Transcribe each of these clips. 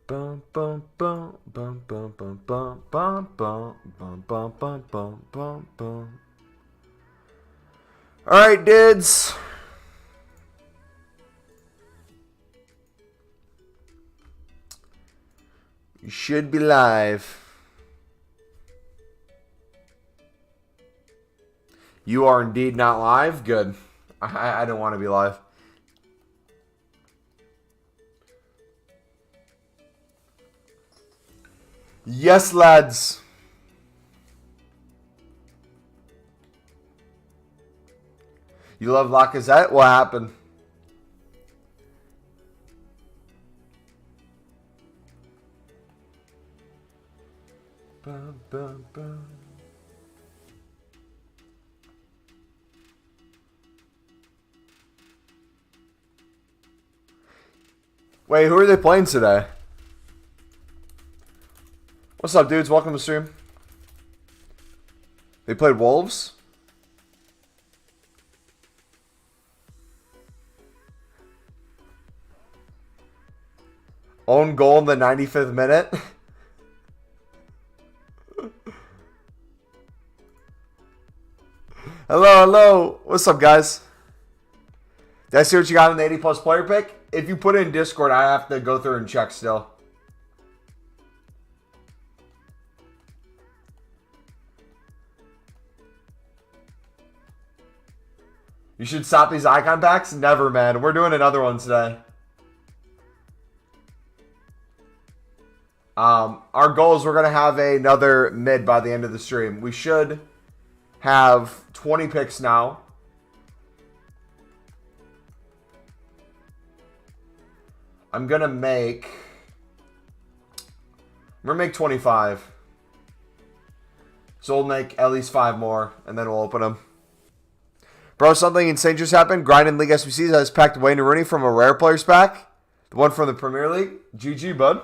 Bum bum bum bum bum bum bum bum bum bum bum bum bum bum bum. All right, dudes. You should be live. You are indeed not live. Good. I don't want to be live. Yes, lads. You love Lacazette? What happened? Bum, bum, bum. Wait, who are they playing today? What's up, dudes? Welcome to the stream. They played Wolves? Own goal in the 95th minute? Hello. What's up, guys? Did I see what you got in the 80 plus player pick? If you put it in Discord, I have to go through and check still. You should stop these icon packs? Never, man. We're doing another one today. Our goal is we're going to have another mid by the end of the stream. We should have 20 picks now. I'm going to make 25. So we'll make at least 5 more, and then we'll open them. Bro, something insane just happened. Grinding League SBCs has packed Wayne Rooney from a rare players pack. The one from the Premier League. GG, bud.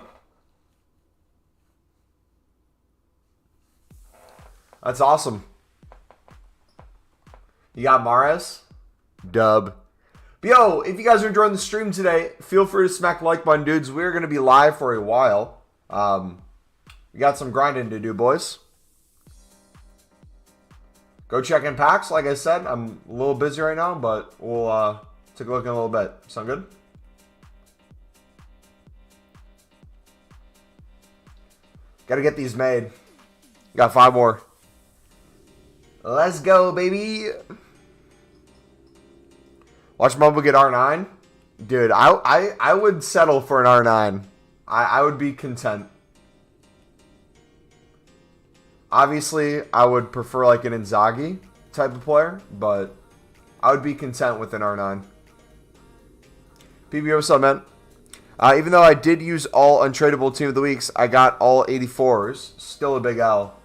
That's awesome. You got Mahrez? Dub. But yo, if you guys are enjoying the stream today, feel free to smack the like button, dudes. We're going to be live for a while. We got some grinding to do, boys. Go check in packs. Like I said, I'm a little busy right now, but we'll take a look in a little bit. Sound good? Got to get these made. Got 5 more. Let's go, baby. Watch Mumbo get R9. Dude, I would settle for an R9. I would be content. Obviously, I would prefer like an Inzaghi type of player, but I would be content with an R9. PBO, what's up, man? Even though I did use all untradeable team of the weeks, I got all 84s. Still a big L.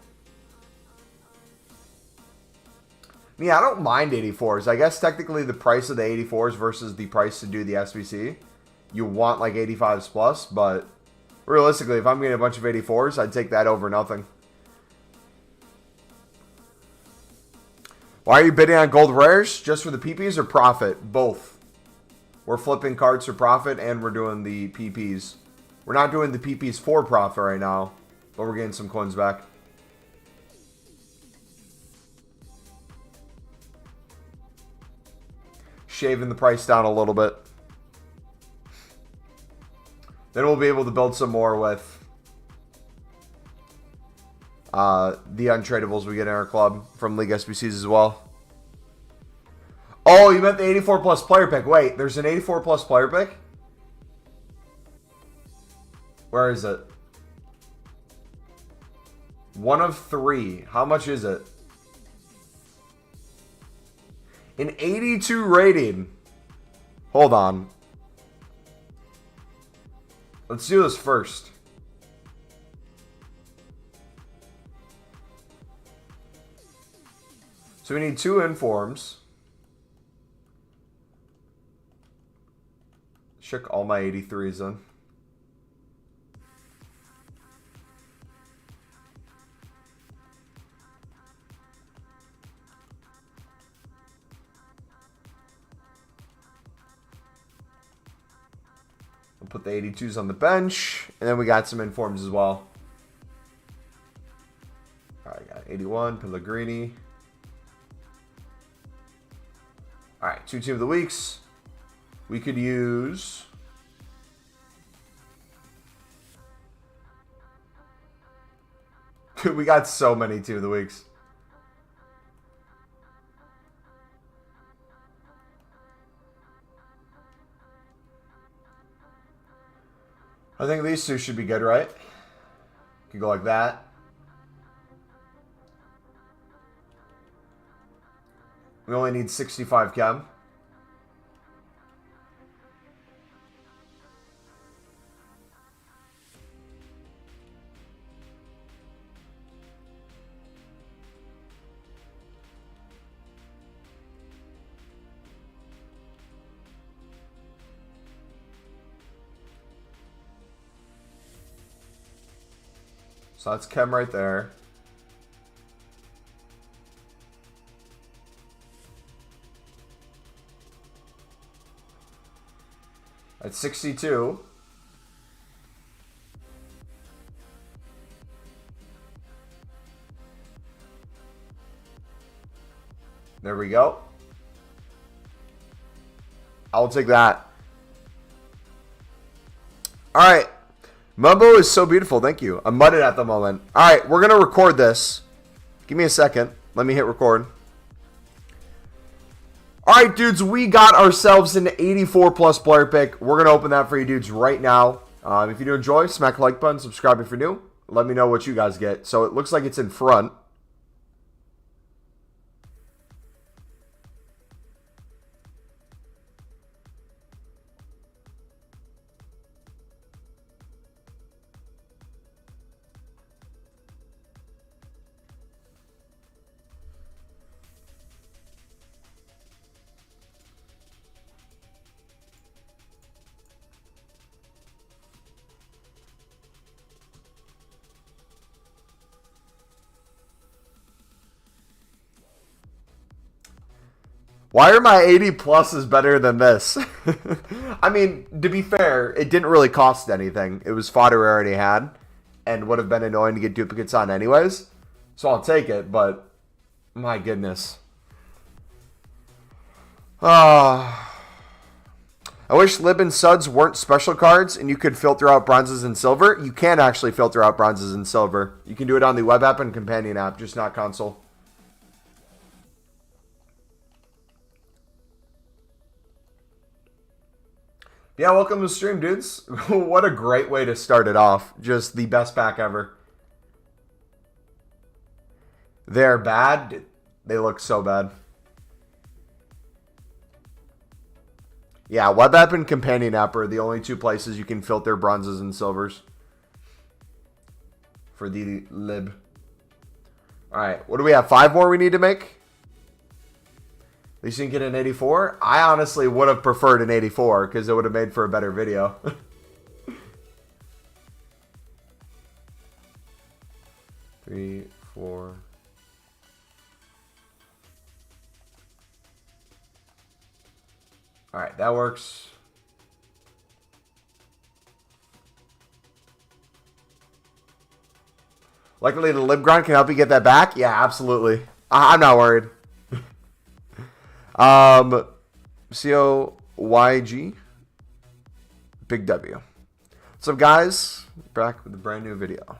Yeah, I don't mind 84s. I guess technically the price of the 84s versus the price to do the SBC, you want like 85s plus, but realistically, if I'm getting a bunch of 84s, I'd take that over nothing. Why are you bidding on gold rares? Just for the PPs or profit? Both. We're flipping cards for profit and we're doing the PPs. We're not doing the PPs for profit right now, but we're getting some coins back. Shaving the price down a little bit. Then we'll be able to build some more with the untradables we get in our club from League SBCs as well. Oh, you meant the 84 plus player pick. Wait, there's an 84 plus player pick? Where is it? 1 of 3. How much is it? An 82 rating. Hold on. Let's do this first. So we need 2 informs. Check all my 83s in. We'll put the 82s on the bench. And then we got some informs as well. All right, got 81, Pellegrini. All right, 2 Team of the Weeks. We could use... we got so many Team of the Weeks. I think these two should be good, right? Could go like that. We only need 65 chem. So that's chem right there. At 62. There we go. I'll take that. All right. Mumbo is so beautiful. Thank you. I'm mudded at the moment. All right. We're going to record this. Give me a second. Let me hit record. All right, dudes. We got ourselves an 84 plus player pick. We're going to open that for you dudes right now. If you do enjoy, smack the like button. Subscribe if you're new. Let me know what you guys get. So it looks like it's in front. Why are my 80 pluses better than this? I mean, to be fair, it didn't really cost anything. It was fodder I already had and would have been annoying to get duplicates on anyways. So I'll take it, but my goodness. I wish Lib and Suds weren't special cards and you could filter out bronzes and silver. You can actually filter out bronzes and silver. You can do it on the web app and companion app, just not console. Yeah, welcome to the stream, dudes. What a great way to start it off. Just the best pack ever. They're bad. They look so bad. Yeah, web app and companion app are the only two places you can filter bronzes and silvers. For the lib. Alright, what do we have? 5 more we need to make? At least you can get an 84. I honestly would have preferred an 84 because it would have made for a better video. 3, 4. All right, that works. Luckily, the lib grind can help you get that back. Yeah, absolutely. I'm not worried. COYG, Big W. What's up, guys? Back with a brand new video.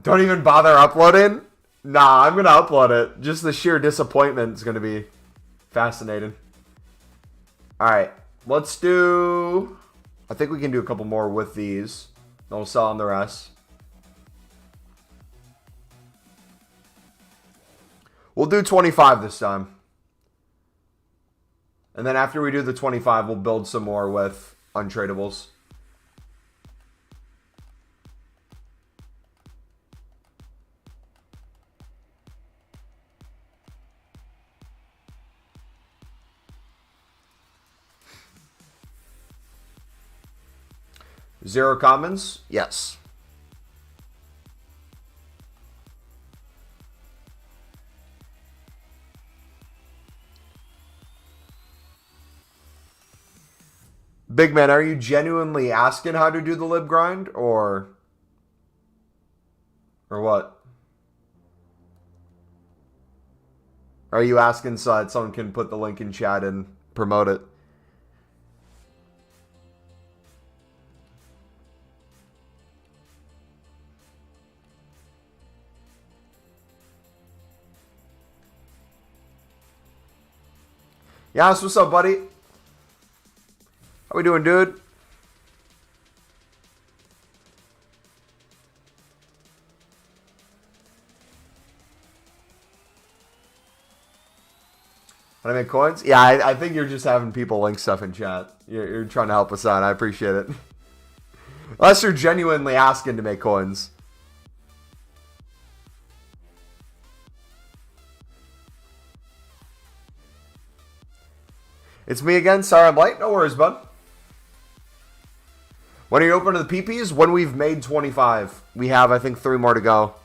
Don't even bother uploading? Nah, I'm going to upload it. Just the sheer disappointment is going to be fascinating. All right, let's do... I think we can do a couple more with these. Then we'll sell on the rest. We'll do 25 this time. And then after we do the 25, we'll build some more with untradables. Zero commons? Yes. Big man, are you genuinely asking how to do the lib grind, or what? Are you asking so that someone can put the link in chat and promote it? Yas, what's up, buddy? How we doing, dude? How to make coins? Yeah, I think you're just having people link stuff in chat. You're trying to help us out. I appreciate it. Unless you're genuinely asking to make coins. It's me again. Sorry I'm late. No worries, bud. When are you open to the PPs? When we've made 25. We have, I think, 3 more to go.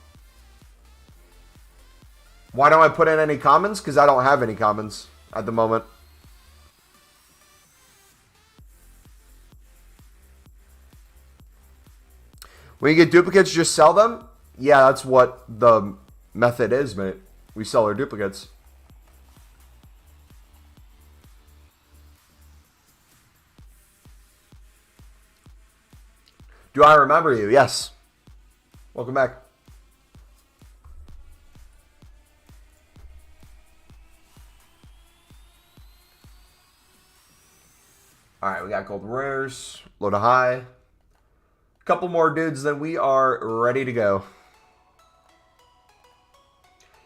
Why don't I put in any commons? Because I don't have any commons at the moment. When you get duplicates, just sell them? Yeah, that's what the method is, mate. We sell our duplicates. Do I remember you? Yes. Welcome back. Alright, we got gold rares. Low to high. A couple more dudes, then we are ready to go.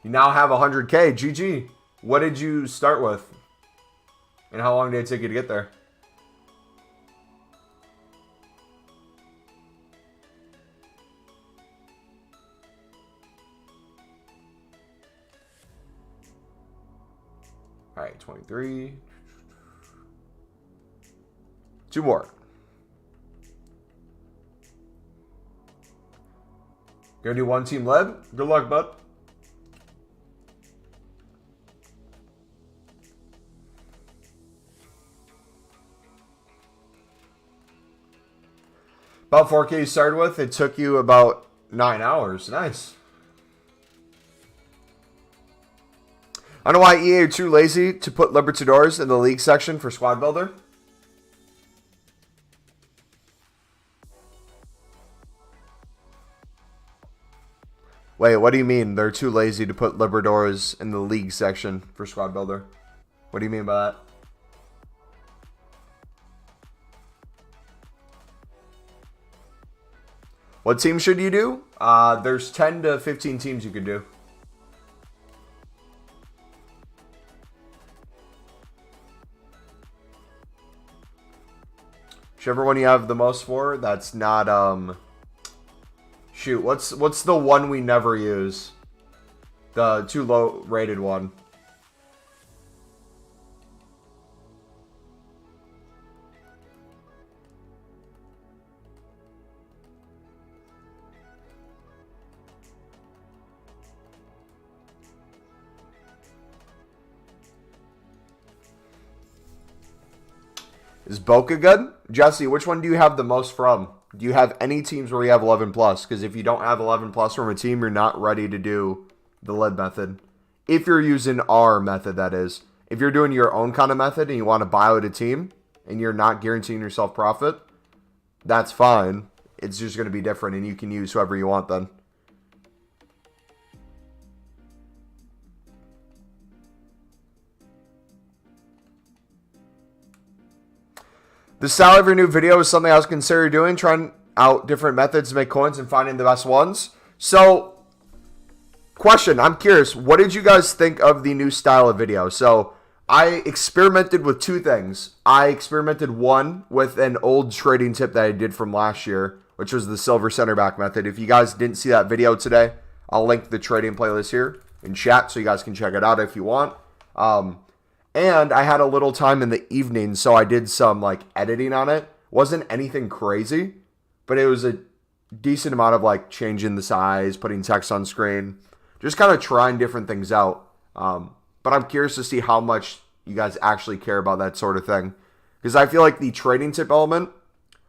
You now have 100K. GG. What did you start with? And how long did it take you to get there? Alright, 23. 2 more. Gonna do 1 team led. Good luck, bud. About 4K you started with. It took you about 9 hours. Nice. I don't know why EA are too lazy to put Libertadores in the league section for squad builder. Wait, what do you mean they're too lazy to put Libertadores in the league section for squad builder? What do you mean by that? What team should you do? There's 10 to 15 teams you could do. Whichever one you have the most for, that's not, shoot, what's the one we never use? The too low rated one. Is Boca good? Jesse, which one do you have the most from? Do you have any teams where you have 11 plus? Because if you don't have 11 plus from a team, you're not ready to do the lead method. If you're using our method, that is. If you're doing your own kind of method and you want to buy out a team and you're not guaranteeing yourself profit, that's fine. It's just going to be different and you can use whoever you want then. The style of your new video is something I was considering doing, trying out different methods to make coins and finding the best ones. So, question, I'm curious, what did you guys think of the new style of video? So, I experimented with 2 things. I experimented one with an old trading tip that I did from last year, which was the silver center back method. If you guys didn't see that video today, I'll link the trading playlist here in chat so you guys can check it out if you want. And I had a little time in the evening, so I did some like editing on it. Wasn't anything crazy, but it was a decent amount of like changing the size, putting text on screen, just kind of trying different things out. But I'm curious to see how much you guys actually care about that sort of thing. Because I feel like the trading tip element,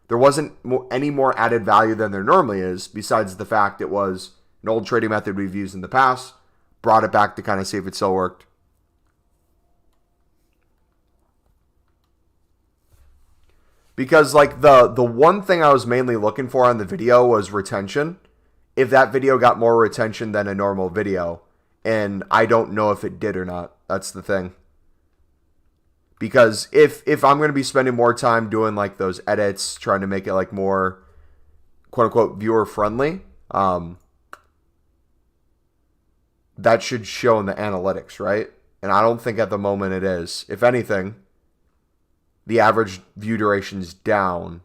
there wasn't any more added value than there normally is, besides the fact it was an old trading method we've used in the past, brought it back to kind of see if it still worked. Because like the one thing I was mainly looking for on the video was retention. If that video got more retention than a normal video. And I don't know if it did or not. That's the thing. Because if I'm going to be spending more time doing like those edits, trying to make it like more quote unquote viewer friendly, that should show in the analytics, right? And I don't think at the moment it is. If anything, the average view duration is down.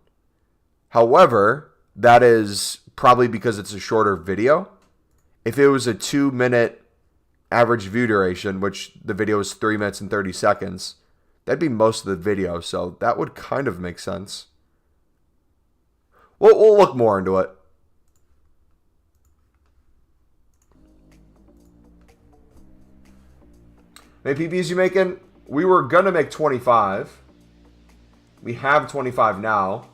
However, that is probably because it's a shorter video. If it was a 2-minute average view duration, which the video is 3 minutes and 30 seconds, that'd be most of the video. So that would kind of make sense. We'll look more into it. How many PBs you making? We were going to make 25. We have 25 now.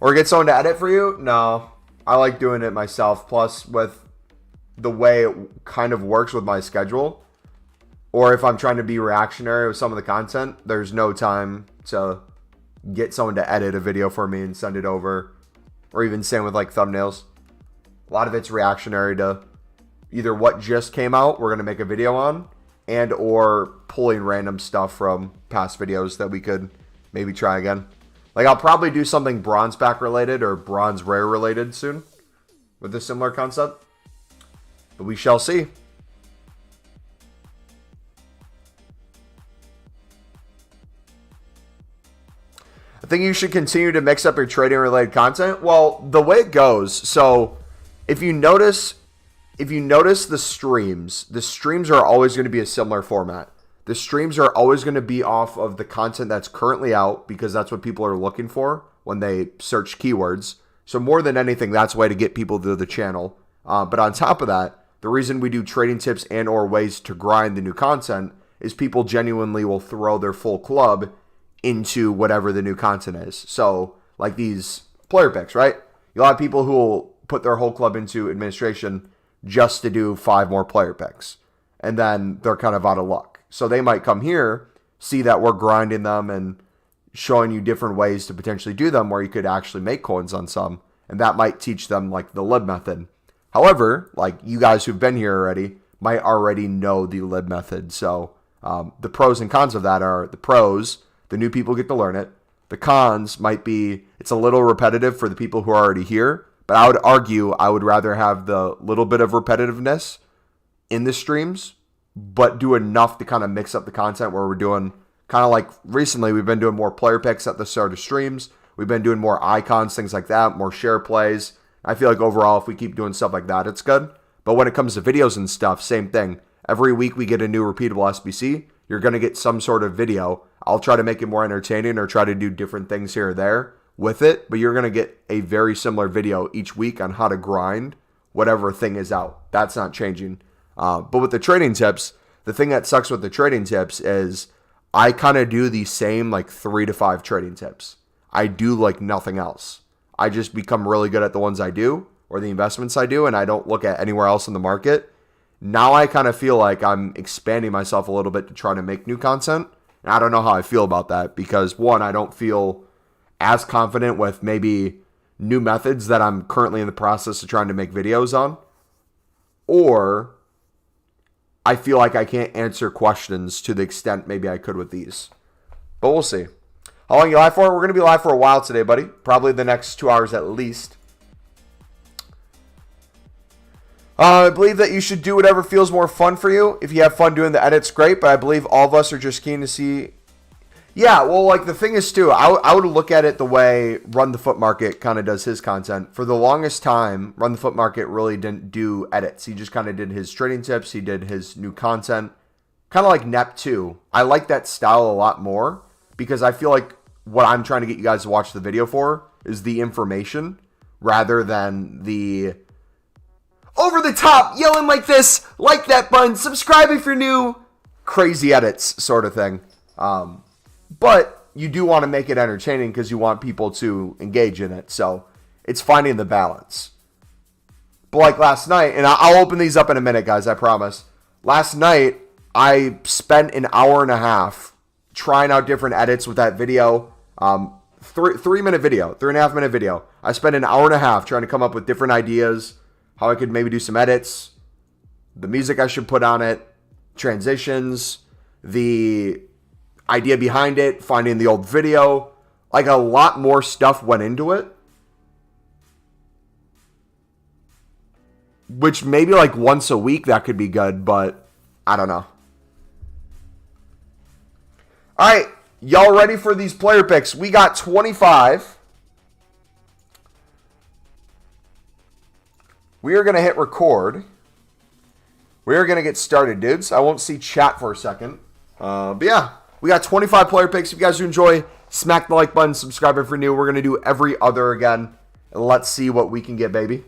Or get someone to edit for you? No. I like doing it myself. Plus, with the way it kind of works with my schedule, or if I'm trying to be reactionary with some of the content, there's no time to get someone to edit a video for me and send it over. Or even same with like thumbnails. A lot of it's reactionary to either what just came out, we're going to make a video on, and or pulling random stuff from past videos that we could maybe try again. Like I'll probably do something bronze pack related or bronze rare related soon with a similar concept. But we shall see. I think you should continue to mix up your trading related content. Well, the way it goes, so if you notice the streams are always going to be a similar format. The streams are always going to be off of the content that's currently out because that's what people are looking for when they search keywords. So more than anything, that's a way to get people to the channel. But on top of that, the reason we do trading tips and or ways to grind the new content is people genuinely will throw their full club into whatever the new content is. So like these player picks, right? You'll have people who will put their whole club into administration just to do 5 more player picks. And then they're kind of out of luck. So they might come here, see that we're grinding them and showing you different ways to potentially do them where you could actually make coins on some. And that might teach them like the lib method. However, like you guys who've been here already might already know the lib method. So the pros and cons of that are the pros, the new people get to learn it. The cons might be it's a little repetitive for the people who are already here. But I would argue I would rather have the little bit of repetitiveness in the streams, but do enough to kind of mix up the content where we're doing kind of like recently we've been doing more player picks at the start of streams. We've been doing more icons, things like that, more share plays. I feel like overall if we keep doing stuff like that, it's good. But when it comes to videos and stuff, same thing. Every week we get a new repeatable SBC. You're going to get some sort of video. I'll try to make it more entertaining or try to do different things here or there with it, but you're going to get a very similar video each week on how to grind whatever thing is out. That's not changing. But with the trading tips, the thing that sucks with the trading tips is I kind of do the same like 3 to 5 trading tips. I do like nothing else. I just become really good at the ones I do or the investments I do, and I don't look at anywhere else in the market. Now I kind of feel like I'm expanding myself a little bit to try to make new content. And I don't know how I feel about that because one, I don't feel as confident with maybe new methods that I'm currently in the process of trying to make videos on. Or I feel like I can't answer questions to the extent maybe I could with these. But we'll see. How long are you live for? We're going to be live for a while today, buddy. Probably the next 2 hours at least. I believe that you should do whatever feels more fun for you. If you have fun doing the edits, great. But I believe all of us are just keen to see. Yeah, well, like the thing is, too, I would look at it the way Run the Foot Market kind of does his content. For the longest time, Run the Foot Market really didn't do edits. He just kind of did his trading tips. He did his new content. Kind of like Nep 2. I like that style a lot more because I feel like what I'm trying to get you guys to watch the video for is the information rather than the over the top yelling like this, like that button, subscribe if you're new. crazy edits sort of thing. But you do want to make it entertaining because you want people to engage in it. So it's finding the balance. But like last night, and I'll open these up in a minute, guys, I promise. Last night, I spent an hour and a half trying out different edits with that video. 3-minute video, 3.5-minute video. I spent an hour and a half trying to come up with different ideas, how I could maybe do some edits, the music I should put on it, transitions, the idea behind it, finding the old video. Like a lot more stuff went into it. Which maybe like once a week that could be good, but I don't know. All right, y'all ready for these player picks? We got 25. We are going to hit record. We are going to get started, dudes. I won't see chat for a second. But yeah, we got 25 player picks. If you guys do enjoy, smack the like button, subscribe if you're new. We're going to do every other again. And let's see what we can get, baby.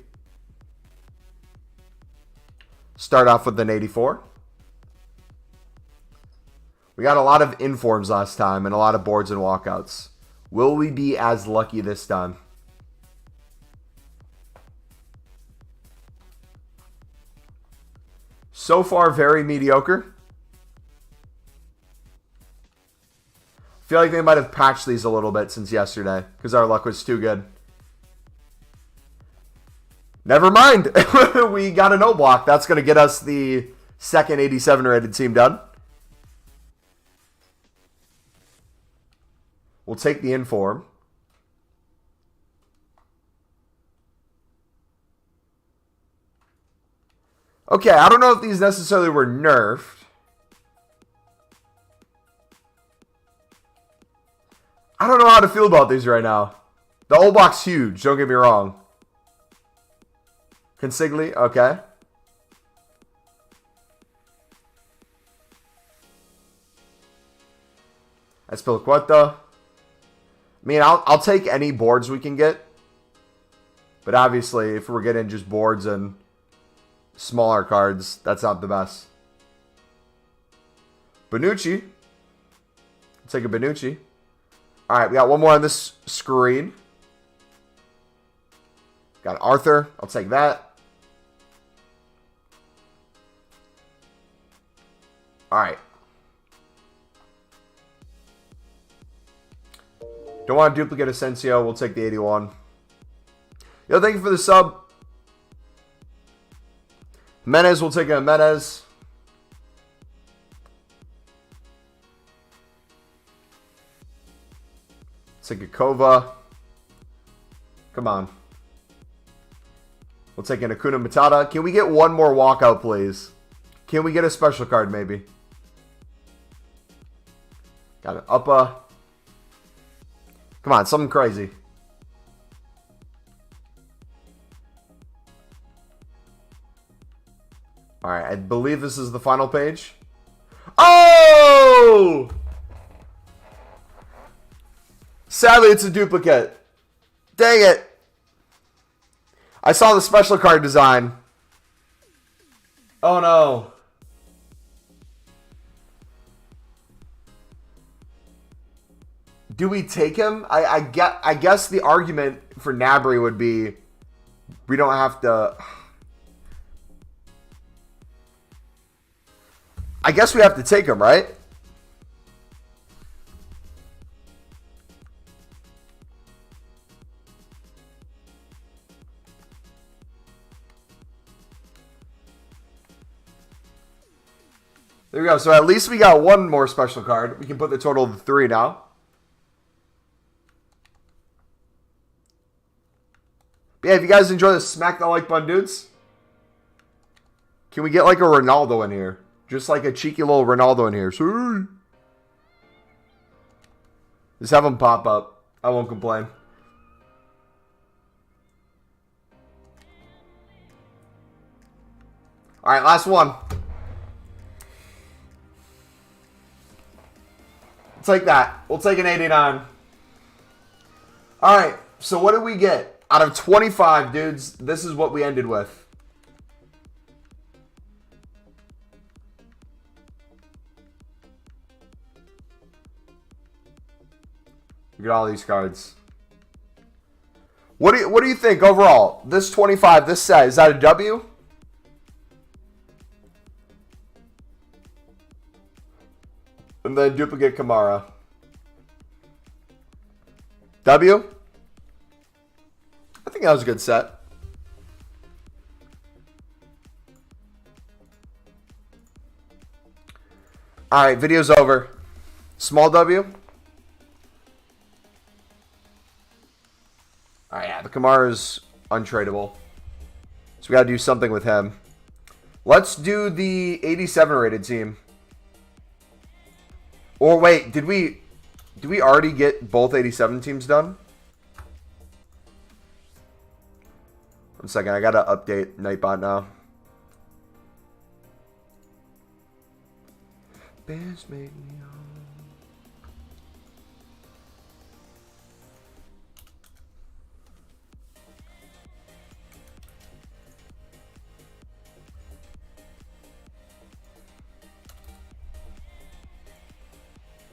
Start off with an 84. We got a lot of informs last time and a lot of boards and walkouts. Will we be as lucky this time? So far, very mediocre. I feel like they might have patched these a little bit since yesterday because our luck was too good. Never mind. We got a no block. That's going to get us the second 87 rated team done. We'll take the inform. Okay, I don't know if these necessarily were nerfed. I don't know how to feel about these right now. The old block's huge, don't get me wrong. Consigli, okay. Espilicueta. I mean, I'll take any boards we can get. But obviously, if we're getting just boards and smaller cards, that's not the best. Bonucci. I'll take a Bonucci. Alright, we got one more on this screen. Got Arthur. I'll take that. Alright. Don't want to duplicate Asensio. We'll take the 81. Yo, thank you for the sub. Menez, we'll take a Menez. Take a Kova. Come on. We'll take an Acuna Matata. Can we get one more walkout, please? Can we get a special card, maybe? Got an Uppa. Come on, something crazy. Alright, I believe this is the final page. Oh! Sadly, it's a duplicate. Dang it. I saw the special card design. Oh no. Do we take him? I guess the argument for Nabry would be we don't have to. I guess we have to take him, right? There we go. So at least we got one more special card. We can put the total to 3 now. But yeah, if you guys enjoy this, smack the like button, dudes. Can we get like a Ronaldo in here? Just like a cheeky little Ronaldo in here. Sorry. Just have him pop up. I won't complain. Alright, last one. Take that. We'll take an 89. Alright, so what did we get? Out of 25, dudes, this is what we ended with. Look at all these cards. What do you think overall? This 25, this set, is that a W? And then duplicate Kamara. W? I think that was a good set. Alright, video's over. Small W? Alright, yeah, the Kamara's untradeable. So we gotta do something with him. Let's do the 87 rated team. Or wait, did we already get both 87 teams done? 1 second, I gotta update Nightbot now. Bears make me home.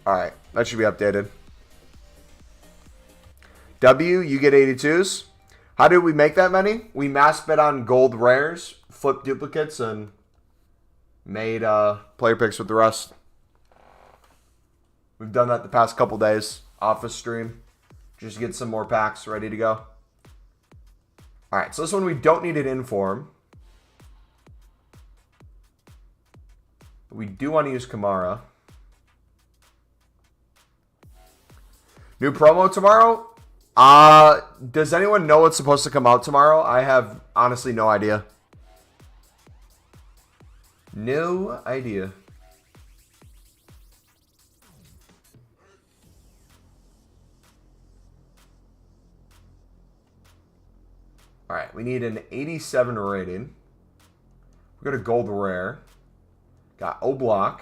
Alright, that should be updated. W, you get 82s. How did we make that many? We mass bet on gold rares, flipped duplicates, and made player picks with the rest. We've done that the past couple days off the stream. Just to get some more packs ready to go. Alright, so this one we don't need an inform. We do want to use Kamara. New promo tomorrow? Does anyone know what's supposed to come out tomorrow? I have honestly no idea. No idea. Alright, we need an 87 rating. We got a gold rare. Got Oblak,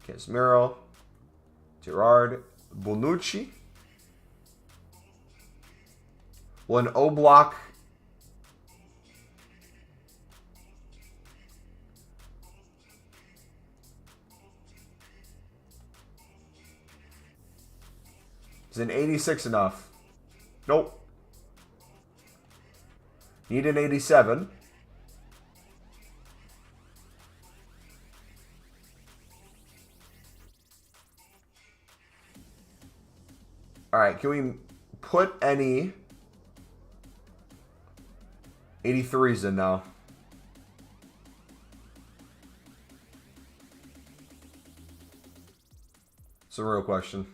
Casemiro, Gerard, Bonucci. Well, an Oblak. Is an 86 enough? Nope. Need an 87. Alright, can we put any 83s in now? It's a real question.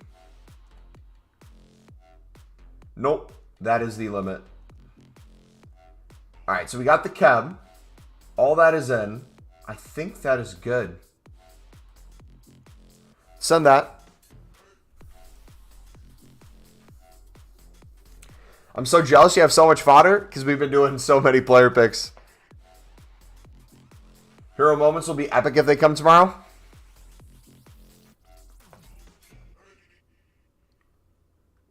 Nope, that is the limit. Alright, so we got the Chem. All that is in. I think that is good. Send that. I'm so jealous you have so much fodder because we've been doing so many player picks. Hero moments will be epic if they come tomorrow.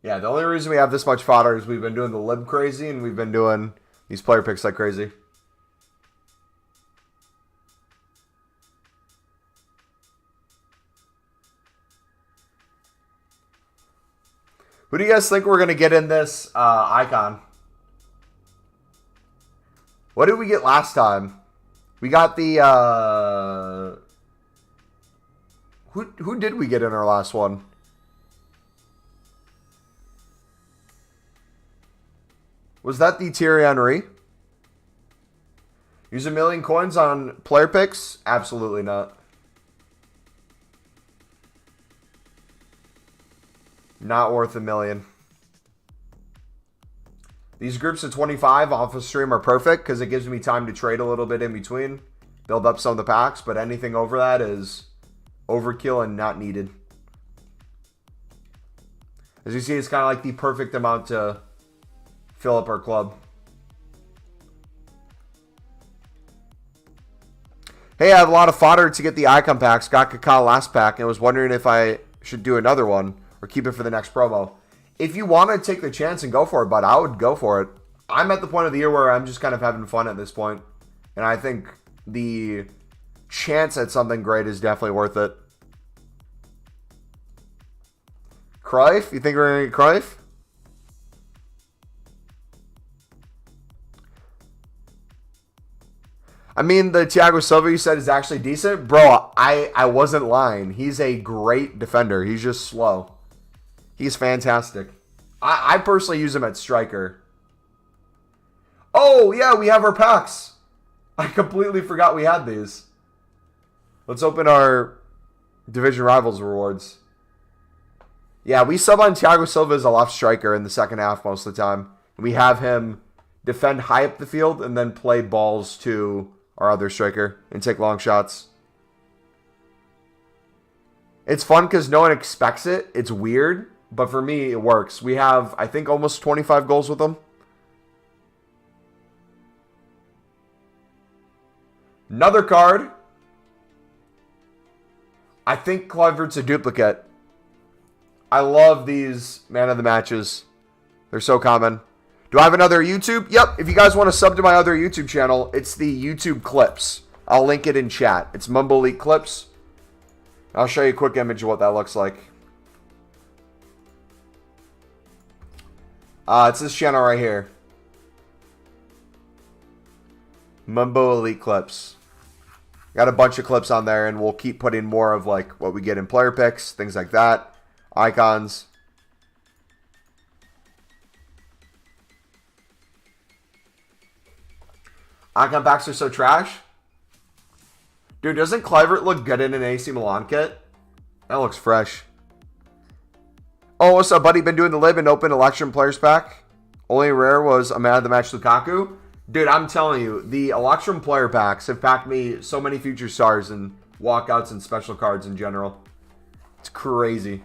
Yeah, the only reason we have this much fodder is we've been doing the lib crazy and we've been doing these player picks like crazy. Who do you guys think we're going to get in this icon? What did we get last time? We got the... Who did we get in our last one? Was that the Thierry Henry? Use 1 million coins on player picks? Absolutely not. Not worth 1 million. These groups of 25 off of stream are perfect because it gives me time to trade a little bit in between. Build up some of the packs, but anything over that is overkill and not needed. As you see, it's kind of like the perfect amount to fill up our club. Hey, I have a lot of fodder to get the icon packs. Got Kaká last pack and was wondering if I should do another one or keep it for the next promo. If you want to take the chance and go for it, bud, I would go for it. I'm at the point of the year where I'm just kind of having fun at this point. And I think the chance at something great is definitely worth it. Cruyff? You think we're going to get Cruyff? I mean, the Thiago Silva you said is actually decent. Bro, I wasn't lying. He's a great defender. He's just slow. He's fantastic. I personally use him at striker. Oh, yeah, we have our packs. I completely forgot we had these. Let's open our Division Rivals rewards. Yeah, we sub on Thiago Silva as a left striker in the second half most of the time. We have him defend high up the field and then play balls to our other striker and take long shots. It's fun because no one expects it. It's weird, but for me, it works. We have, I think, almost 25 goals with him. Another card. I think Kluivert's a duplicate. I love these man of the matches. They're so common. Do I have another YouTube? Yep. If you guys want to sub to my other YouTube channel, it's the YouTube Clips. I'll link it in chat. It's MumboElite Clips. I'll show you a quick image of what that looks like. It's this channel right here. MumboElite Clips. Got a bunch of clips on there, and we'll keep putting more of like what we get in player picks, things like that. Icons. Icon packs are so trash. Dude, doesn't Kluivert look good in an AC Milan kit? That looks fresh. Oh, what's up, buddy? Been doing the lib and open Electrum Players Pack. Only rare was a man of the match Lukaku. Dude, I'm telling you, the Electrum Player Packs have packed me so many future stars and walkouts and special cards in general. It's crazy.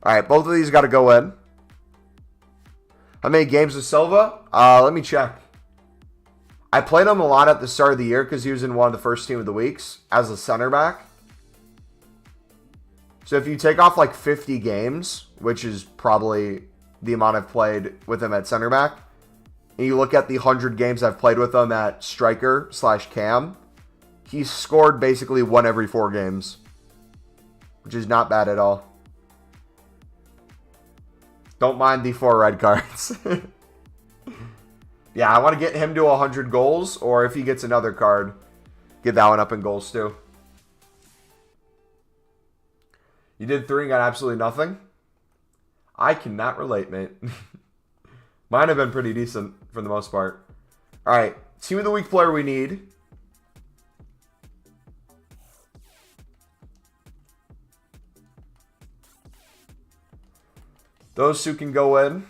All right, both of these got to go in. How many games with Silva? Let me check. I played him a lot at the start of the year because he was in one of the first team of the weeks as a center back. So if you take off like 50 games, which is probably the amount I've played with him at center back, and you look at the 100 games I've played with him at striker/cam, he's scored basically 1 every 4 games, which is not bad at all. Don't mind the 4 red cards. Yeah, I want to get him to 100 goals, or if he gets another card, get that one up in goals too. You did 3 and got absolutely nothing? I cannot relate, mate. Mine have been pretty decent for the most part. All right, team of the week player we need. Those 2 can go in.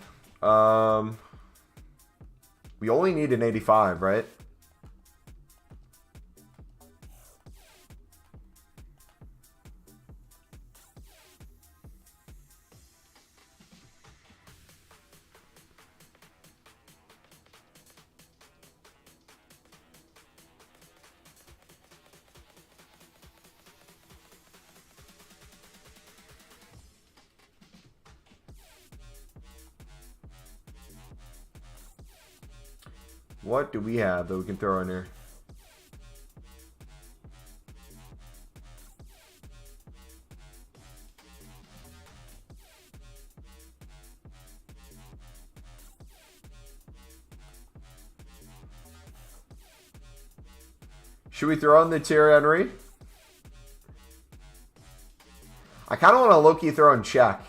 We only need an 85, right? What do we have that we can throw in here? Should we throw in the Thierry Henry? I kind of want to low-key throw in Czech.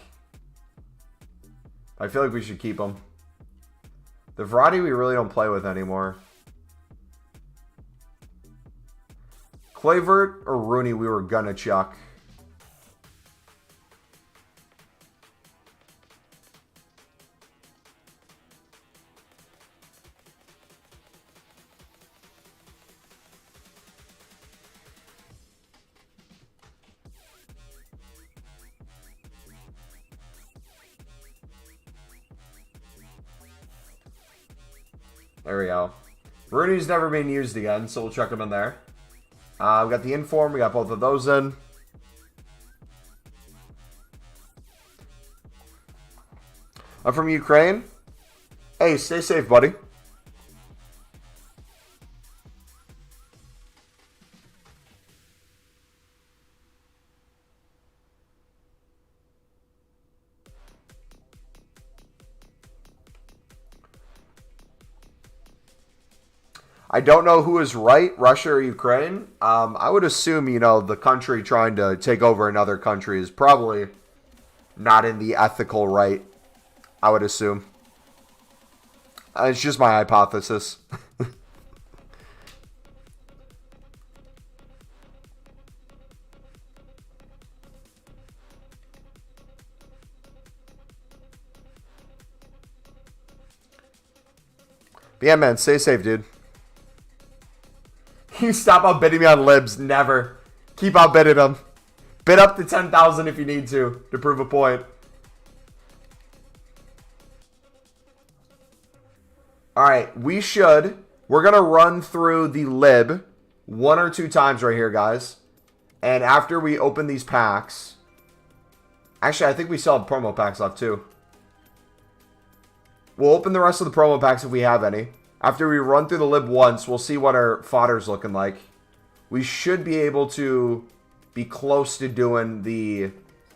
I feel like we should keep him. The Verratti we really don't play with anymore. Kluivert or Rooney we were gonna chuck. There we go. Rooney's never been used again, so we'll chuck him in there. We got the Inform. We got both of those in. I'm from Ukraine. Hey, stay safe, buddy. I don't know who is right, Russia or Ukraine. I would assume, you know, the country trying to take over another country is probably not in the ethical right, I would assume. It's just my hypothesis. But yeah, man, stay safe, dude. You stop outbidding me on libs. Never. Keep outbidding them. Bid up to 10,000 if you need to prove a point. Alright, we're going to run through the lib 1 or 2 times right here, guys. And after we open these packs... Actually, I think we still have promo packs left, too. We'll open the rest of the promo packs if we have any. After we run through the lib once, we'll see what our fodder's looking like. We should be able to be close to doing the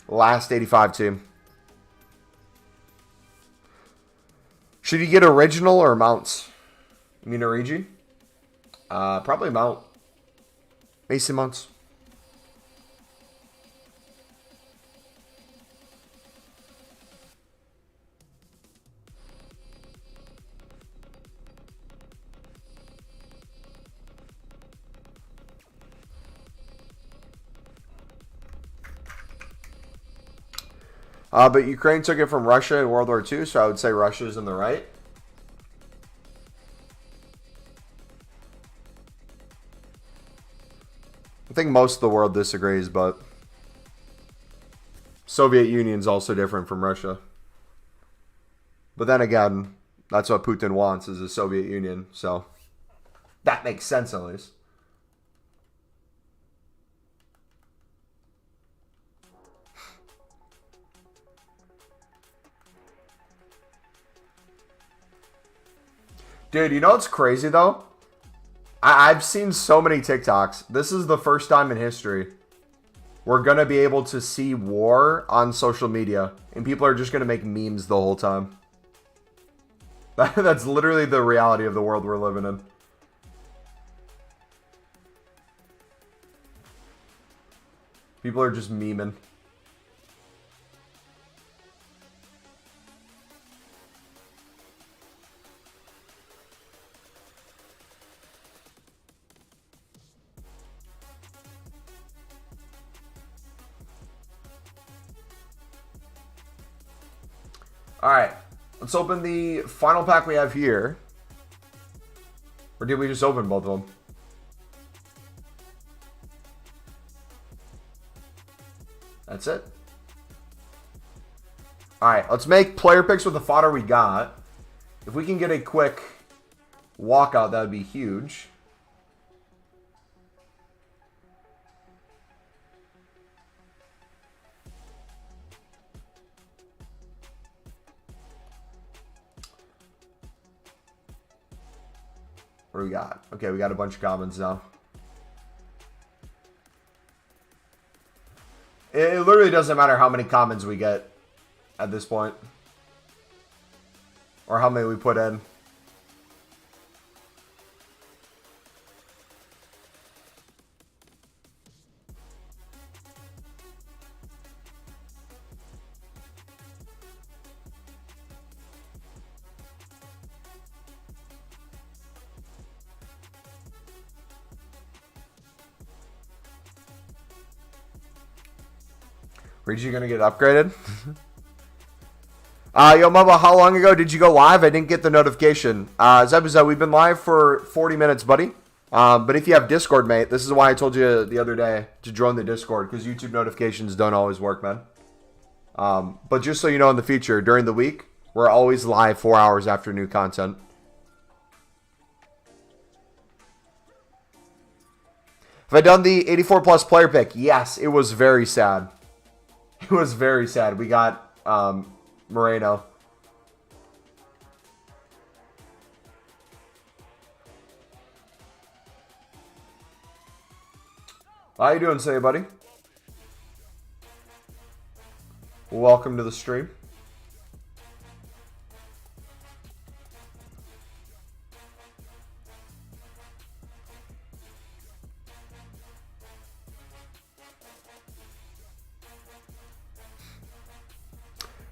last 85 team. Should you get original or mounts? You mean Origi? Probably mount. Mason mounts. But Ukraine took it from Russia in World War II, so I would say Russia's in the right. I think most of the world disagrees, but Soviet Union's also different from Russia. But then again, that's what Putin wants, is the Soviet Union, so that makes sense at least. Dude, you know what's crazy, though? I've seen so many TikToks. This is the first time in history we're going to be able to see war on social media. And people are just going to make memes the whole time. That's literally the reality of the world we're living in. People are just memeing. Alright, let's open the final pack we have here. Or did we just open both of them? That's it. Alright, let's make player picks with the fodder we got. If we can get a quick walkout, that would be huge. What do we got? Okay, we got a bunch of commons now. It literally doesn't matter how many commons we get at this point. Or how many we put in. Reggie gonna get upgraded? Yo, Mumbo, how long ago did you go live? I didn't get the notification. Zebza, we've been live for 40 minutes, buddy. But if you have Discord, mate, this is why I told you the other day to join the Discord, because YouTube notifications don't always work, man. But just so you know, in the future, during the week, we're always live 4 hours after new content. Have I done the 84 plus player pick? Yes, it was very sad. It was very sad. We got Moreno. How you doing today, buddy? Welcome to the stream.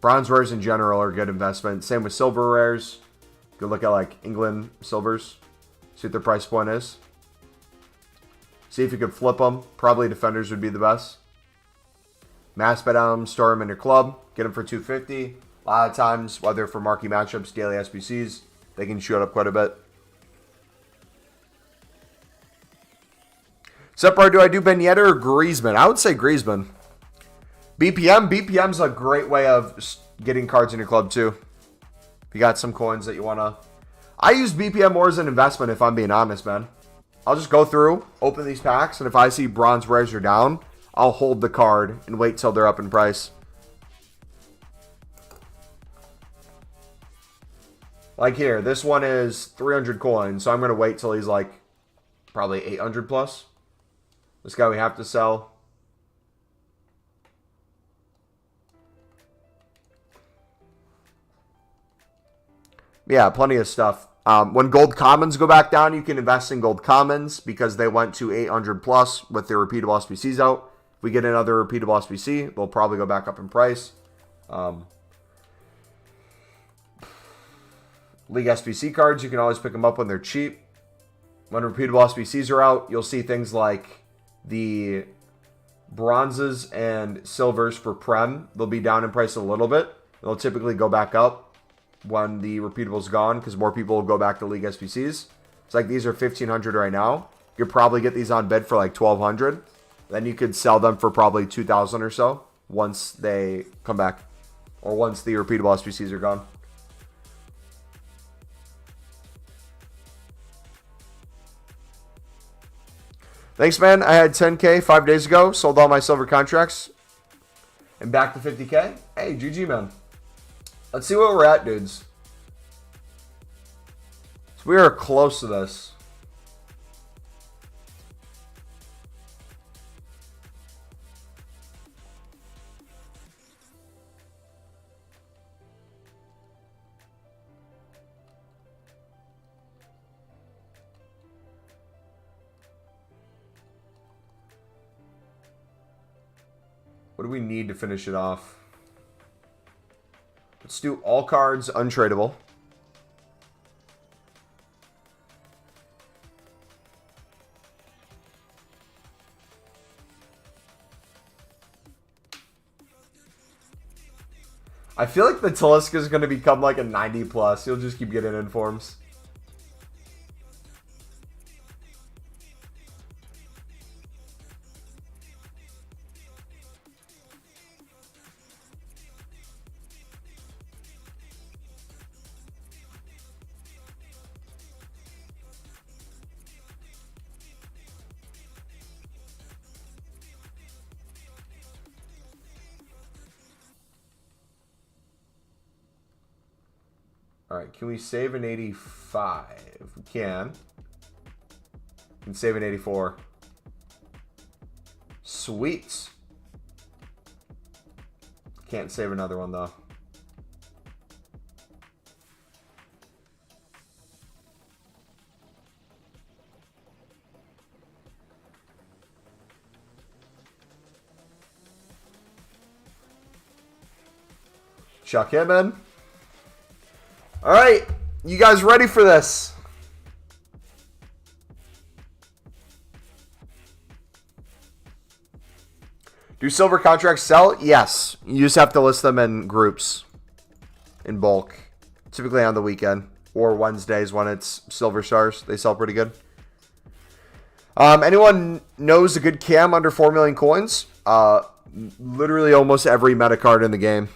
Bronze rares in general are a good investment. Same with silver rares. You could look at like England silvers. See what their price point is. See if you could flip them. Probably defenders would be the best. Mass bet on them, store them in your club. Get them for 250. A lot of times, whether for marquee matchups, daily SBCs, they can shoot up quite a bit. Separ, do I do Ben Yedder or Griezmann? I would say Griezmann. BPM's a great way of getting cards in your club too. If you got some coins that you want to... I use BPM more as an investment if I'm being honest, man. I'll just go through, open these packs, and if I see bronze rares are down, I'll hold the card and wait till they're up in price. Like here, this one is 300 coins, so I'm going to wait till he's like probably 800 plus. This guy we have to sell. Yeah, plenty of stuff. When gold commons go back down, you can invest in gold commons because they went to 800 plus with their repeatable SBCs out. If we get another repeatable SBC, they'll probably go back up in price. League SBC cards, you can always pick them up when they're cheap. When repeatable SBCs are out, you'll see things like the bronzes and silvers for Prem. They'll be down in price a little bit. They'll typically go back up when the repeatable is gone because more people will go back to League SBCs. It's like these are 1,500 right now. You could probably get these on bid for like 1,200. Then you could sell them for probably 2,000 or so once they come back or once the repeatable SBCs are gone. Thanks, man. I had 10K 5 days ago. Sold all my silver contracts. And back to 50K. Hey, GG, man. Let's see where we're at, dudes. So we are close to this. What do we need to finish it off? Let's do all cards untradeable. I feel like the Talisca is going to become like a 90 plus. You'll just keep getting informs. All right, can we save an 85? We can. We can save an 84. Sweet. Can't save another one, though. Chuck him in. All right, you guys ready for this? Do silver contracts sell? Yes. You just have to list them in groups in bulk, typically on the weekend or Wednesdays when it's silver stars. They sell pretty good. Anyone knows a good cam under 4 million coins? Literally almost every meta card in the game.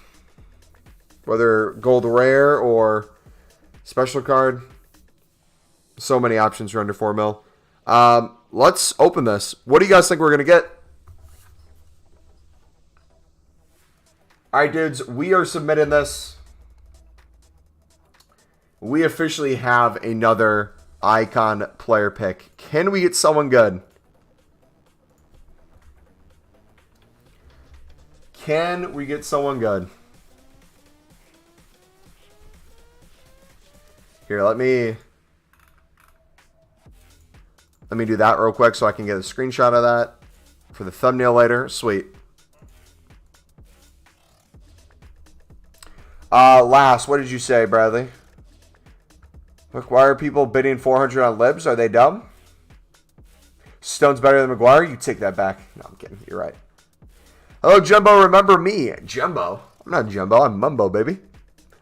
Whether gold rare or special card. So many options for under 4 mil. Let's open this. What do you guys think we're going to get? All right, dudes. We are submitting this. We officially have another icon player pick. Can we get someone good? Can we get someone good? Here, let me do that real quick so I can get a screenshot of that for the thumbnail later. Sweet. Last, what did you say, Bradley? Look, why are people bidding 400 on Libs? Are they dumb? Stone's better than Maguire? You take that back. No, I'm kidding. You're right. Hello, Jumbo. Remember me? Jumbo? I'm not Jumbo. I'm Mumbo, baby.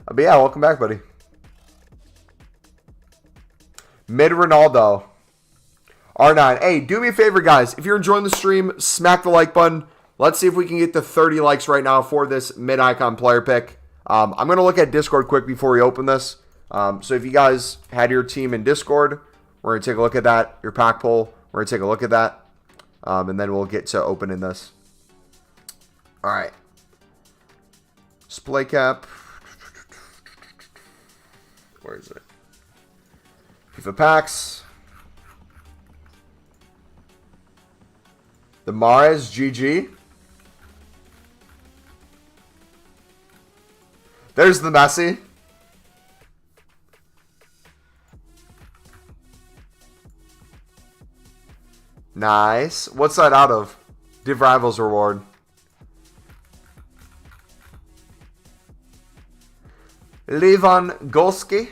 But yeah, welcome back, buddy. Mid Ronaldo. R9. Hey, do me a favor, guys. If you're enjoying the stream, smack the like button. Let's see if we can get to 30 likes right now for this mid-icon player pick. I'm going to look at Discord quick before we open this. So if you guys had your team in Discord, we're going to take a look at that. Your pack poll, we're going to take a look at that. And then we'll get to opening this. All right. Display cap. Where is it? FIFA packs. The Mahrez GG. There's the Messi. Nice. What's that out of? Div Rivals reward. Lewandowski.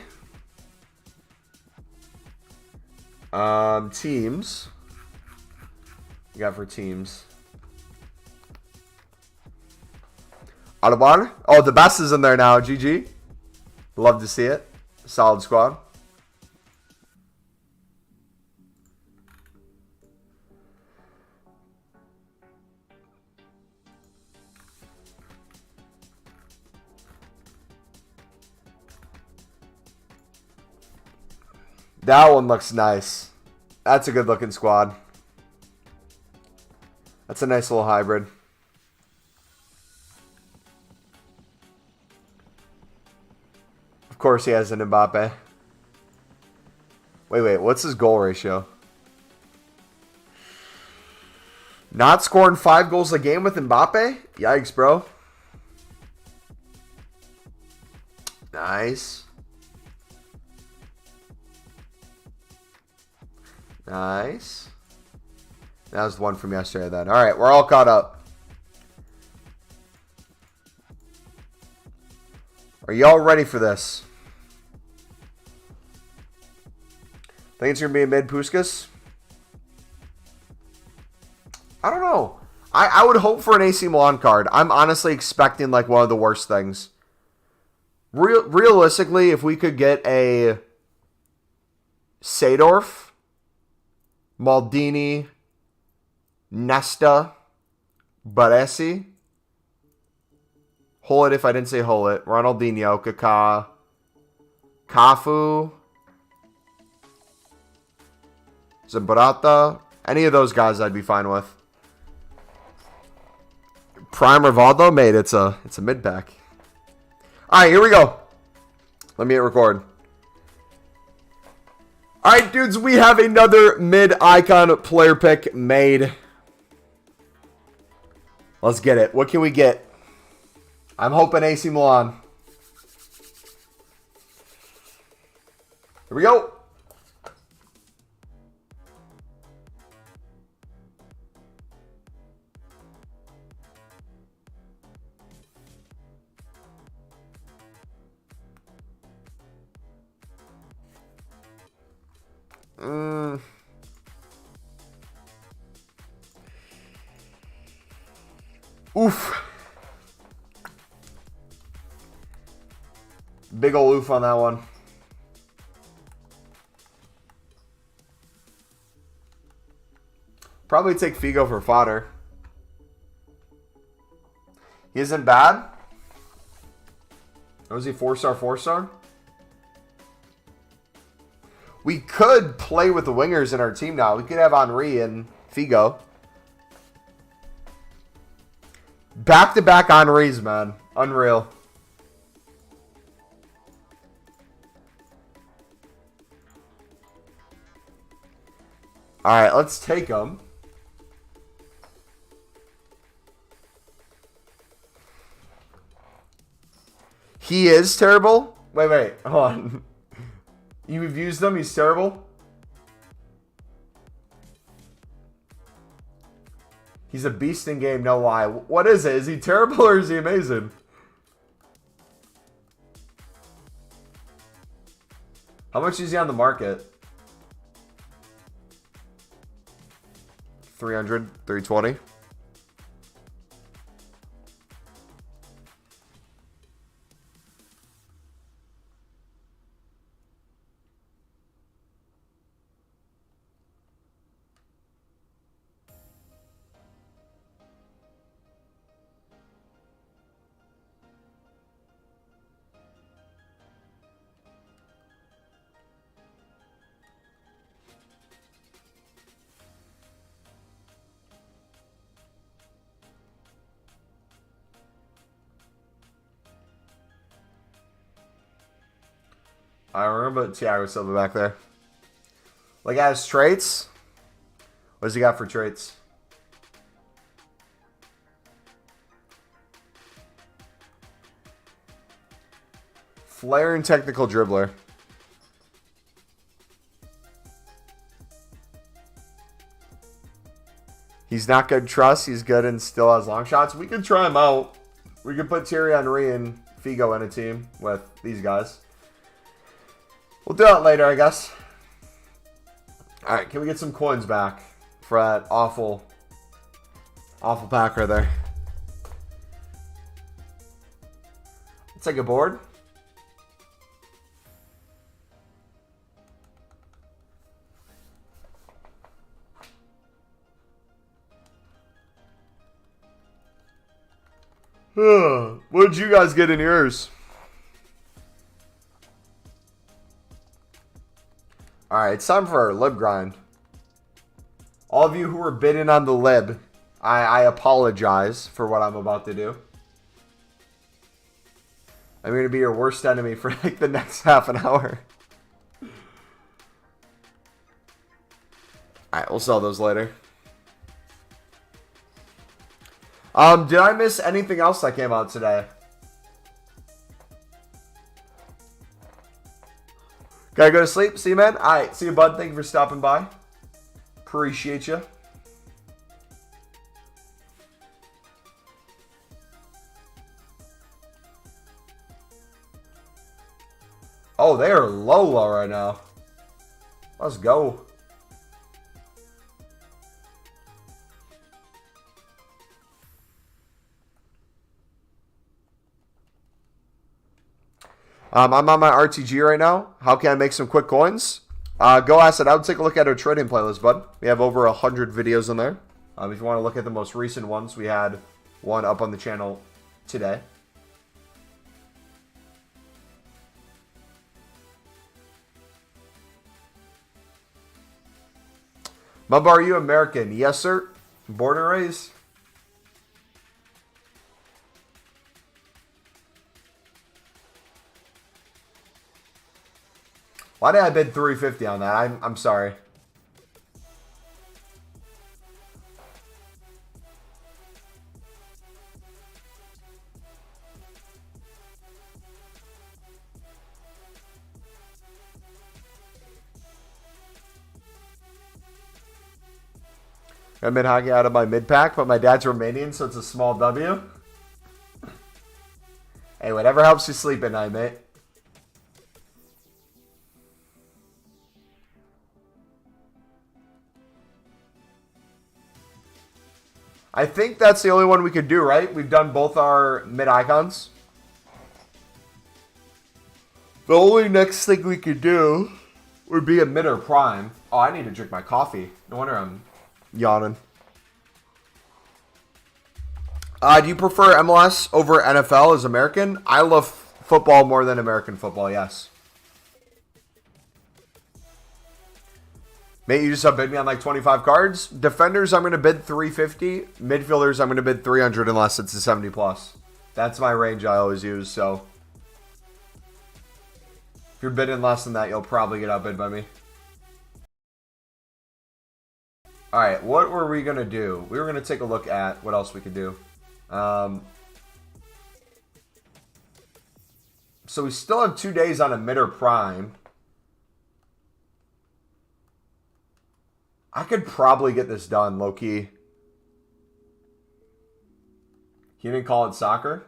Teams. You got for teams. Autobahn. Oh, the best is in there now. GG. Love to see it. Solid squad. That one looks nice. That's a good looking squad. That's a nice little hybrid. Of course he has an Mbappe. Wait. What's his goal ratio? Not scoring 5 goals a game with Mbappe? Yikes, bro. Nice. Nice. That was the one from yesterday then. All right, we're all caught up. Are y'all ready for this? Think it's going to be a mid Puskas? I don't know. I would hope for an AC Milan card. I'm honestly expecting like one of the worst things. Realistically, if we could get a Seedorf, Maldini, Nesta, Baresi, Hullet if I didn't say Hullet, Ronaldinho, Kaká, Cafu, Zambrata, any of those guys I'd be fine with. Prime Rivaldo, mate, it's a mid pack. All right, here we go. Let me hit record. All right, dudes, we have another mid-icon player pick made. Let's get it. What can we get? I'm hoping AC Milan. Here we go. Oof. Big ol' oof on that one. Probably take Figo for Fodder. He isn't bad. Was he 4-star, 4-star? We could play with the wingers in our team now. We could have Henry and Figo. Back-to-back Henrys, man. Unreal. All right, let's take him. He is terrible? Wait. Hold on. You've used him? He's terrible? He's a beast in game, no lie. What is it? Is he terrible or is he amazing? How much is he on the market? 300, 320. I remember Thiago Silva back there. Like, as traits, what does he got for traits? Flair and technical dribbler. He's not good trust. He's good and still has long shots. We could try him out. We could put Thierry Henry and Figo in a team with these guys. We'll do it later, I guess. All right, can we get some coins back for that awful pack right there? Let's take a board. What did you guys get in yours? Alright, it's time for our lib grind. All of you who were bidding on the lib, I apologize for what I'm about to do. I'm going to be your worst enemy for like the next half an hour. Alright, we'll sell those later. Did I miss anything else that came out today? Gotta go to sleep. See you, man. Alright, see you, bud. Thank you for stopping by. Appreciate you. Oh, they are low right now. Let's go. I'm on my RTG right now. How can I make some quick coins? Go ask it out. Take a look at our trading playlist, bud. We have over 100 videos in there. If you want to look at the most recent ones, we had one up on the channel today. Mumbo, are you American? Yes, sir. Born and raised. Why did I bid 350 on that? I'm sorry. I mid hockey out of my mid pack, but my dad's Romanian, so it's a small W. Hey, whatever helps you sleep at night, mate. I think that's the only one we could do, right? We've done both our mid icons. The only next thing we could do would be a mid or prime. Oh, I need to drink my coffee. No wonder I'm yawning. Do you prefer MLS over NFL as American? I love football more than American football, yes. Mate, you just bid me on like 25 cards. Defenders, I'm going to bid 350. Midfielders, I'm going to bid 300 unless it's a 70 plus. That's my range I always use, so. If you're bidding less than that, you'll probably get outbid by me. Alright, what were we going to do? We were going to take a look at what else we could do. So we still have 2 days on a mid or prime. I could probably get this done, low-key. You didn't call it soccer?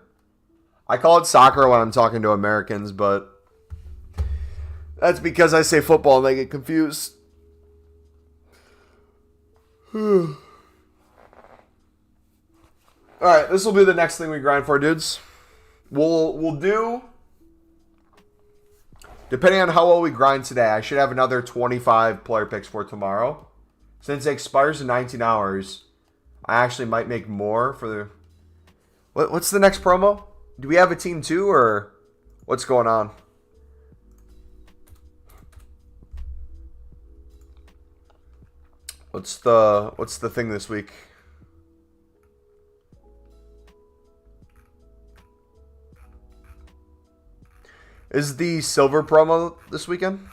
I call it soccer when I'm talking to Americans, but That's because I say football and they get confused. Alright, this will be the next thing we grind for, dudes. We'll do... Depending on how well we grind today, I should have another 25 player picks for tomorrow. Since it expires in 19 hours, I actually might make more for the... What's the next promo? Do we have a team 2 or what's going on? What's the thing this week? Is the silver promo this weekend?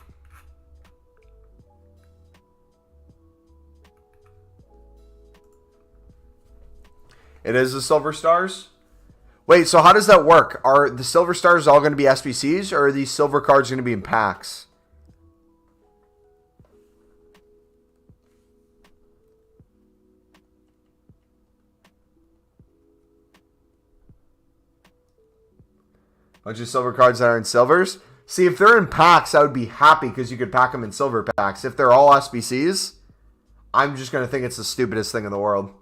It is the silver stars? Wait, so how does that work? Are the silver stars all going to be SBCs, or are these silver cards going to be in packs? Bunch of silver cards that are in silvers. See, if they're in packs, I would be happy because you could pack them in silver packs. If they're all SBCs, I'm just going to think it's the stupidest thing in the world.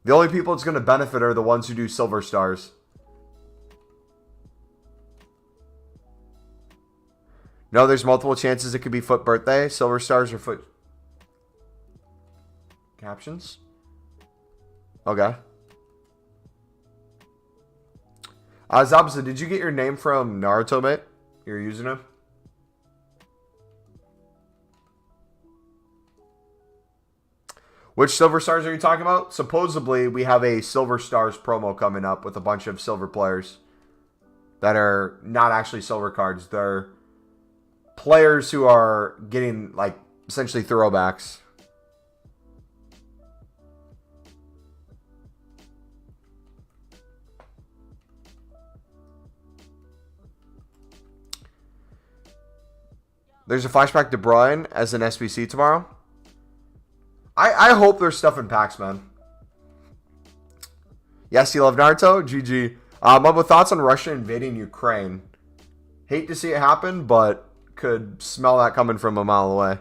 The only people it's going to benefit are the ones who do silver stars. No, there's multiple chances it could be Foot birthday. Silver stars or Foot captions. Okay. Zabza, did you get your name from Naruto, mate? Your username? Which silver stars are you talking about? Supposedly, we have a silver stars promo coming up with a bunch of silver players that are not actually silver cards. They're players who are getting, like, essentially throwbacks. There's a flashback De Bruyne as an SBC tomorrow. I hope there's stuff in packs, man. Yes, you love Naruto? GG. Mumbo, thoughts on Russia invading Ukraine? Hate to see it happen, but could smell that coming from a mile away.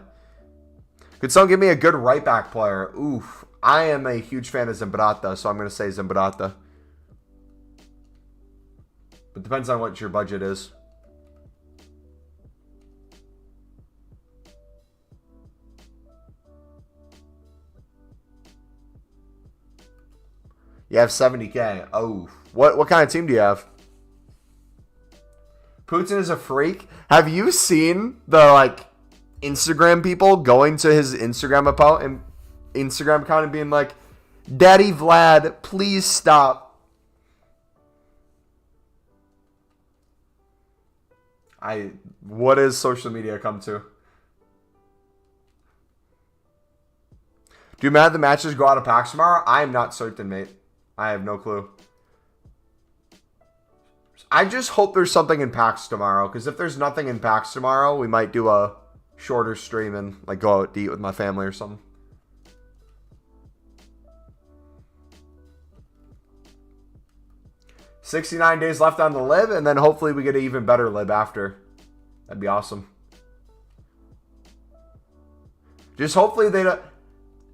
Could someone give me a good right back player? Oof. I am a huge fan of Zimbarata, so I'm going to say Zimbarata. But depends on what your budget is. You have 70K. Oh, what kind of team do you have? Putin is a freak. Have you seen the Instagram people going to his Instagram account and being like, "Daddy Vlad, please stop." What does social media come to? Do the matches go out of packs tomorrow? I am not certain, mate. I have no clue. I just hope there's something in packs tomorrow, because if there's nothing in packs tomorrow, we might do a shorter stream and go out to eat with my family or something. $69 days left on the lib, and then hopefully we get an even better lib after. That'd be awesome. Just hopefully they don't...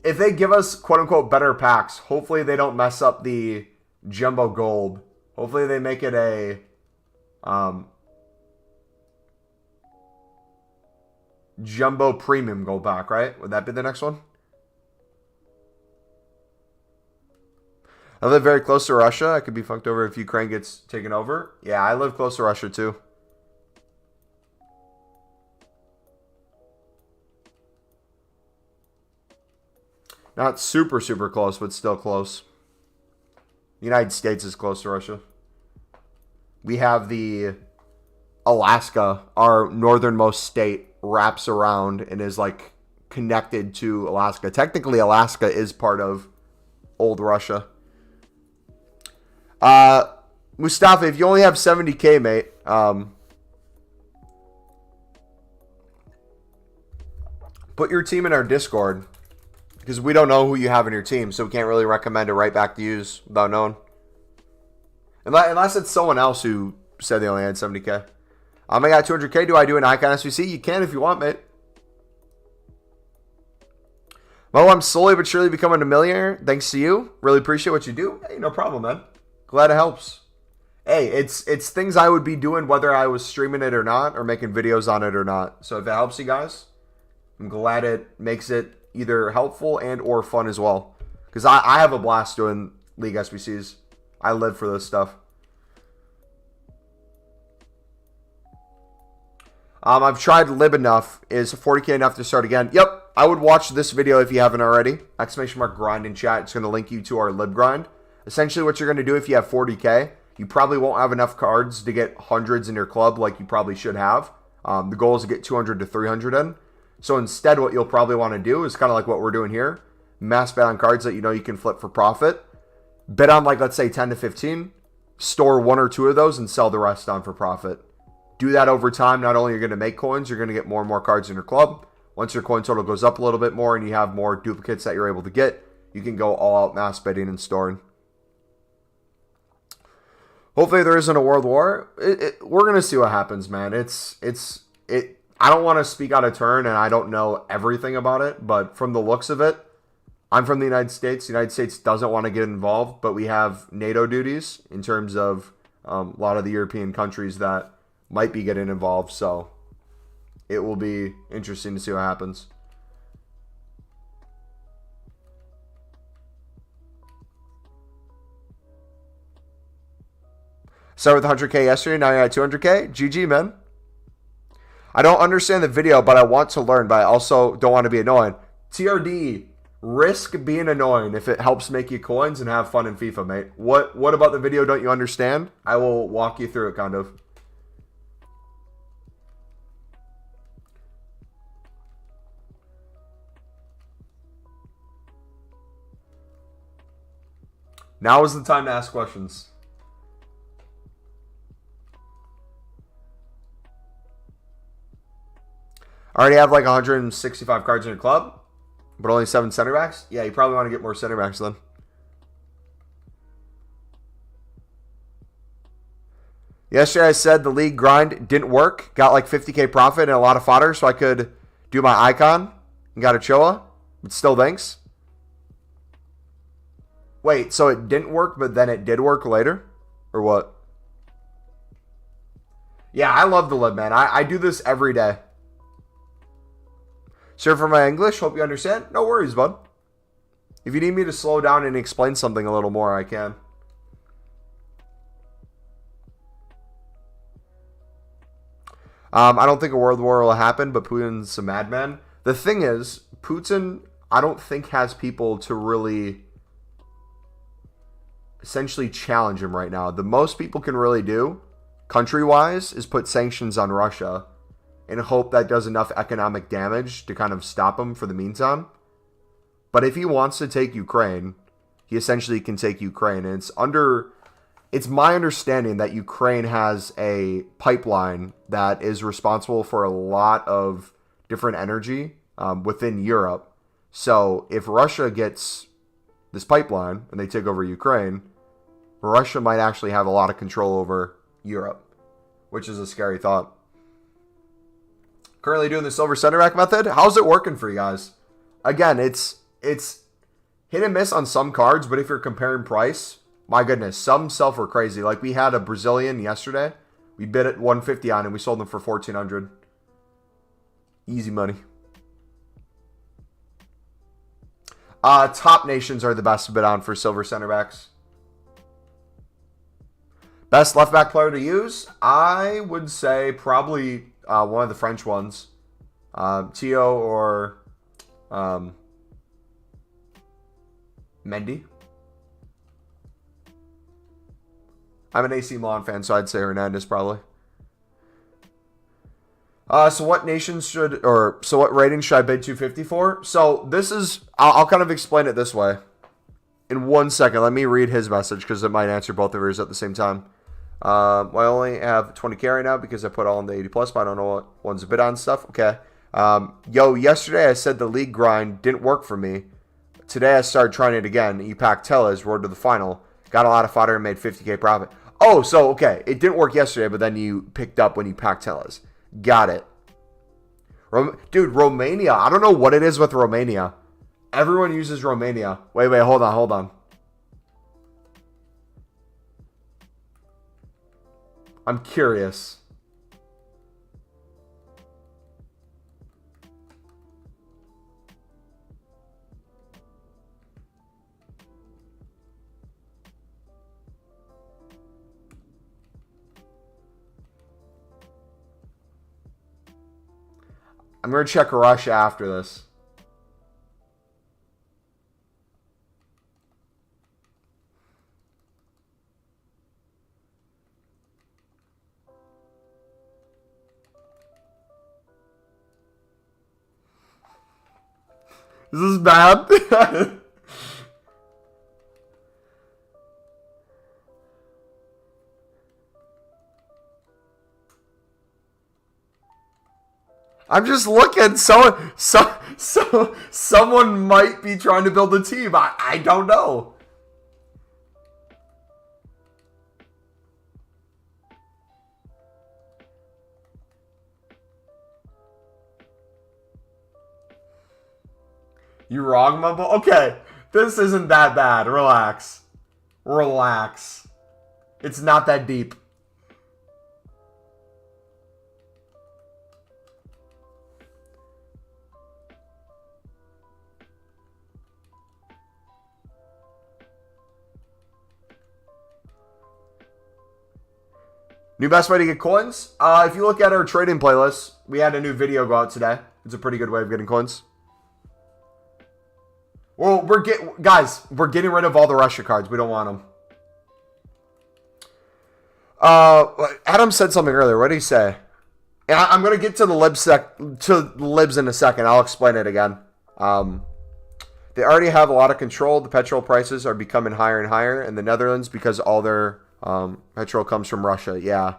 If they give us, quote-unquote, better packs, hopefully they don't mess up the Jumbo Gold. Hopefully they make it a Jumbo Premium Gold pack, right? Would that be the next one? I live very close to Russia. I could be fucked over if Ukraine gets taken over. Yeah, I live close to Russia, too. Not super, super close, but still close. The United States is close to Russia. We have the Alaska, our northernmost state, wraps around and is connected to Alaska. Technically, Alaska is part of old Russia. Mustafa, if you only have 70K, mate, put your team in our Discord. Because we don't know who you have in your team, so we can't really recommend a right back to use without knowing. Unless it's someone else who said they only had 70K. I got 200K. Do I do an icon SBC? You can if you want, mate. Mo, I'm slowly but surely becoming a millionaire. Thanks to you. Really appreciate what you do. Hey, no problem, man. Glad it helps. Hey, it's things I would be doing whether I was streaming it or not, or making videos on it or not. So if it helps you guys, I'm glad it makes it either helpful and or fun as well. Because I have a blast doing League SBCs. I live for this stuff. I've tried Lib enough. Is 40K enough to start again? Yep. I would watch this video if you haven't already. Exclamation mark grind in chat. It's going to link you to our Lib grind. Essentially what you're going to do if you have 40K, you probably won't have enough cards to get hundreds in your club like you probably should have. The goal is to get 200 to 300 in. So instead what you'll probably want to do is kind of like what we're doing here. Mass bet on cards that you know you can flip for profit. Bet on like, let's say 10 to 15. Store 1 or 2 of those and sell the rest on for profit. Do that over time. Not only are you going to make coins, you're going to get more and more cards in your club. Once your coin total goes up a little bit more and you have more duplicates that you're able to get, you can go all out mass betting and storing. Hopefully there isn't a world war. We're going to see what happens, man. I don't want to speak out of turn and I don't know everything about it, but from the looks of it, I'm from the United States. The United States doesn't want to get involved, but we have NATO duties in terms of a lot of the European countries that might be getting involved. So it will be interesting to see what happens. Started with 100K yesterday, now you're at 200K. GG, man. I don't understand the video, but I want to learn, but I also don't want to be annoying. TRD, risk being annoying if it helps make you coins and have fun in FIFA, mate. What about the video don't you understand? I will walk you through it, kind of. Now is the time to ask questions. I already have like 165 cards in your club, but only 7 center backs. Yeah, you probably want to get more center backs then. Yesterday I said the league grind didn't work. Got like 50K profit and a lot of fodder so I could do my icon and got a Choa. But still thanks. Wait, so it didn't work, but then it did work later? Or what? Yeah, I love the lib, man. I do this every day. Sorry for my English. Hope you understand. No worries, bud. If you need me to slow down and explain something a little more, I can. I don't think a world war will happen, but Putin's a madman. The thing is, Putin, I don't think has people to really essentially challenge him right now. The most people can really do, country-wise, is put sanctions on Russia and hope that does enough economic damage to kind of stop him for the meantime. But if he wants to take Ukraine, he essentially can take Ukraine. And it's my understanding that Ukraine has a pipeline that is responsible for a lot of different energy within Europe. So if Russia gets this pipeline and they take over Ukraine, Russia might actually have a lot of control over Europe, which is a scary thought. Currently doing the silver center back method. How's it working for you guys? Again, it's hit and miss on some cards, but if you're comparing price, my goodness, some sell for crazy. Like we had a Brazilian yesterday. We bid at 150 on and we sold them for 1,400. Easy money. Top nations are the best to bid on for silver center backs. Best left back player to use? I would say probably one of the French ones. Tio or Mendy. I'm an AC Milan fan, so I'd say Hernandez probably. So what nations should, so what rating should I bid 250 for? So this is, I'll kind of explain it this way. In 1 second, let me read his message because it might answer both of yours at the same time. I only have 20K right now because I put all in the 80 plus, but I don't know what one's a bid on stuff. Okay. Yesterday I said the league grind didn't work for me. Today I started trying it again. EPAC Tellez road to the final. Got a lot of fodder and made 50K profit. Oh, so, okay. It didn't work yesterday, but then you picked up when you packed Tellas. Got it. Dude, Romania. I don't know what it is with Romania. Everyone uses Romania. Wait, hold on. I'm curious. I'm going to check Russia after this. Is this bad? I'm just looking. Someone might be trying to build a team. I don't know. You wrong, Mumbo? Okay. This isn't that bad. Relax. Relax. It's not that deep. New best way to get coins? If you look at our trading playlist, we had a new video go out today. It's a pretty good way of getting coins. Well, we're getting rid of all the Russia cards. We don't want them. Adam said something earlier. What did he say? And I'm gonna get to the libs in a second. I'll explain it again. They already have a lot of control. The petrol prices are becoming higher and higher in the Netherlands because all their petrol comes from Russia. Yeah.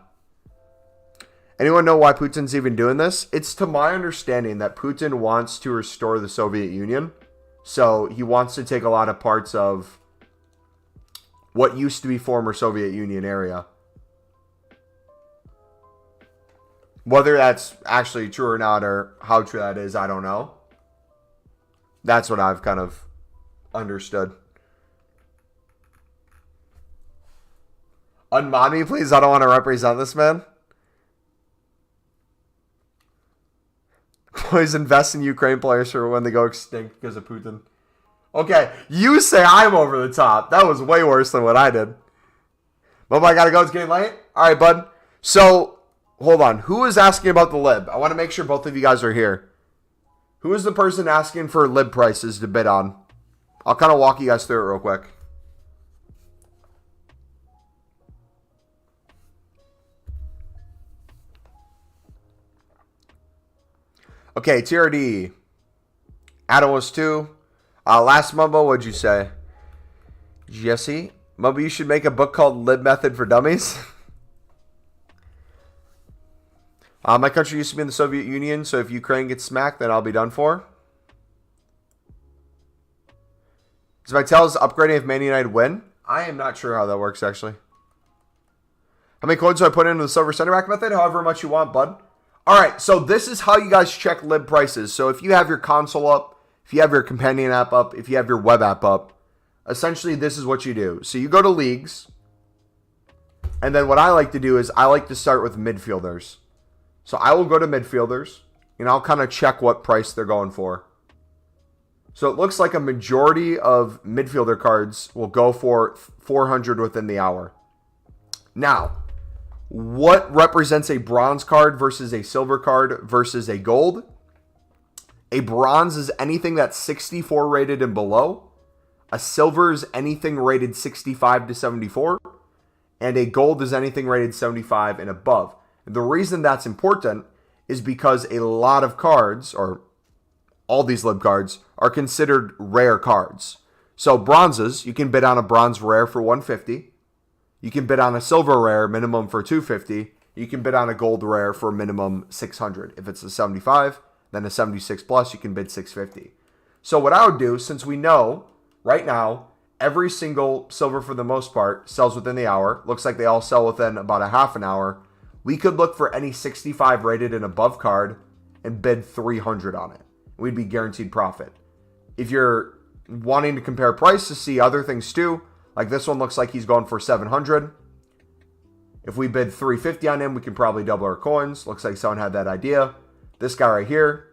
Anyone know why Putin's even doing this? It's to my understanding that Putin wants to restore the Soviet Union. So he wants to take a lot of parts of what used to be former Soviet Union area. Whether that's actually true or not, or how true that is, I don't know. That's what I've kind of understood. Unmod me, please. I don't want to represent this man. Boys, invest in Ukraine players for when they go extinct because of Putin. Okay, you say I'm over the top. That was way worse than what I did. But I gotta go. It's getting late. All right, bud. So, hold on. Who is asking about the lib? I want to make sure both of you guys are here. Who is the person asking for lib prices to bid on? I'll kind of walk you guys through it real quick. Okay, TRD. Adam was 2. Last Mumbo, what'd you say? Jesse? Mumbo, you should make a book called Lib Method for Dummies. My country used to be in the Soviet Union, so if Ukraine gets smacked, then I'll be done for. Is Vitel's upgrading if Man United win? I am not sure how that works, actually. How many coins do I put into the silver center back method? However much you want, bud. Alright, so this is how you guys check lib prices. So if you have your console up, if you have your companion app up, if you have your web app up, essentially this is what you do. So you go to leagues, and then what I like to do is I like to start with midfielders. So I will go to midfielders, and I'll kind of check what price they're going for. So it looks like a majority of midfielder cards will go for 400 within the hour. Now, what represents a bronze card versus a silver card versus a gold? A bronze is anything that's 64 rated and below. A silver is anything rated 65 to 74. And a gold is anything rated 75 and above. And the reason that's important is because a lot of cards, or all these lib cards, are considered rare cards. So bronzes, you can bid on a bronze rare for 150. You can bid on a silver rare minimum for 250. You can bid on a gold rare for minimum 600. If it's a 75, then a 76 plus, you can bid 650. So what I would do, since we know right now every single silver for the most part sells within the hour. Looks like they all sell within about a half an hour. We could look for any 65 rated and above card and bid 300 on it. We'd be guaranteed profit. If you're wanting to compare price to see other things too, like this one looks like he's going for 700. If we bid 350 on him, we can probably double our coins. Looks like someone had that idea. This guy right here,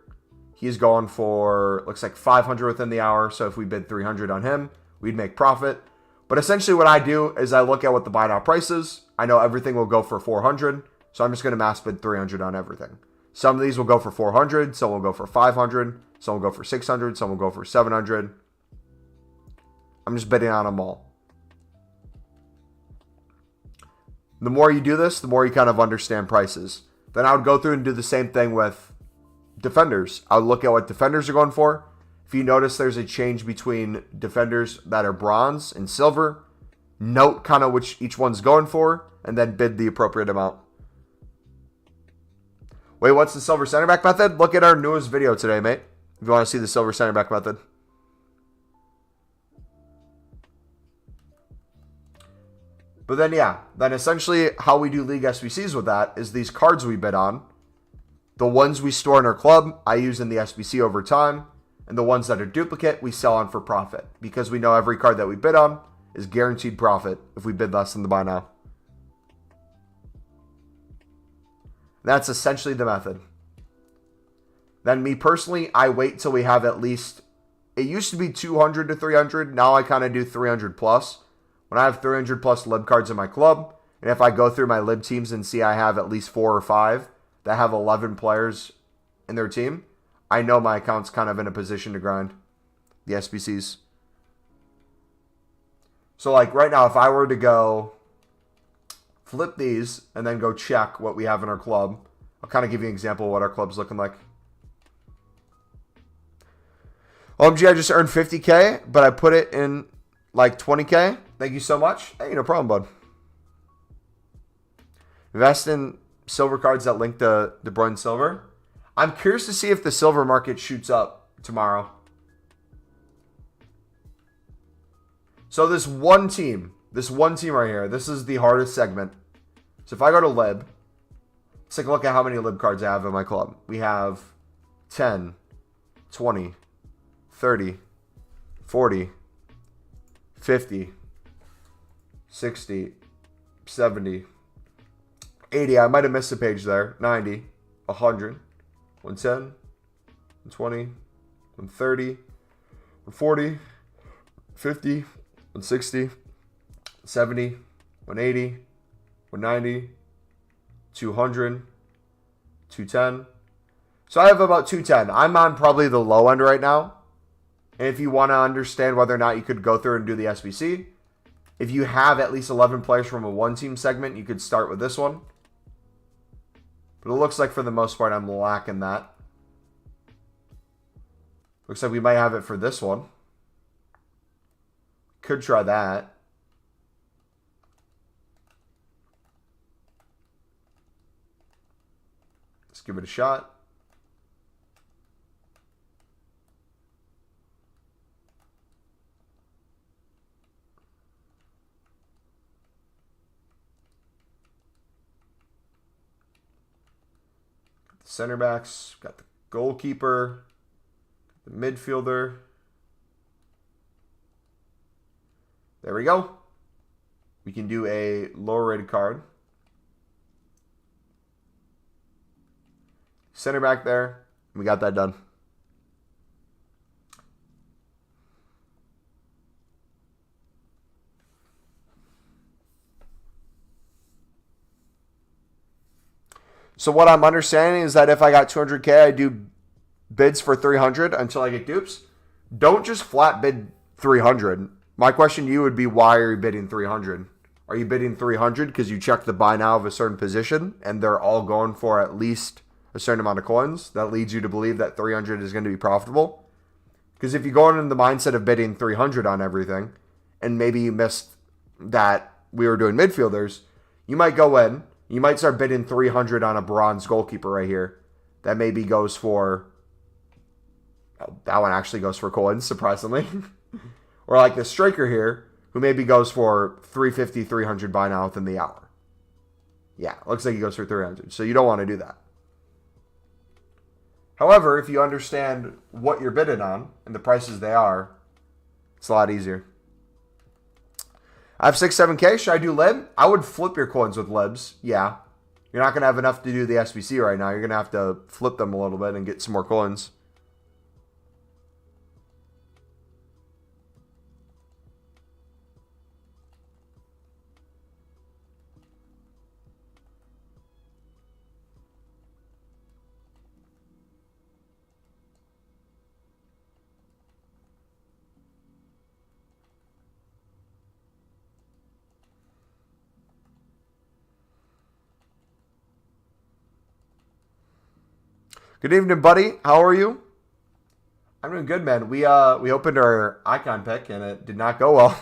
he's going for, looks like 500 within the hour. So if we bid 300 on him, we'd make profit. But essentially what I do is I look at what the buy now price is. I know everything will go for 400. So I'm just going to mass bid 300 on everything. Some of these will go for 400. Some will go for 500. Some will go for 600. Some will go for 700. I'm just bidding on them all. The more you do this, the more you kind of understand prices. Then I would go through and do the same thing with defenders. I would look at what defenders are going for. If you notice there's a change between defenders that are bronze and silver, note kind of which each one's going for, and then bid the appropriate amount. Wait, what's the silver center back method? Look at our newest video today, mate, if you want to see the silver center back method. But then, yeah, then essentially how we do League SBCs with that is these cards we bid on. The ones we store in our club, I use in the SBC over time. And the ones that are duplicate, we sell on for profit. Because we know every card that we bid on is guaranteed profit if we bid less than the buy now. That's essentially the method. Then me personally, I wait till we have at least, it used to be 200 to 300. Now I kind of do 300 plus. When I have 300 plus lib cards in my club, and if I go through my lib teams and see I have at least 4 or 5 that have 11 players in their team, I know my account's kind of in a position to grind the SBCs. So like right now, if I were to go flip these and then go check what we have in our club, I'll kind of give you an example of what our club's looking like. OMG, I just earned 50K, but I put it in like 20K. Thank you so much. Hey, no problem, bud. Invest in silver cards that link to De Bruyne silver. I'm curious to see if the silver market shoots up tomorrow. So this one team right here, this is the hardest segment. So if I go to lib, let's take a look at how many lib cards I have in my club. We have 10, 20, 30, 40, 50, 60, 70, 80. I might have missed a page there. 90, 100, 110, 120, 130, 140, 50, 160, 70, 180, 190, 200, 210. So I have about 210. I'm on probably the low end right now. And if you want to understand whether or not you could go through and do the SBC, if you have at least 11 players from a one-team segment, you could start with this one. But it looks like for the most part, I'm lacking that. Looks like we might have it for this one. Could try that. Let's give it a shot. Center backs, got the goalkeeper, the midfielder. There we go. We can do a lower rated card. Center back there. We got that done. So what I'm understanding is that if I got 200K, I do bids for 300 until I get dupes. Don't just flat bid 300. My question to you would be, why are you bidding 300? Are you bidding 300 because you check the buy now of a certain position and they're all going for at least a certain amount of coins? That leads you to believe that 300 is going to be profitable. Because if you go in the mindset of bidding 300 on everything and maybe you missed that we were doing midfielders, you might go in. You might start bidding 300 on a bronze goalkeeper right here. That maybe goes for... Oh, that one actually goes for coins, surprisingly. Or like the striker here, who maybe goes for 350, 300 buy now within the hour. Yeah, looks like he goes for 300. So you don't want to do that. However, if you understand what you're bidding on and the prices they are, it's a lot easier. I have 6, 7K. Should I do lib? I would flip your coins with libs. Yeah. You're not going to have enough to do the SBC right now. You're going to have to flip them a little bit and get some more coins. Good evening, buddy. How are you? I'm doing good, man. We opened our icon pick and it did not go well.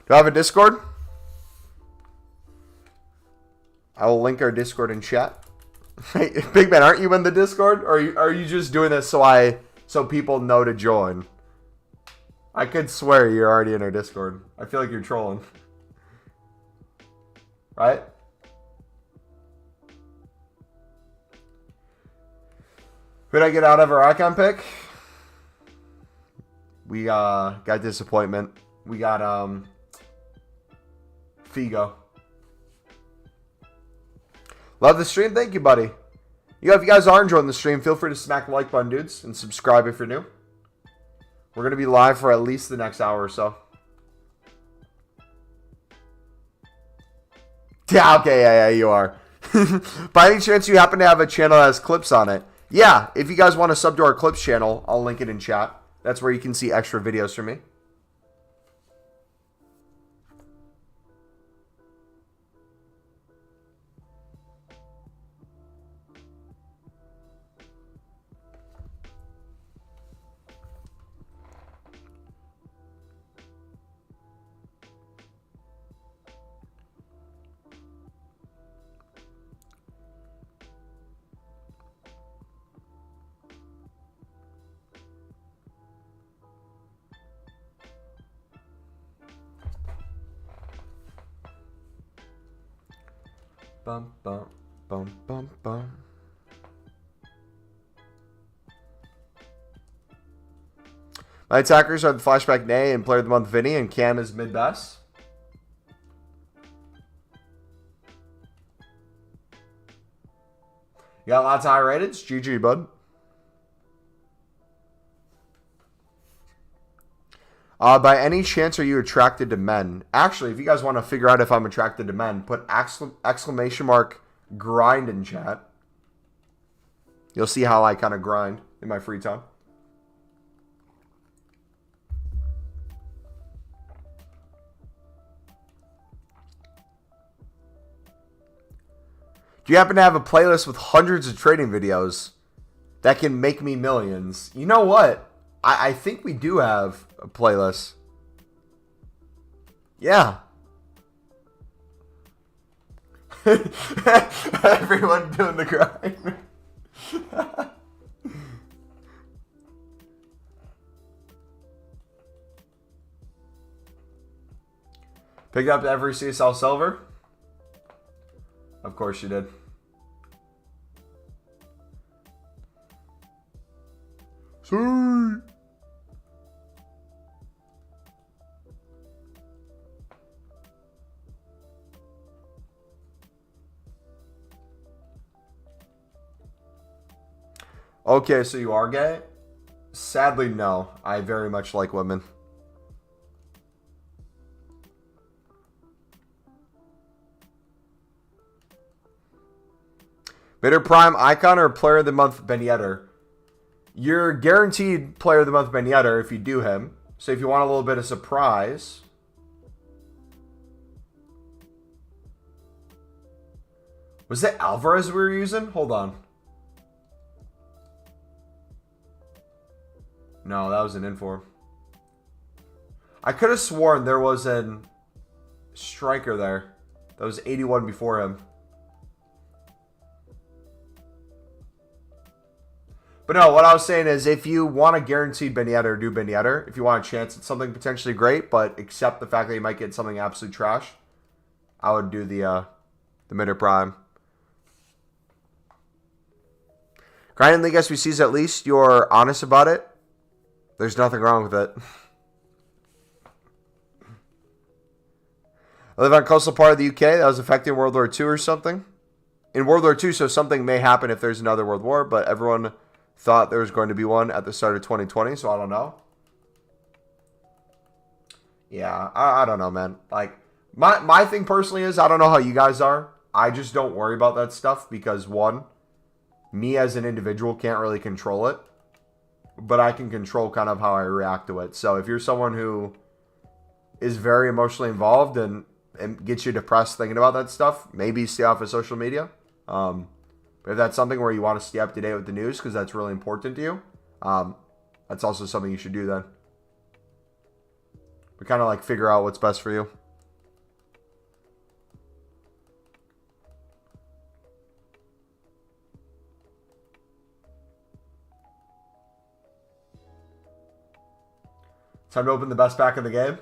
Do I have a Discord? I will link our Discord in chat. Hey, Big Man, aren't you in the Discord? Or are you just doing this so people know to join? I could swear you're already in our Discord. I feel like you're trolling. Right? Who did I get out of our icon pick? We got disappointment. We got Figo. Love the stream. Thank you, buddy. If you guys are enjoying the stream, feel free to smack the like button, dudes, and subscribe if you're new. We're going to be live for at least the next hour or so. Yeah, okay, yeah, you are. By any chance you happen to have a channel that has clips on it? Yeah, if you guys want to sub to our clips channel, I'll link it in chat. That's where you can see extra videos from me. Bum, bum, bum, bum, bum. My attackers are the flashback Nay and player of the month Vinny, and Cam is mid best. You got lots of high rateds? GG, bud. By any chance, are you attracted to men? Actually, if you guys want to figure out if I'm attracted to men, put exclamation mark grind in chat. You'll see how I kind of grind in my free time. Do you happen to have a playlist with hundreds of trading videos that can make me millions? You know what? I think we do have a playlist. Yeah. Everyone doing the grind. Picked up every CSL silver? Of course you did. Sorry. Okay, so you are gay? Sadly, no. I very much like women. Bitter Prime Icon or Player of the Month Ben Yedder? You're guaranteed Player of the Month Ben Yedder if you do him. So if you want a little bit of surprise... Was it Alvarez we were using? Hold on. No, that was an inform. I could have sworn there was an striker there that was 81 before him. But no, what I was saying is if you want a guaranteed Ben Yedder, do Ben Yedder. If you want a chance at something potentially great, but accept the fact that you might get something absolute trash, I would do the Mitter Prime. Grinding League SBCs, at least you're honest about it. There's nothing wrong with it. I live on a coastal part of the UK that was affecting World War II or something. In World War II, so something may happen if there's another World War, but everyone thought there was going to be one at the start of 2020, so I don't know. Yeah, I don't know, man. Like, my thing personally is, I don't know how you guys are. I just don't worry about that stuff because, one, me as an individual can't really control it, but I can control kind of how I react to it. So if you're someone who is very emotionally involved and gets you depressed thinking about that stuff, maybe stay off of social media. But if that's something where you want to stay up to date with the news because that's really important to you, that's also something you should do then. But kind of like figure out what's best for you. Time to open the best pack in the game.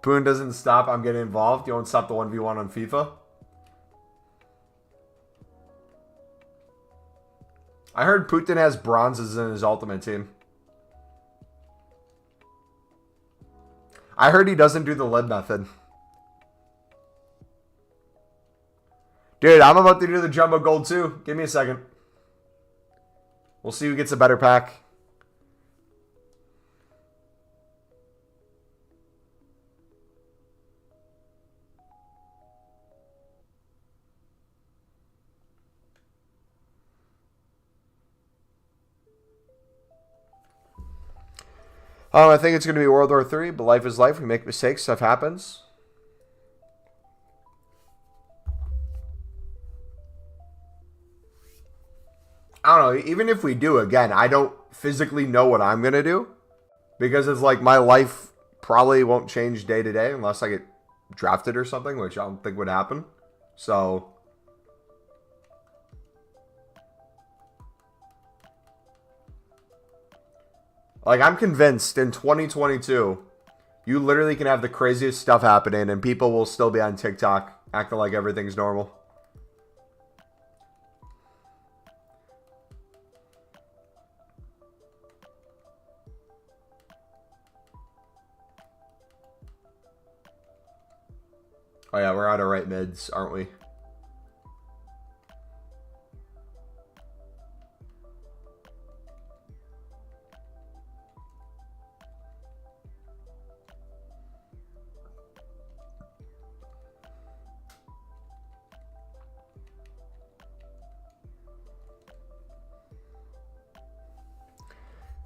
Boone doesn't stop. I'm getting involved. You won't stop the 1v1 on FIFA. I heard Putin has bronzes in his ultimate team. I heard he doesn't do the lib method. Dude, I'm about to do the jumbo gold too. Give me a second. We'll see who gets a better pack. I think it's going to be World War III, but life is life. We make mistakes. Stuff happens. I don't know. Even if we do, again, I don't physically know what I'm going to do. Because it's like my life probably won't change day to day unless I get drafted or something, which I don't think would happen. So like, I'm convinced in 2022, you literally can have the craziest stuff happening and people will still be on TikTok acting like everything's normal. Oh yeah, we're out of right mids, aren't we?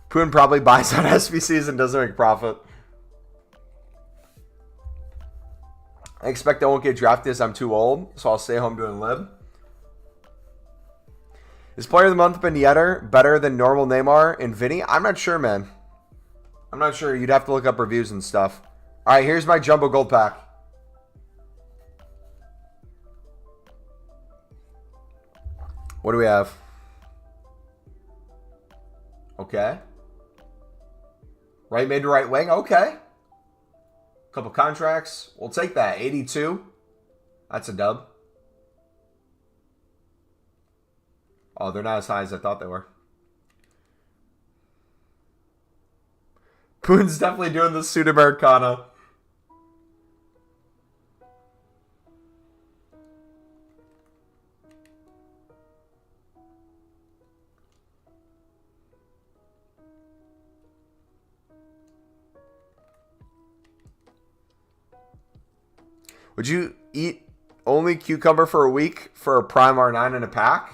Poon probably buys on SBCs and doesn't make profit. I expect I won't get drafted as I'm too old, so I'll stay home doing lib. Is Player of the Month Ben Yedder better than normal Neymar and Vinny? I'm not sure, man. I'm not sure. You'd have to look up reviews and stuff. All right, here's my jumbo gold pack. What do we have? Okay. Right mid to right wing. Okay. Couple contracts. We'll take that. 82. That's a dub. Oh, they're not as high as I thought they were. Poon's definitely doing the Sudamericana. Would you eat only cucumber for a week for a prime R9 in a pack?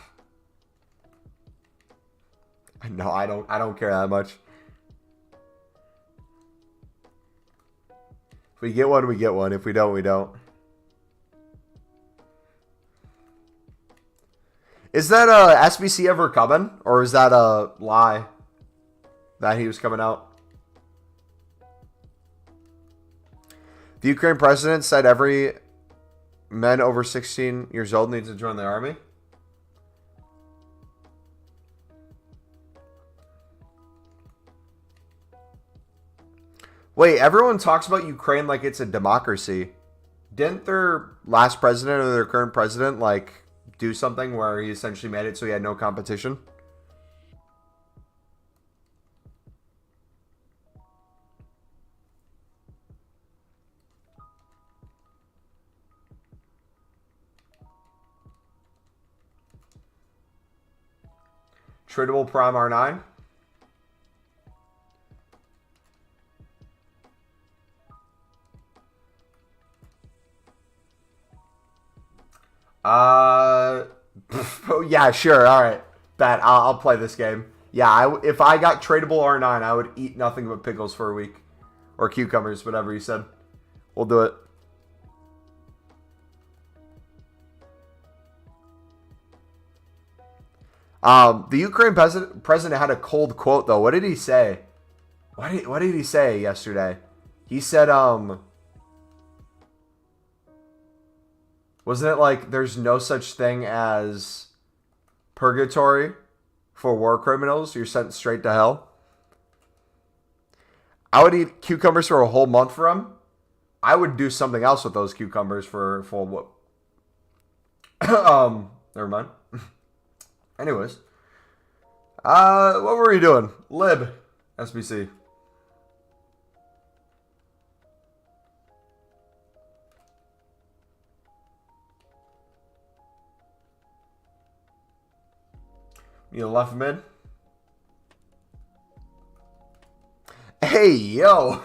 No, I don't care that much. If we get one, we get one. If we don't, we don't. Is that SBC ever coming? Or is that a lie that he was coming out? The Ukraine president said every man over 16 years old needs to join the army. Wait, everyone talks about Ukraine like it's a democracy. Didn't their last president or their current president like do something where he essentially made it so he had no competition? Tradable Prime R9. Yeah, sure. All right. Bet. I'll play this game. Yeah, if I got tradable R9, I would eat nothing but pickles for a week. Or cucumbers, whatever you said. We'll do it. The Ukraine president had a cold quote, though. What did he say? What did he say yesterday? He said, wasn't it like there's no such thing as purgatory for war criminals? You're sent straight to hell. I would eat cucumbers for a whole month for him. I would do something else with those cucumbers for what? Never mind. Anyways, what were we doing? Lib, SBC. You left mid. Hey, yo.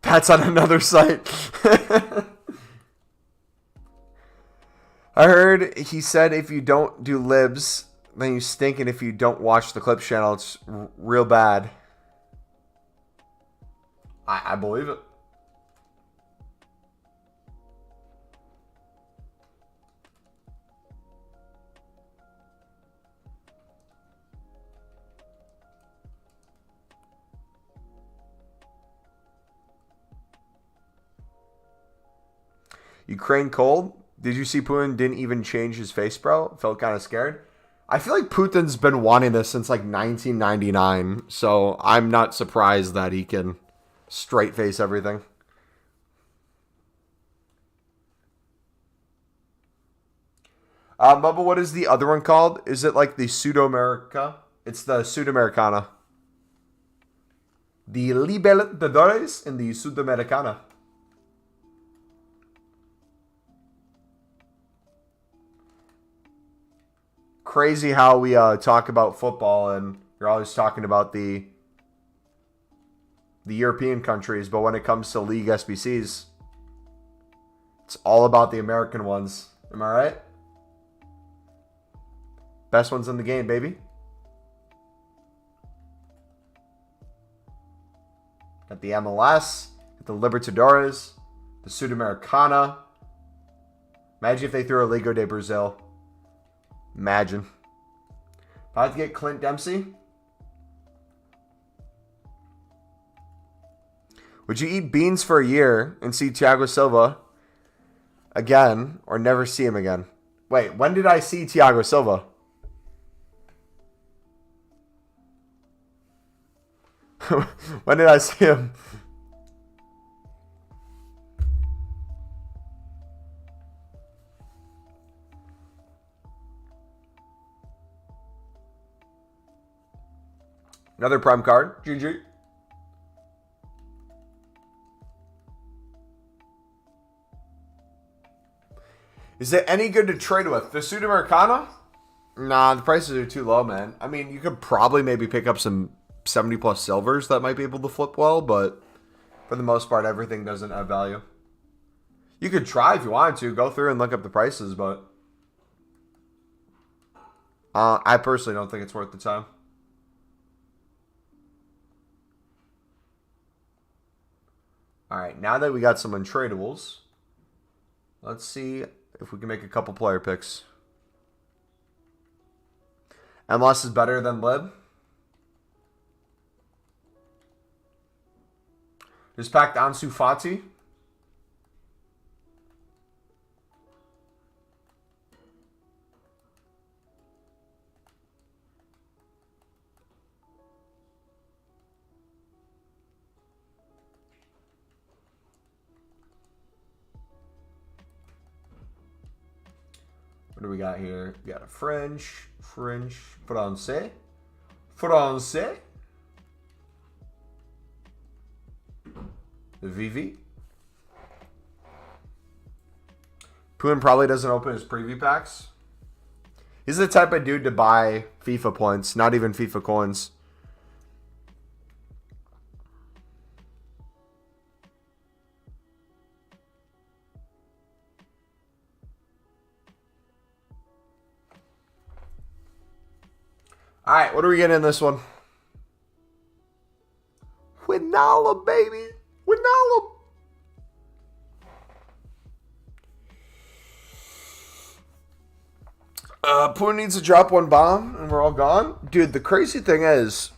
That's on another site. I heard he said if you don't do libs, then you stink, and if you don't watch the clips channel, it's real bad. I believe it. Ukraine cold? Did you see Putin didn't even change his face, bro? Felt kind of scared. I feel like Putin's been wanting this since like 1999, so I'm not surprised that he can straight face everything. Bubba, what is the other one called? Is it like the Sudamerica? It's the Sudamericana. The Libertadores and the Sudamericana. Crazy how we talk about football and you're always talking about the European countries, but when it comes to league SBCs, it's all about the American ones. Am I right? Best ones in the game, baby. Got the MLS, got the Libertadores, the Sudamericana. Imagine if they threw a Liga de Brazil. Imagine. If I had to get Clint Dempsey, would you eat beans for a year and see Thiago Silva again or never see him again? Wait, when did I see Thiago Silva? When did I see him? Another prime card. GG. Is it any good to trade with? The Sudamericana? Nah, the prices are too low, man. I mean, you could probably maybe pick up some 70 plus silvers that might be able to flip well, but for the most part, everything doesn't have value. You could try if you wanted to. Go through and look up the prices, but I personally don't think it's worth the time. All right, now that we got some untradables, let's see if we can make a couple player picks. MLS is better than Lib. Just packed Ansu Fati. What do we got here? We got a French, Francais. Vivi. Poon probably doesn't open his preview packs. He's the type of dude to buy FIFA points, not even FIFA coins. All right, what are we getting in this one? Winala, baby. Winala. Poon needs to drop one bomb, and we're all gone. Dude, the crazy thing is,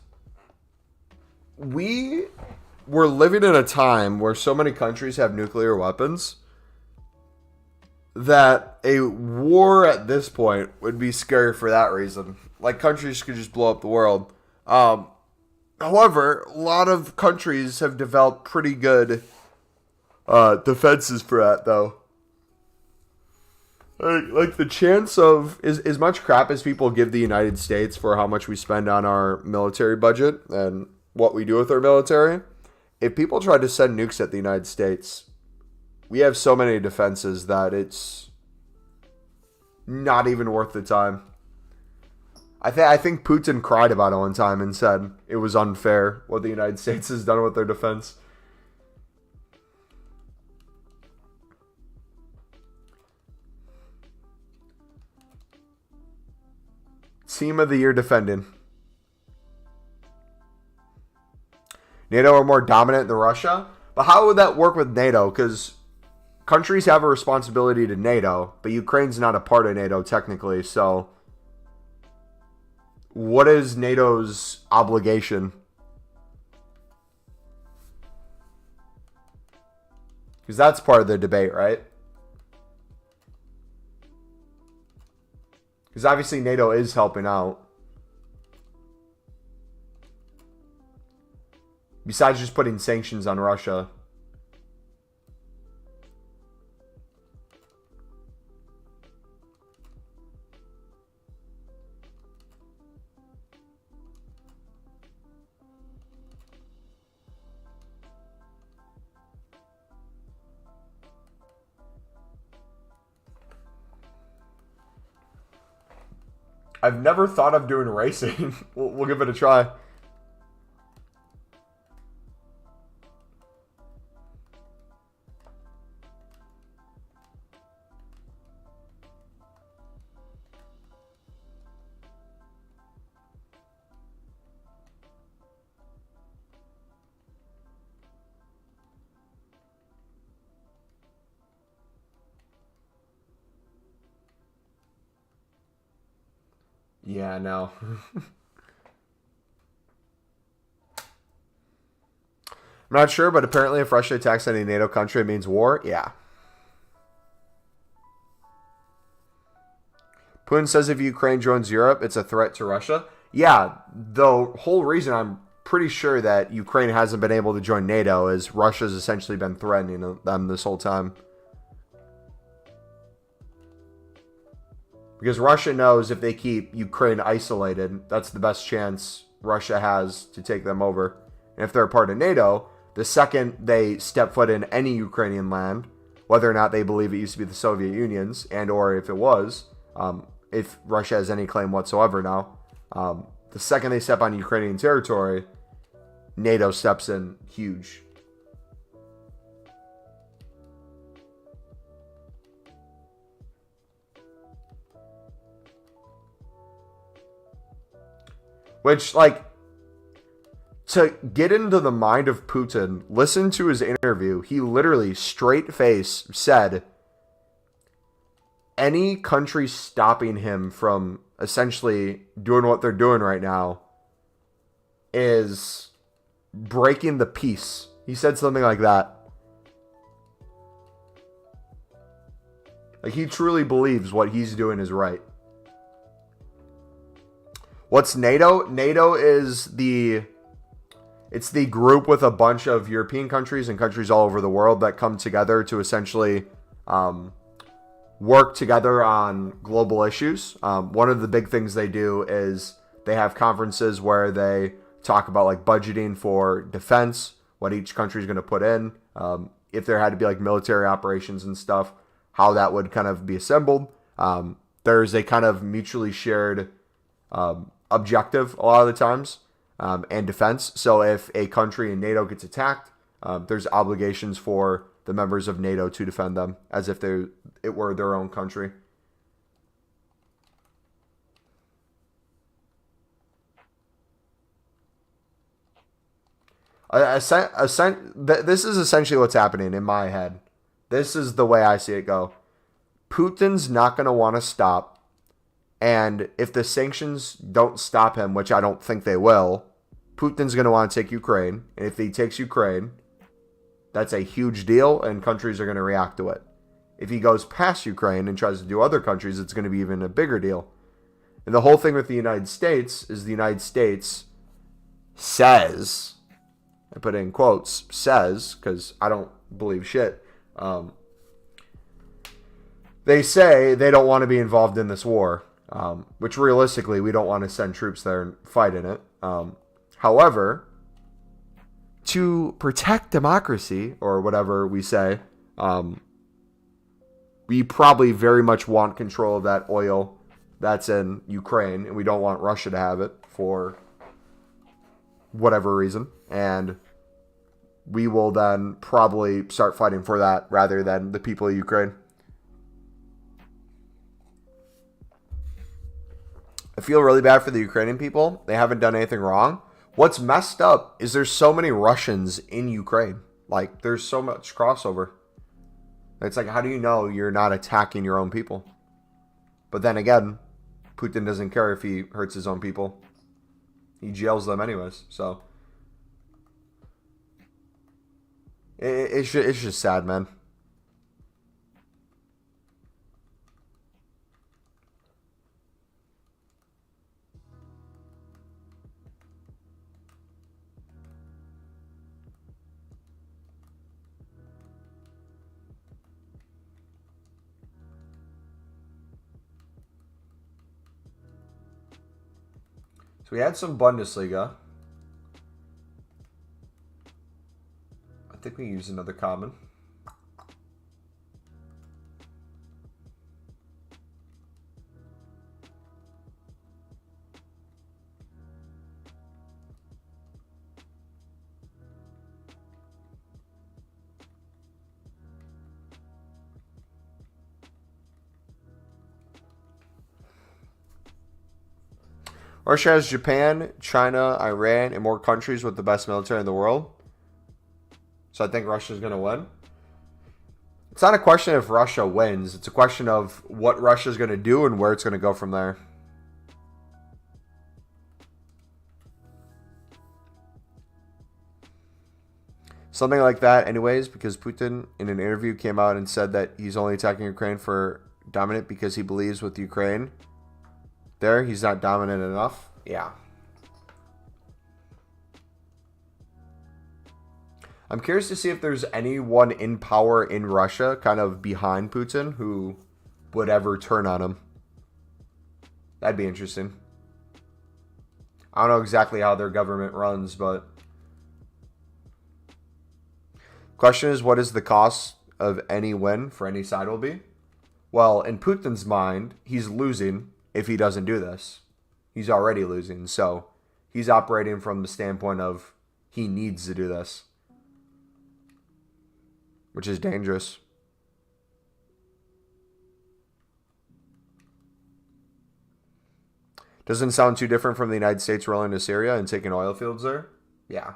we were living in a time where so many countries have nuclear weapons that a war at this point would be scary for that reason. Like, countries could just blow up the world. However, a lot of countries have developed pretty good defenses for that, though. Like the chance of, as much crap as people give the United States for how much we spend on our military budget and what we do with our military, if people try to send nukes at the United States, we have so many defenses that it's not even worth the time. I think Putin cried about it one time and said it was unfair what the United States has done with their defense. Team of the year defending. NATO are more dominant than Russia? But how would that work with NATO? Because countries have a responsibility to NATO, but Ukraine's not a part of NATO technically, so what is NATO's obligation? Because that's part of the debate, right? Because obviously NATO is helping out. Besides just putting sanctions on Russia. I've never thought of doing racing. We'll give it a try. Yeah, no. I'm not sure, but apparently if Russia attacks any NATO country, it means war. Yeah. Putin says if Ukraine joins Europe, it's a threat to Russia. Yeah, the whole reason I'm pretty sure that Ukraine hasn't been able to join NATO is Russia's essentially been threatening them this whole time. Because Russia knows if they keep Ukraine isolated, that's the best chance Russia has to take them over. And if they're a part of NATO, the second they step foot in any Ukrainian land, whether or not they believe it used to be the Soviet Union's and or if it was, if Russia has any claim whatsoever now. The second they step on Ukrainian territory, NATO steps in huge. Which, like, to get into the mind of Putin, listen to his interview. He literally, straight face, said any country stopping him from essentially doing what they're doing right now is breaking the peace. He said something like that. Like, he truly believes what he's doing is right. What's NATO? NATO is it's the group with a bunch of European countries and countries all over the world that come together to essentially work together on global issues. One of the big things they do is they have conferences where they talk about like budgeting for defense, what each country is going to put in, if there had to be like military operations and stuff, how that would kind of be assembled. There's a kind of mutually shared objective a lot of the times, and defense. So if a country in NATO gets attacked, there's obligations for the members of NATO to defend them as if it were their own country. This is essentially what's happening in my head. This is the way I see it go. Putin's not going to want to stop. And if the sanctions don't stop him, which I don't think they will, Putin's going to want to take Ukraine. And if he takes Ukraine, that's a huge deal, and countries are going to react to it. If he goes past Ukraine and tries to do other countries, it's going to be even a bigger deal. And the whole thing with the United States is the United States says, I put it in quotes, says, because I don't believe shit. They say they don't want to be involved in this war. Which realistically, we don't want to send troops there and fight in it. However, to protect democracy, or whatever we say, we probably very much want control of that oil that's in Ukraine, and we don't want Russia to have it for whatever reason. And we will then probably start fighting for that rather than the people of Ukraine. I feel really bad for the Ukrainian people. They haven't done anything wrong. What's messed up is there's so many Russians in Ukraine. Like, there's so much crossover. It's like, how do you know you're not attacking your own people? But then again, Putin doesn't care if he hurts his own people. He jails them anyways. So, it's just sad, man. We had some Bundesliga. I think we used another common. Russia has Japan, China, Iran, and more countries with the best military in the world. So I think Russia's going to win. It's not a question if Russia wins. It's a question of what Russia's going to do and where it's going to go from there. Something like that anyways, because Putin in an interview came out and said that he's only attacking Ukraine for dominant because he believes with Ukraine there he's not dominant enough. Yeah. I'm curious to see if there's anyone in power in Russia kind of behind Putin who would ever turn on him. That'd be interesting. I don't know exactly how their government runs, but question is, what is the cost of any win for any side will be? Well, in Putin's mind, he's losing if he doesn't do this. He's already losing. So he's operating from the standpoint of he needs to do this, which is dangerous. Doesn't sound too different from the United States rolling to Syria and taking oil fields there. Yeah.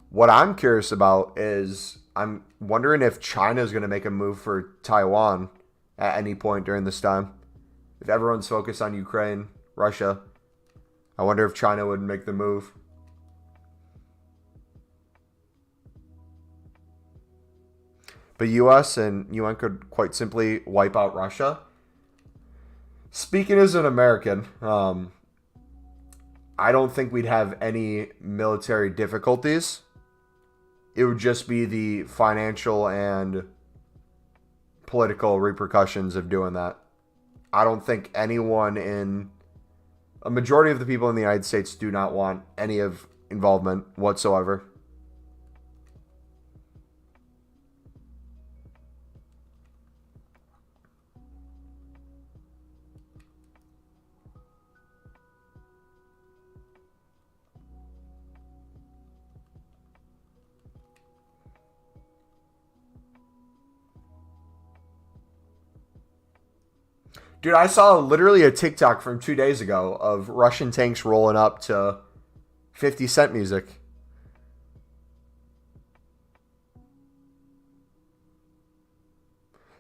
What I'm curious about is I'm wondering if China is going to make a move for Taiwan at any point during this time. If everyone's focused on Ukraine, Russia, I wonder if China would make the move. But US and UN could quite simply wipe out Russia. Speaking as an American, I don't think we'd have any military difficulties. It would just be the financial and political repercussions of doing that. I don't think anyone in... A majority of the people in the United States do not want any of involvement whatsoever. Dude, I saw literally a TikTok from 2 days ago of Russian tanks rolling up to 50 Cent music.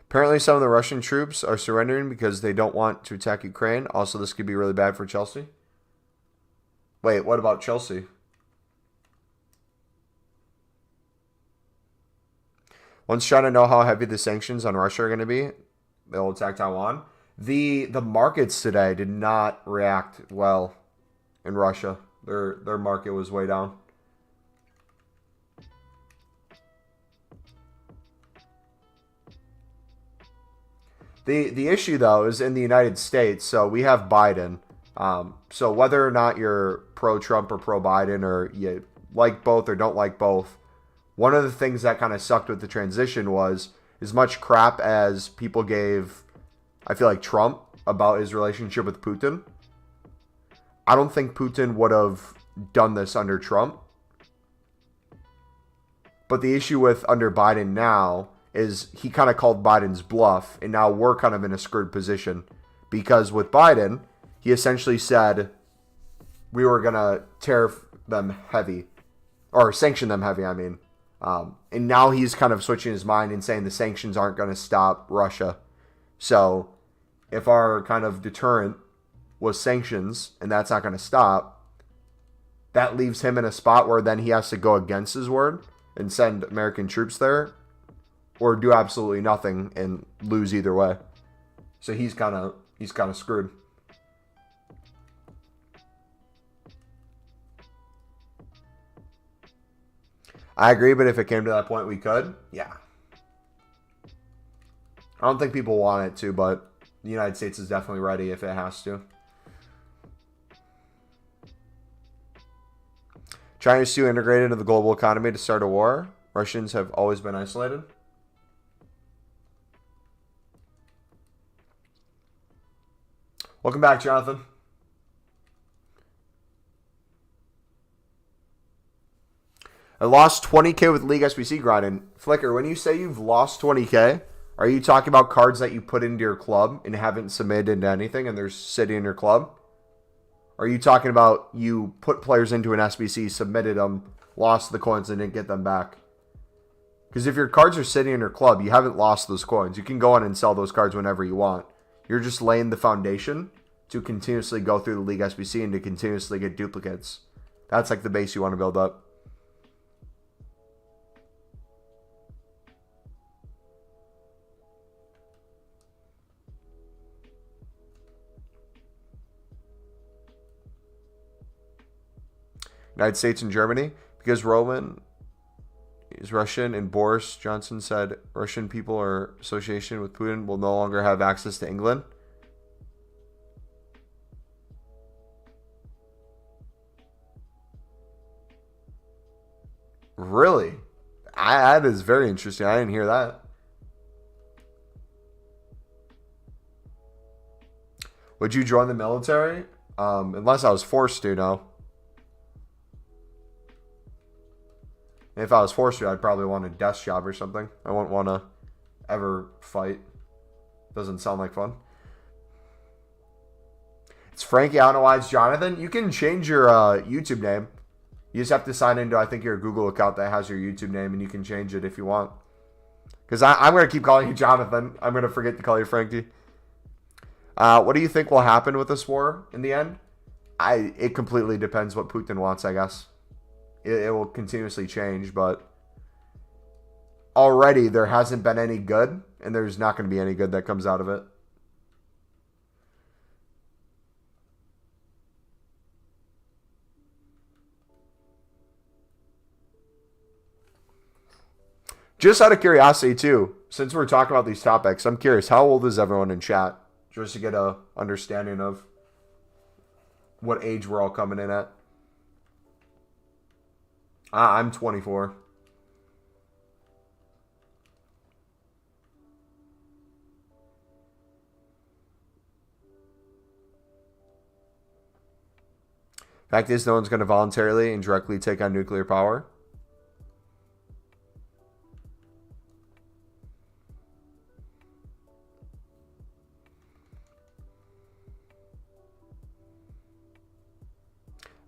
Apparently some of the Russian troops are surrendering because they don't want to attack Ukraine. Also, this could be really bad for Chelsea. Wait, what about Chelsea? Once China know how heavy the sanctions on Russia are going to be, they'll attack Taiwan. The markets today did not react well in Russia. Their market was way down. The issue though is in the United States. So we have Biden. So whether or not you're pro-Trump or pro-Biden, or you like both or don't like both, one of the things that kind of sucked with the transition was as much crap as people gave, I feel like, Trump about his relationship with Putin. I don't think Putin would have done this under Trump. But the issue with under Biden now is he kind of called Biden's bluff, and now we're kind of in a screwed position. Because with Biden, he essentially said we were going to tariff them heavy, or sanction them heavy, I mean. And now he's kind of switching his mind and saying the sanctions aren't going to stop Russia. So if our kind of deterrent was sanctions and that's not going to stop, that leaves him in a spot where then he has to go against his word and send American troops there, or do absolutely nothing and lose either way. So he's kind of screwed. I agree, but if it came to that point, we could. Yeah. I don't think people want it to, but the United States is definitely ready if it has to. China is too integrated into the global economy to start a war. Russians have always been isolated. Welcome back, Jonathan. I lost 20K with League SBC grinding. Flicker, when you say you've lost 20K, are you talking about cards that you put into your club and haven't submitted into anything and they're sitting in your club? Or are you talking about you put players into an SBC, submitted them, lost the coins, and didn't get them back? Because if your cards are sitting in your club, you haven't lost those coins. You can go on and sell those cards whenever you want. You're just laying the foundation to continuously go through the League SBC and to continuously get duplicates. That's like the base you want to build up. United States and Germany, because Roman is Russian and Boris Johnson said Russian people or association with Putin will no longer have access to England. Really? That is very interesting. I didn't hear that. Would you join the military? Unless I was forced to, no. If I was forced to, I'd probably want a desk job or something. I wouldn't want to ever fight. Doesn't sound like fun. It's Frankie. I don't know why it's Jonathan. You can change your YouTube name. You just have to sign into, I think, your Google account that has your YouTube name, and you can change it if you want. Because I'm going to keep calling you Jonathan. I'm going to forget to call you Frankie. What do you think will happen with this war in the end? It completely depends what Putin wants, I guess. It will continuously change, but already there hasn't been any good, and there's not going to be any good that comes out of it. Just out of curiosity, too, since we're talking about these topics, I'm curious, how old is everyone in chat? Just to get a understanding of what age we're all coming in at. I'm 24. Fact is, no one's going to voluntarily and directly take on nuclear power.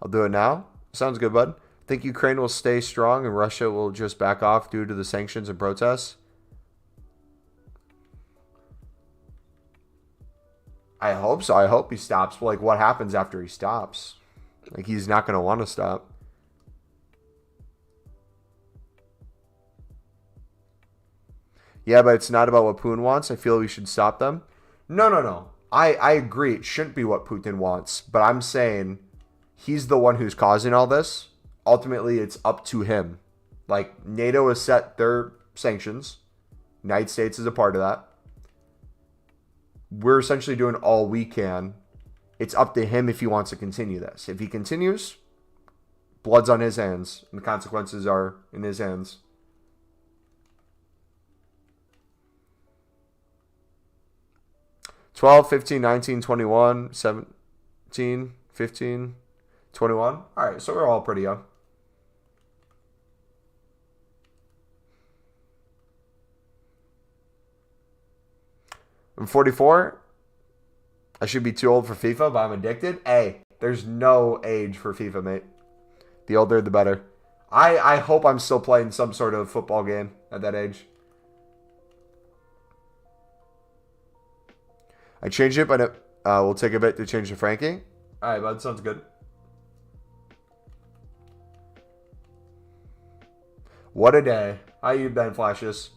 I'll do it now. Sounds good, bud. Think Ukraine will stay strong and Russia will just back off due to the sanctions and protests? I hope so. I hope he stops. But like, what happens after he stops? Like, he's not going to want to stop. Yeah, but it's not about what Putin wants. I feel we should stop them. No. I agree. It shouldn't be what Putin wants. But I'm saying he's the one who's causing all this. Ultimately, it's up to him. Like, NATO has set their sanctions. United States is a part of that. We're essentially doing all we can. It's up to him if he wants to continue this. If he continues, blood's on his hands, and the consequences are in his hands. $12, $15, $19, $21, $17, $15, $21. All right, so we're all pretty young. I'm 44. I should be too old for FIFA, but I'm addicted. Hey, there's no age for FIFA, mate. The older, the better. I hope I'm still playing some sort of football game at that age. I changed it, but it will take a bit to change to Frankie. All right, bud. Sounds good. What a day. How you been, Flashes?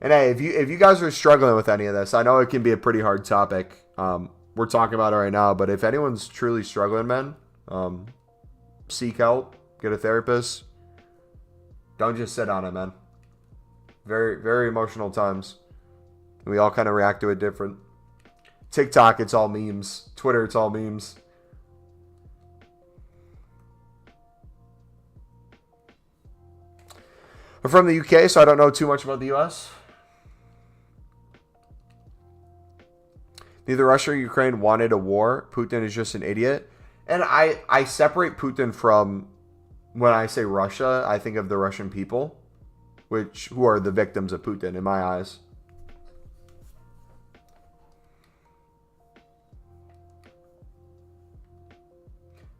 And hey, if you guys are struggling with any of this, I know it can be a pretty hard topic. We're talking about it right now, but if anyone's truly struggling, man, seek help, get a therapist. Don't just sit on it, man. Very, very emotional times. We all kind of react to it different. TikTok, it's all memes. Twitter, it's all memes. I'm from the UK, so I don't know too much about the US. Neither Russia or Ukraine wanted a war. Putin is just an idiot. And I separate Putin from, when I say Russia, I think of the Russian people, who are the victims of Putin in my eyes.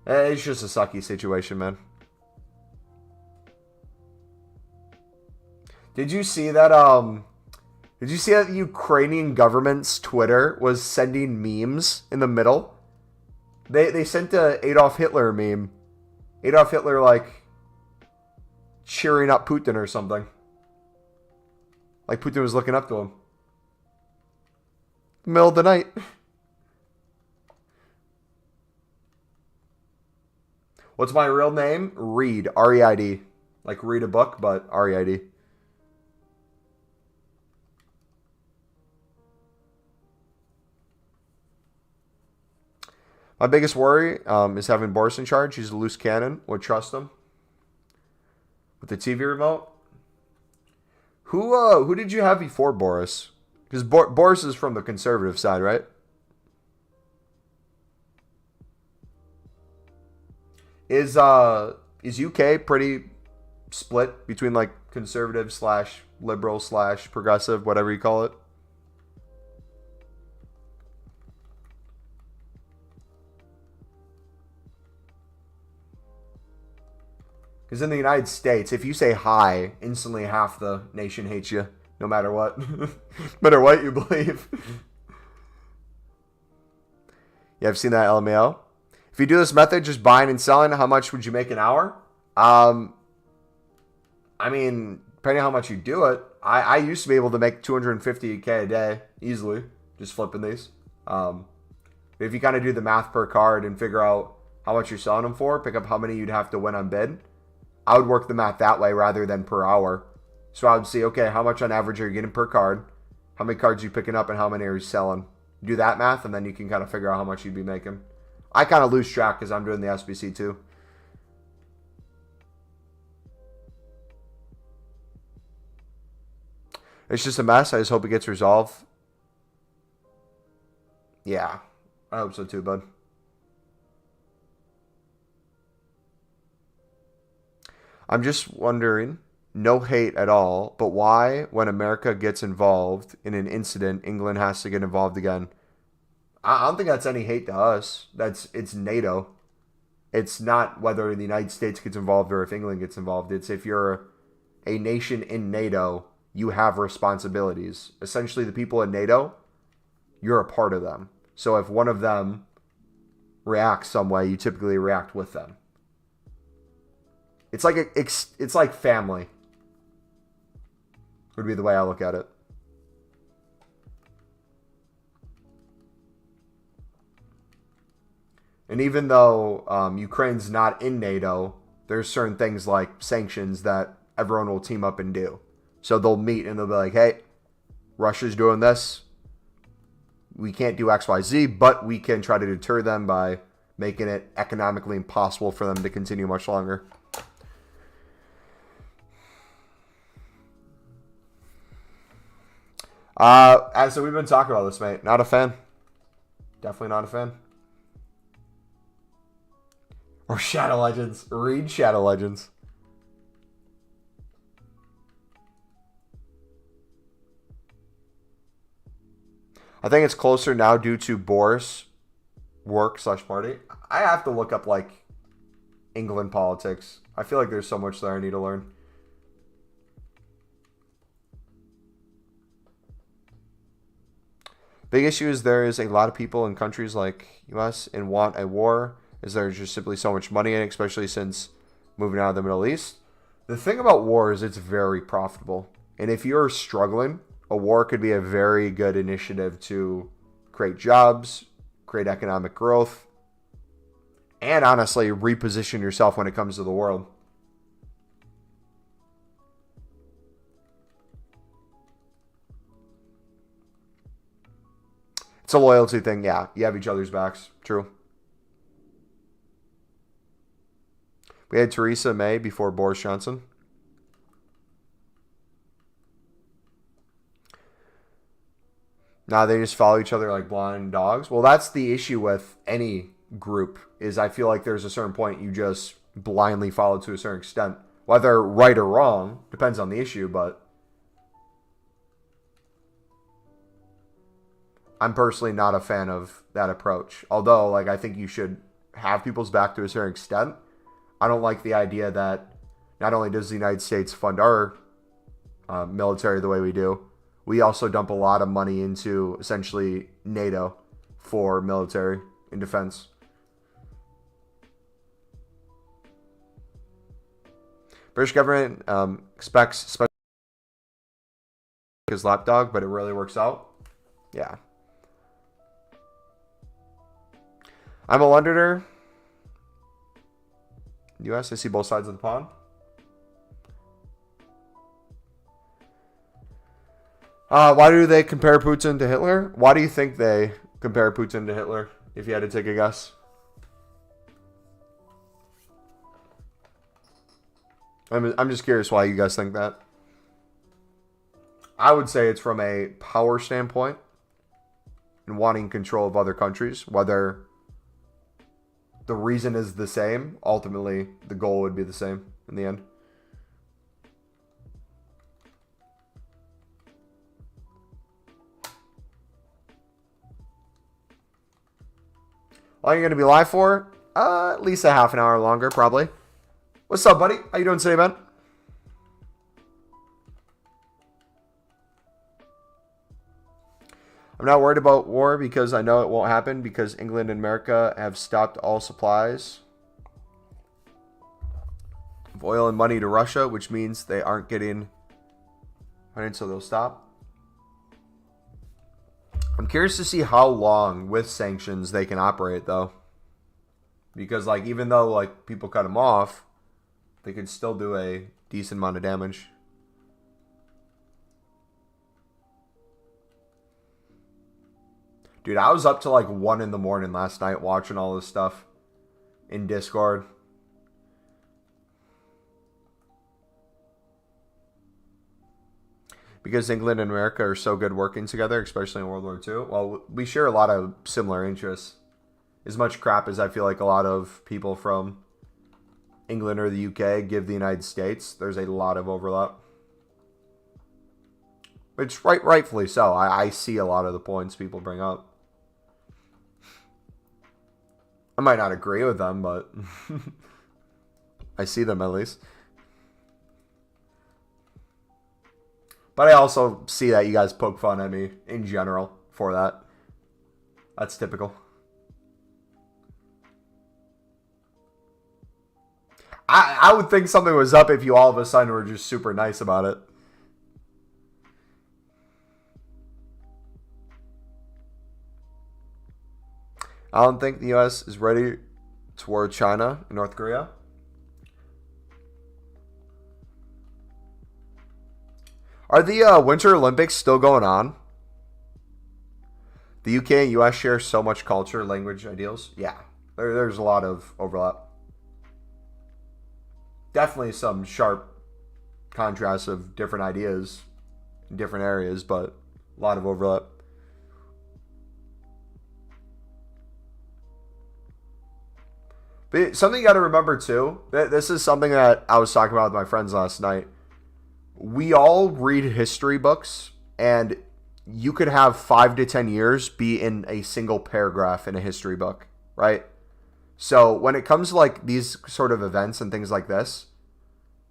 It's just a sucky situation, man. Did you see that? Did you see that the Ukrainian government's Twitter was sending memes in the middle? They sent a Adolf Hitler meme. Adolf Hitler, like, cheering up Putin or something. Like Putin was looking up to him. Middle of the night. What's my real name? Reed. R-E-I-D. Like read a book, but R-E-I-D. My biggest worry is having Boris in charge. He's a loose cannon. Would trust him. With the TV remote. Who did you have before Boris? Because Boris is from the conservative side, right? Is UK pretty split between like conservative / liberal / progressive, whatever you call it? Because in the United States, if you say hi, instantly half the nation hates you, no matter what. No matter what you believe. Yeah, I've seen that, LMAO. If you do this method, just buying and selling, how much would you make an hour? I mean, depending on how much you do it, I used to be able to make 250K a day easily, just flipping these. If you kind of do the math per card and figure out how much you're selling them for, pick up how many you'd have to win on bid, I would work the math that way rather than per hour. So I would see, okay, how much on average are you getting per card? How many cards are you picking up and how many are you selling? Do that math and then you can kind of figure out how much you'd be making. I kind of lose track because I'm doing the SBC too. It's just a mess. I just hope it gets resolved. Yeah, I hope so too, bud. I'm just wondering, no hate at all, but why, when America gets involved in an incident, England has to get involved again? I don't think that's any hate to us. It's NATO. It's not whether the United States gets involved or if England gets involved. It's if you're a nation in NATO, you have responsibilities. Essentially, the people in NATO, you're a part of them. So if one of them reacts some way, you typically react with them. It's like family. Would be the way I look at it. And even though Ukraine's not in NATO, there's certain things like sanctions that everyone will team up and do. So they'll meet and they'll be like, hey, Russia's doing this. We can't do X, Y, Z, but we can try to deter them by making it economically impossible for them to continue much longer. So we've been talking about this, mate. Not a fan. Definitely not a fan. Or Shadow Legends. Read Shadow Legends. I think it's closer now due to Boris' work / party. I have to look up, like, England politics. I feel like there's so much there I need to learn. Big issue is there is a lot of people in countries like US and want a war. Is there just simply so much money in it, especially since moving out of the Middle East? The thing about war is it's very profitable. And if you're struggling, a war could be a very good initiative to create jobs, create economic growth, and honestly reposition yourself when it comes to the world. It's a loyalty thing, yeah. You have each other's backs. True. We had Theresa May before Boris Johnson. Now they just follow each other like blind dogs. Well, that's the issue with any group, is I feel like there's a certain point you just blindly follow to a certain extent. Whether right or wrong, depends on the issue, but I'm personally not a fan of that approach. Although, like, I think you should have people's back to a certain extent. I don't like the idea that not only does the United States fund our military the way we do, we also dump a lot of money into essentially NATO for military and defense. British government expects his lapdog, but it really works out. Yeah. I'm a Londoner. US, I see both sides of the pond. Why do they compare Putin to Hitler? Why do you think they compare Putin to Hitler, if you had to take a guess? I'm just curious why you guys think that. I would say it's from a power standpoint and wanting control of other countries. Whether the reason is the same, ultimately the goal would be the same in the end. How long are you going to be live for? At least a half an hour longer, probably. What's up, buddy? How you doing today, man? I'm not worried about war because I know it won't happen because England and America have stopped all supplies of oil and money to Russia, which means they aren't getting money, so they'll stop. I'm curious to see how long with sanctions they can operate, though. Because, like, even though, like, people cut them off, they could still do a decent amount of damage. Dude, I was up to like 1 in the morning last night watching all this stuff in Discord. Because England and America are so good working together, especially in World War II. Well, we share a lot of similar interests. As much crap as I feel like a lot of people from England or the UK give the United States, there's a lot of overlap. Which rightfully so. I see a lot of the points people bring up. I might not agree with them, but I see them at least. But I also see that you guys poke fun at me in general for that. That's typical. I would think something was up if you all of a sudden were just super nice about it. I don't think the U.S. is ready toward China and North Korea. Are the Winter Olympics still going on? The UK and US share so much culture, language, ideals. Yeah, there's a lot of overlap. Definitely some sharp contrasts of different ideas in different areas, but a lot of overlap. But something you got to remember too, this is something that I was talking about with my friends last night. We all read history books, and you could have 5 to 10 years be in a single paragraph in a history book, right? So when it comes to like these sort of events and things like this,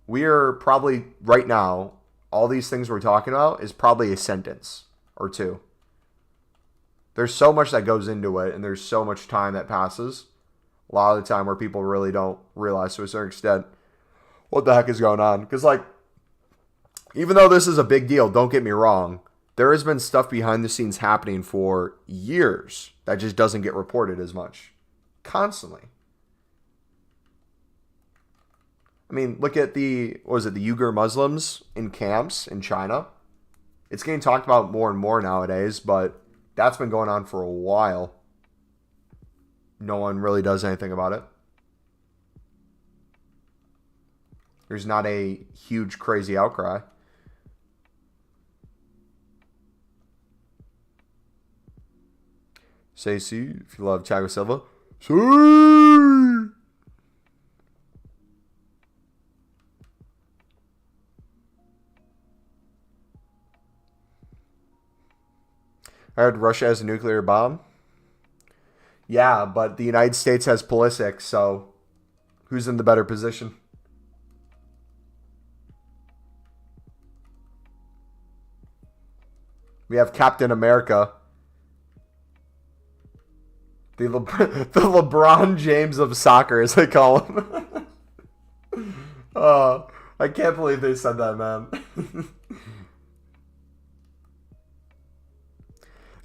we are probably right now, all these things we're talking about is probably a sentence or two. There's so much that goes into it, and there's so much time that passes a lot of the time where people really don't realize to a certain extent what the heck is going on. Because, like, even though this is a big deal, don't get me wrong, there has been stuff behind the scenes happening for years that just doesn't get reported as much. Constantly. I mean, look at the Uyghur Muslims in camps in China. It's getting talked about more and more nowadays, but that's been going on for a while. No one really does anything about it. There's not a huge, crazy outcry. Say see if you love Thiago Silva. See! I heard Russia has a nuclear bomb. Yeah, but the United States has Pulisic, so who's in the better position? We have Captain America. The LeBron James of soccer, as they call him. I can't believe they said that, man.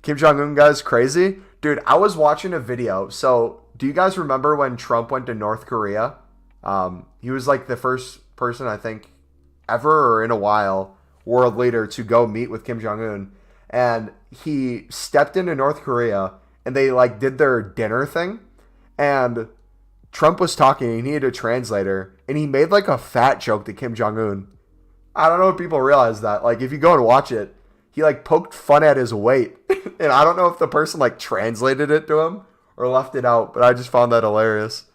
Kim Jong-un guy's crazy. Dude, I was watching a video. So, do you guys remember when Trump went to North Korea? He was like the first person, I think, ever or in a while, world leader to go meet with Kim Jong-un. And he stepped into North Korea, and they like did their dinner thing. And Trump was talking, and he needed a translator, and he made like a fat joke to Kim Jong-un. I don't know if people realize that. Like, if you go and watch it, he like poked fun at his weight. And I don't know if the person like translated it to him or left it out, but I just found that hilarious.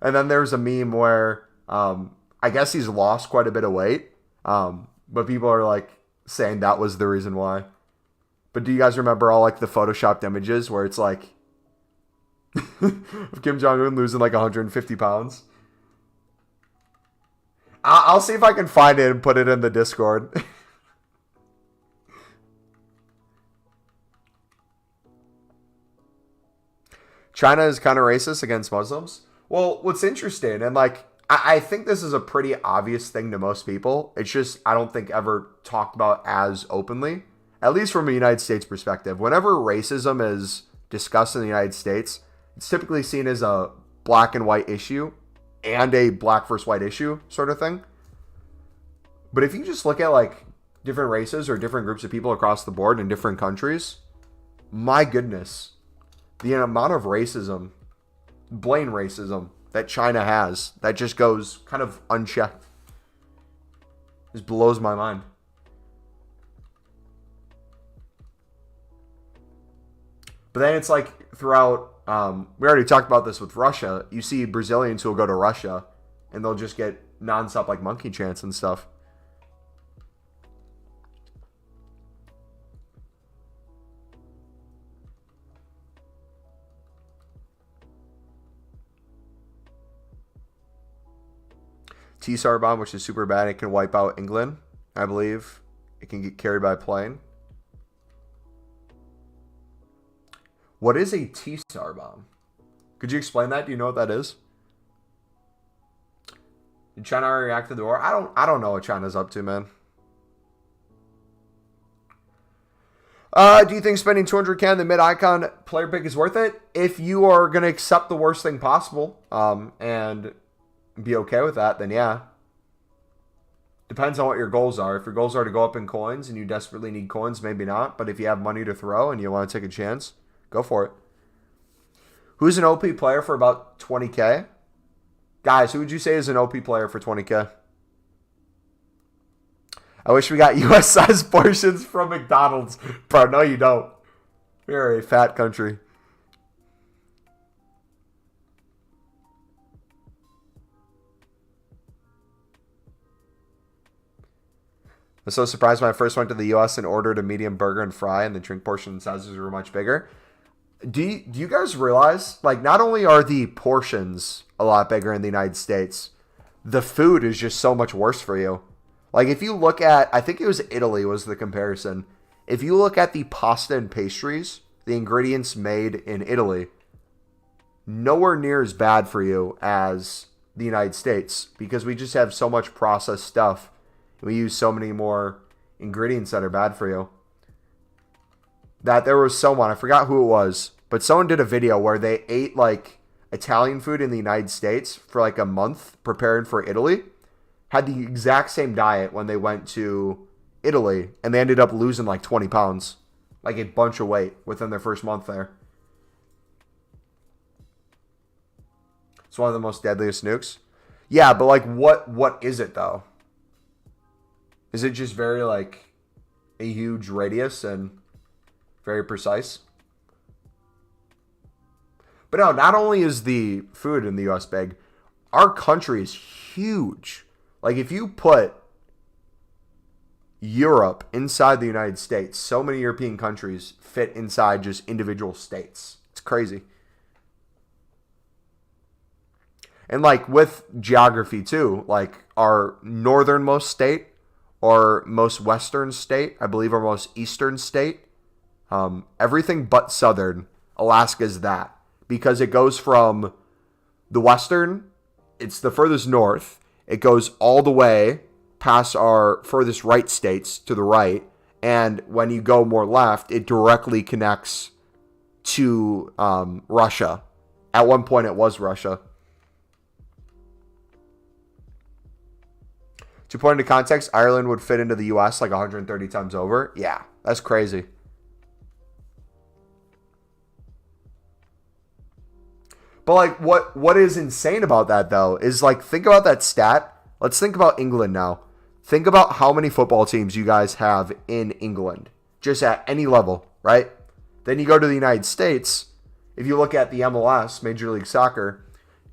And then there's a meme where I guess he's lost quite a bit of weight, but people are like saying that was the reason why. But do you guys remember all like the photoshopped images where it's like of Kim Jong-un losing like 150 pounds? I'll see if I can find it and put it in the Discord. China is kind of racist against Muslims. Well, what's interesting, and like, I think this is a pretty obvious thing to most people. It's just, I don't think ever talked about as openly, at least from a United States perspective. Whenever racism is discussed in the United States, it's typically seen as a black and white issue and a black versus white issue sort of thing. But if you just look at like different races or different groups of people across the board in different countries, my goodness, the amount of racism, blatant racism that China has that just goes kind of unchecked just blows my mind. But then it's like throughout, we already talked about this with Russia. You see Brazilians who will go to Russia and they'll just get nonstop like monkey chants and stuff. T-SAR bomb, which is super bad. It can wipe out England, I believe. It can get carried by plane. What is a T-SAR bomb? Could you explain that? Do you know what that is? Did China already react to the war? I don't know what China's up to, man. Do you think spending 200k on the mid-icon player pick is worth it? If you are going to accept the worst thing possible and be okay with that, then yeah. Depends on what your goals are. If your goals are to go up in coins and you desperately need coins, maybe not. But if you have money to throw and you want to take a chance, go for it. Who's an OP player for about 20k? Guys, who would you say is an OP player for 20k? I wish we got US-sized portions from McDonald's. Bro, no you don't. We are a fat country. I'm so surprised when I first went to the US and ordered a medium burger and fry and the drink portion sizes were much bigger. Do you guys realize, like, not only are the portions a lot bigger in the United States, the food is just so much worse for you. Like, if you look at, I think it was Italy was the comparison. If you look at the pasta and pastries, the ingredients made in Italy, nowhere near as bad for you as the United States because we just have so much processed stuff. We use so many more ingredients that are bad for you. That there was someone, I forgot who it was, but someone did a video where they ate like Italian food in the United States for like a month preparing for Italy. Had the exact same diet when they went to Italy, and they ended up losing like 20 pounds. Like a bunch of weight within their first month there. It's one of the most deadliest nukes. Yeah, but like what is it though? Is it just very like a huge radius and very precise? But no, not only is the food in the US big, our country is huge. Like if you put Europe inside the United States, so many European countries fit inside just individual states. It's crazy. And like with geography too, like our northernmost state or most western state, I believe our most eastern state, everything but southern, Alaska is that. Because it goes from the western, it's the furthest north, it goes all the way past our furthest right states to the right, and when you go more left, it directly connects to Russia. At one point, it was Russia. To put into context, Ireland would fit into the U.S. like 130 times over. Yeah, that's crazy. But like what is insane about that though is like think about that stat. Let's think about England now. Think about how many football teams you guys have in England, just at any level, right? Then you go to the United States. If you look at the MLS, Major League Soccer,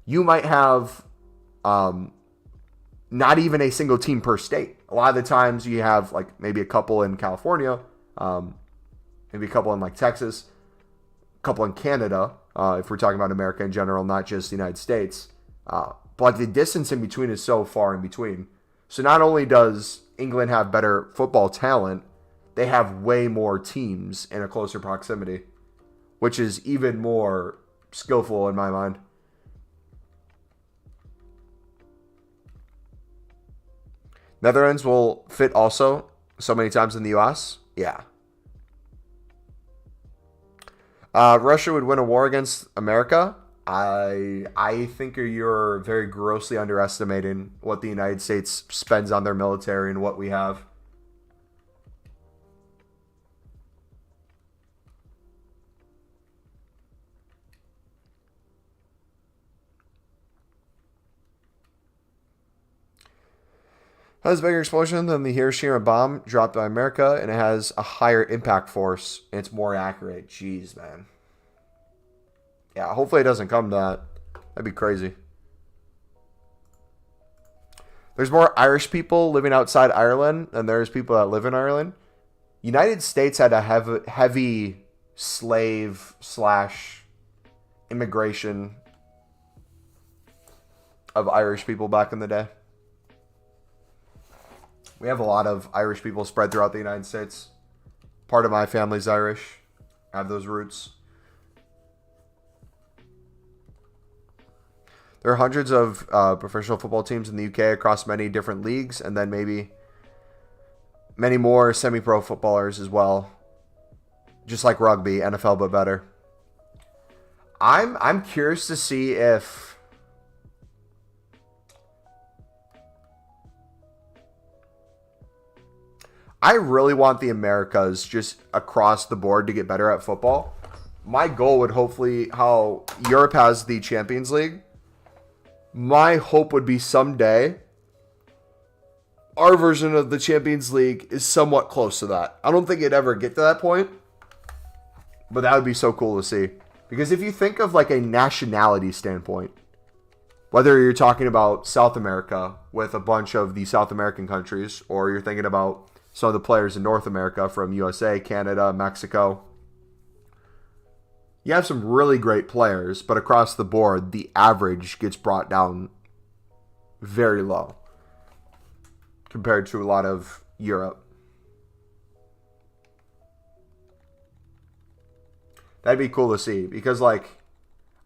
you might have not even a single team per state. A lot of the times you have like maybe a couple in California, maybe a couple in like Texas, a couple in Canada, if we're talking about America in general, not just the United States. But like the distance in between is so far in between. So not only does England have better football talent, they have way more teams in a closer proximity, which is even more skillful in my mind. Netherlands will fit also so many times in the US. Yeah. Russia would win a war against America. I think you're very grossly underestimating what the United States spends on their military and what we have. It has a bigger explosion than the Hiroshima bomb dropped by America, and it has a higher impact force, and it's more accurate. Jeez, man. Yeah, hopefully it doesn't come to that. That'd be crazy. There's more Irish people living outside Ireland than there's people that live in Ireland. United States had a heavy slave / immigration of Irish people back in the day. We have a lot of Irish people spread throughout the United States. Part of my family's Irish. I have those roots. There are hundreds of professional football teams in the UK across many different leagues, and then maybe many more semi-pro footballers as well. Just like rugby, NFL, but better. I'm curious to see if I really want the Americas just across the board to get better at football. My goal would hopefully, how Europe has the Champions League, my hope would be someday our version of the Champions League is somewhat close to that. I don't think it'd ever get to that point, but that would be so cool to see. Because if you think of like a nationality standpoint, whether you're talking about South America with a bunch of the South American countries, or you're thinking about some of the players in North America from USA, Canada, Mexico, you have some really great players, but across the board, the average gets brought down very low compared to a lot of Europe. That'd be cool to see because, like,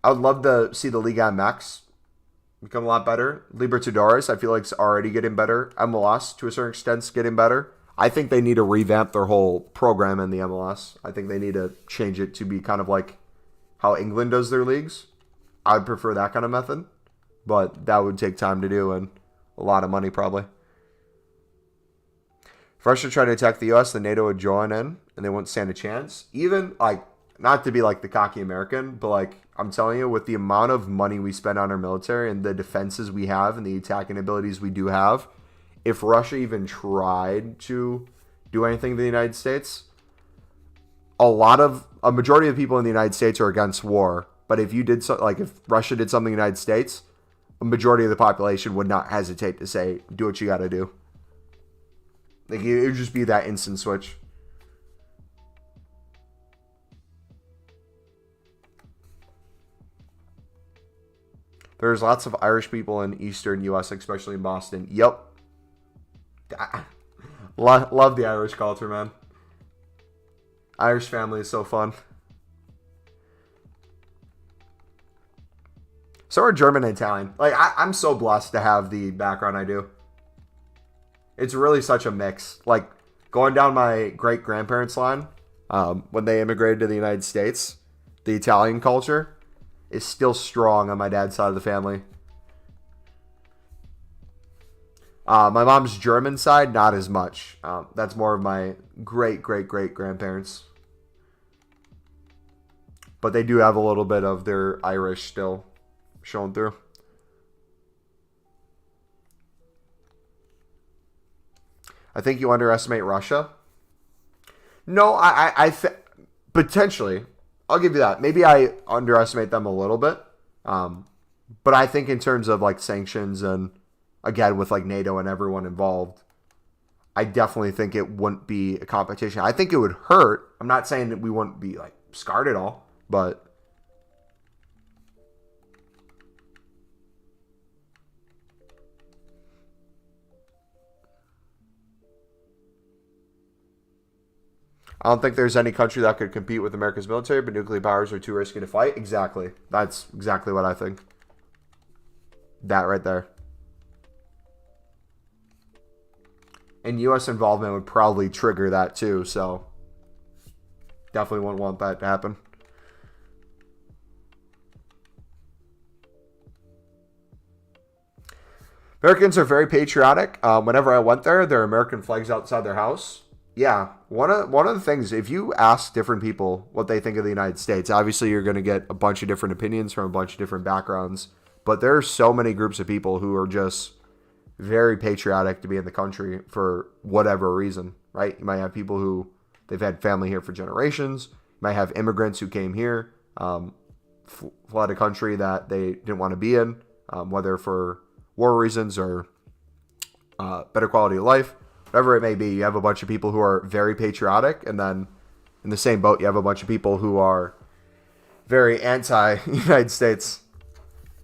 I would love to see the Liga MX become a lot better. Libertadores, I feel like it's already getting better. MLS, to a certain extent, is getting better. I think they need to revamp their whole program in the MLS. I think they need to change it to be kind of like how England does their leagues. I'd prefer that kind of method, but that would take time to do and a lot of money probably. If Russia tried to attack the U.S., then NATO would join in, and they wouldn't stand a chance. Even, like, not to be like the cocky American, but like, I'm telling you, with the amount of money we spend on our military and the defenses we have and the attacking abilities we do have, if Russia even tried to do anything to the United States, a majority of people in the United States are against war. But if you did so, like if Russia did something in the United States, a majority of the population would not hesitate to say, do what you got to do. Like, it would just be that instant switch. There's lots of Irish people in Eastern U.S., especially in Boston. Yep. Love the Irish culture, man. Irish family is so fun. So are German and Italian. Like, I'm so blessed to have the background I do. It's really such a mix. Like, going down my great-grandparents' line, when they immigrated to the United States, the Italian culture is still strong on my dad's side of the family. My mom's German side, not as much. That's more of my great-great-great-grandparents. But they do have a little bit of their Irish still showing through. I think you underestimate Russia. No, I potentially. I'll give you that. Maybe I underestimate them a little bit. But I think in terms of like sanctions and again with like NATO and everyone involved, I definitely think it wouldn't be a competition. I think it would hurt. I'm not saying that we wouldn't be like scarred at all, but I don't think there's any country that could compete with America's military, but nuclear powers are too risky to fight. Exactly. That's exactly what I think. That right there. And U.S. involvement would probably trigger that too, so definitely wouldn't want that to happen. Americans are very patriotic. Whenever I went there are American flags outside their house. Yeah, one of the things, if you ask different people what they think of the United States, obviously you're going to get a bunch of different opinions from a bunch of different backgrounds, but there are so many groups of people who are just very patriotic to be in the country for whatever reason, right? You might have people who, they've had family here for generations. You might have immigrants who came here, fled a country that they didn't want to be in, whether for war reasons or better quality of life. Whatever it may be, you have a bunch of people who are very patriotic, and then in the same boat, you have a bunch of people who are very anti-United States.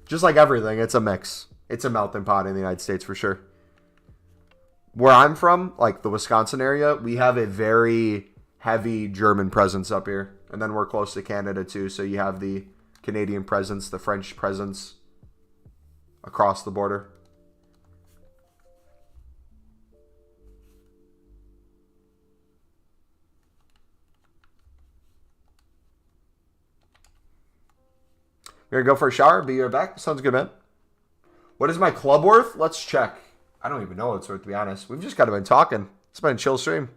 Just like everything, it's a mix. It's a melting pot in the United States for sure. Where I'm from, like the Wisconsin area, we have a very heavy German presence up here. And then we're close to Canada too, so you have the Canadian presence, the French presence across the border. We're going to go for a shower. Be right back. Sounds good, man. What is my club worth? Let's check. I don't even know what it's worth, to be honest. We've just kind of been talking. It's been a chill stream.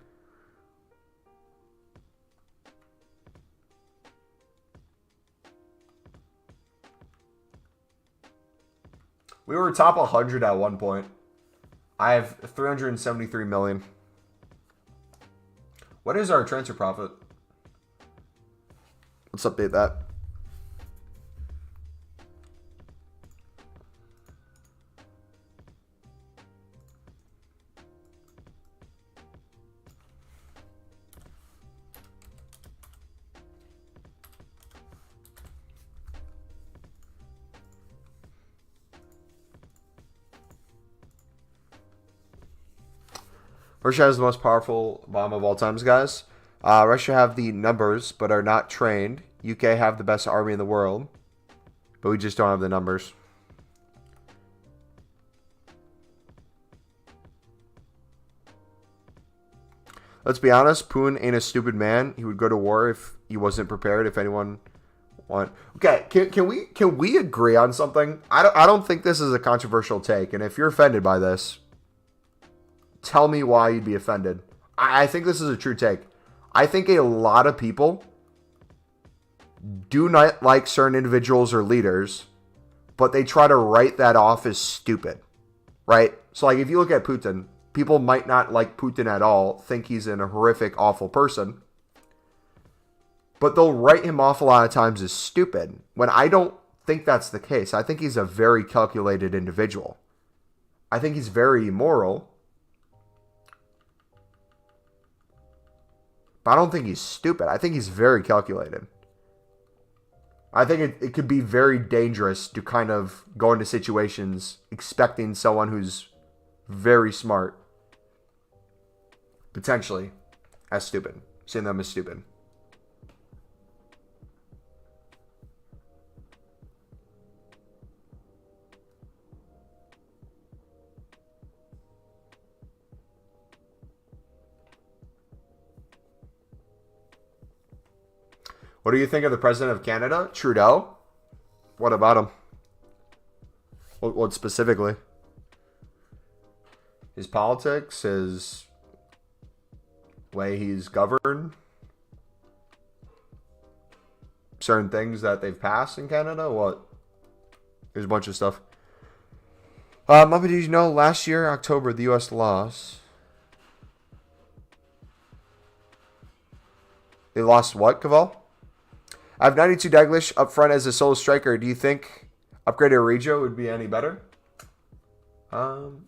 We were top 100 at one point. I have 373 million. What is our transfer profit? Let's update that. Russia has the most powerful bomb of all times, guys. Russia have the numbers, but are not trained. UK have the best army in the world, but we just don't have the numbers. Let's be honest, Putin ain't a stupid man. He would go to war if he wasn't prepared. If anyone want, okay, can we agree on something? I don't think this is a controversial take, and if you're offended by this, tell me why you'd be offended. I think this is a true take. I think a lot of people do not like certain individuals or leaders, but they try to write that off as stupid, right? So like if you look at Putin, people might not like Putin at all, think he's a horrific, awful person, but they'll write him off a lot of times as stupid, when I don't think that's the case. I think he's a very calculated individual. I think he's very immoral, but I don't think he's stupid. I think he's very calculated. I think it could be very dangerous to kind of go into situations expecting someone who's very smart, potentially, as stupid. Seeing them as stupid. What do you think of the president of Canada, Trudeau? What about him? What specifically? His politics, his way he's governed, certain things that they've passed in Canada. What There's a bunch of stuff. Muppet, did you know last year, October, the U.S. lost? They lost what, Caval? I have 92 Daglish up front as a solo striker. Do you think upgraded Regio would be any better? You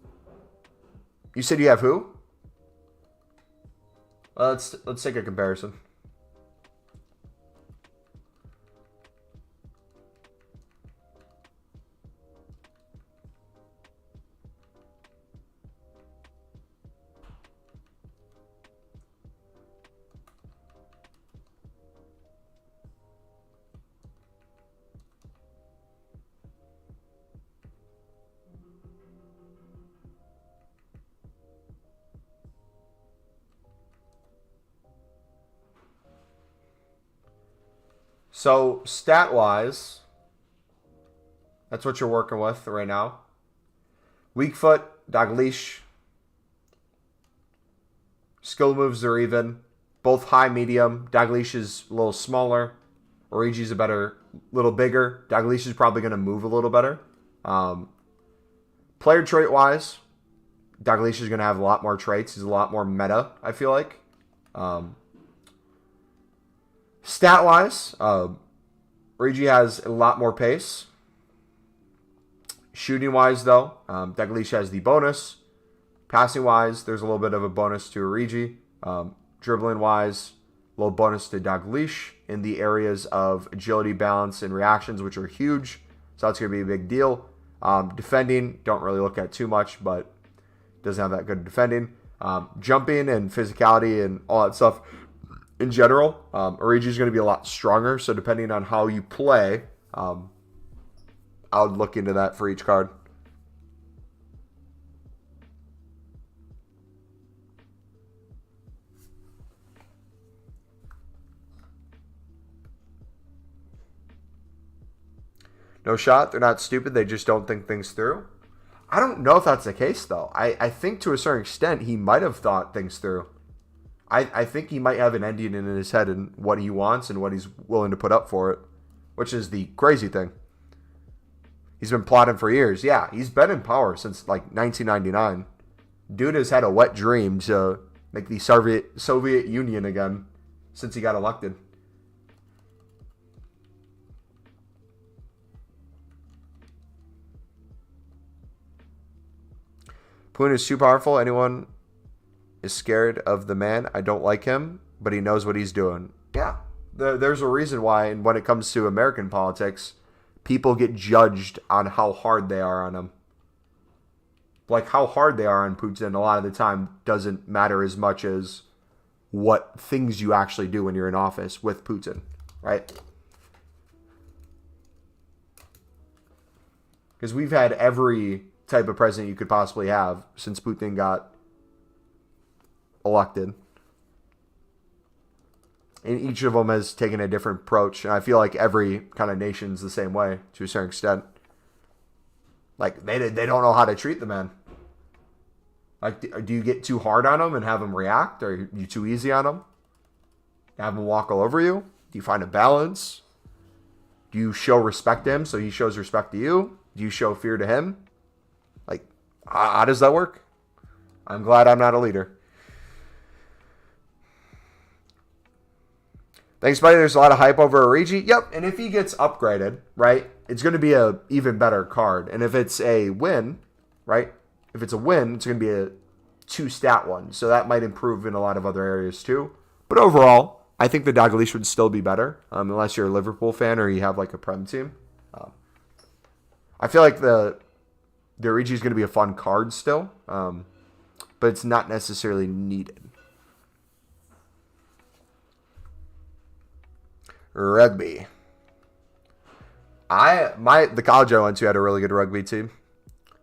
said you have who? Let's take a comparison. So, stat-wise, that's what you're working with right now. Weak foot, Daglish. Skill moves are even. Both high, medium. Daglish is a little smaller. Origi's a little bigger. Daglish is probably going to move a little better. Player trait-wise, Daglish is going to have a lot more traits. He's a lot more meta, I feel like. Stat-wise, Origi has a lot more pace. Shooting-wise, though, Daglish has the bonus. Passing-wise, there's a little bit of a bonus to Origi. Dribbling-wise, a little bonus to Daglish in the areas of agility, balance, and reactions, which are huge. So that's going to be a big deal. Defending, don't really look at too much, but doesn't have that good defending. Jumping and physicality and all that stuff. In general, Origi is going to be a lot stronger. So depending on how you play, I would look into that for each card. No shot. They're not stupid. They just don't think things through. I don't know if that's the case, though. I think to a certain extent, he might have thought things through. I think he might have an ending in his head and what he wants and what he's willing to put up for it, which is the crazy thing. He's been plotting for years. Yeah, he's been in power since like 1999. Dude has had a wet dream to make the Soviet Union again since he got elected. Putin is too powerful. Anyone is scared of the man. I don't like him, but he knows what he's doing. Yeah, there's a reason why, and when it comes to American politics, people get judged on how hard they are on him. Like, how hard they are on Putin a lot of the time doesn't matter as much as what things you actually do when you're in office with Putin, right? Because we've had every type of president you could possibly have since Putin got elected. And each of them has taken a different approach. And I feel like every kind of nation's the same way to a certain extent. Like, they don't know how to treat the man. Like, do you get too hard on him and have him react? Or are you too easy on him? Have him walk all over you? Do you find a balance? Do you show respect to him so he shows respect to you? Do you show fear to him? Like, how does that work? I'm glad I'm not a leader. Thanks, buddy. There's a lot of hype over Origi. Yep, and if he gets upgraded, right, it's going to be a even better card. And if it's a win, right, if it's a win, it's going to be a 2-stat one. So that might improve in a lot of other areas too. But overall, I think the Daglish would still be better, unless you're a Liverpool fan or you have like a Prem team. I feel like the Origi is going to be a fun card still, but it's not necessarily needed. Rugby. The college I went to had a really good rugby team,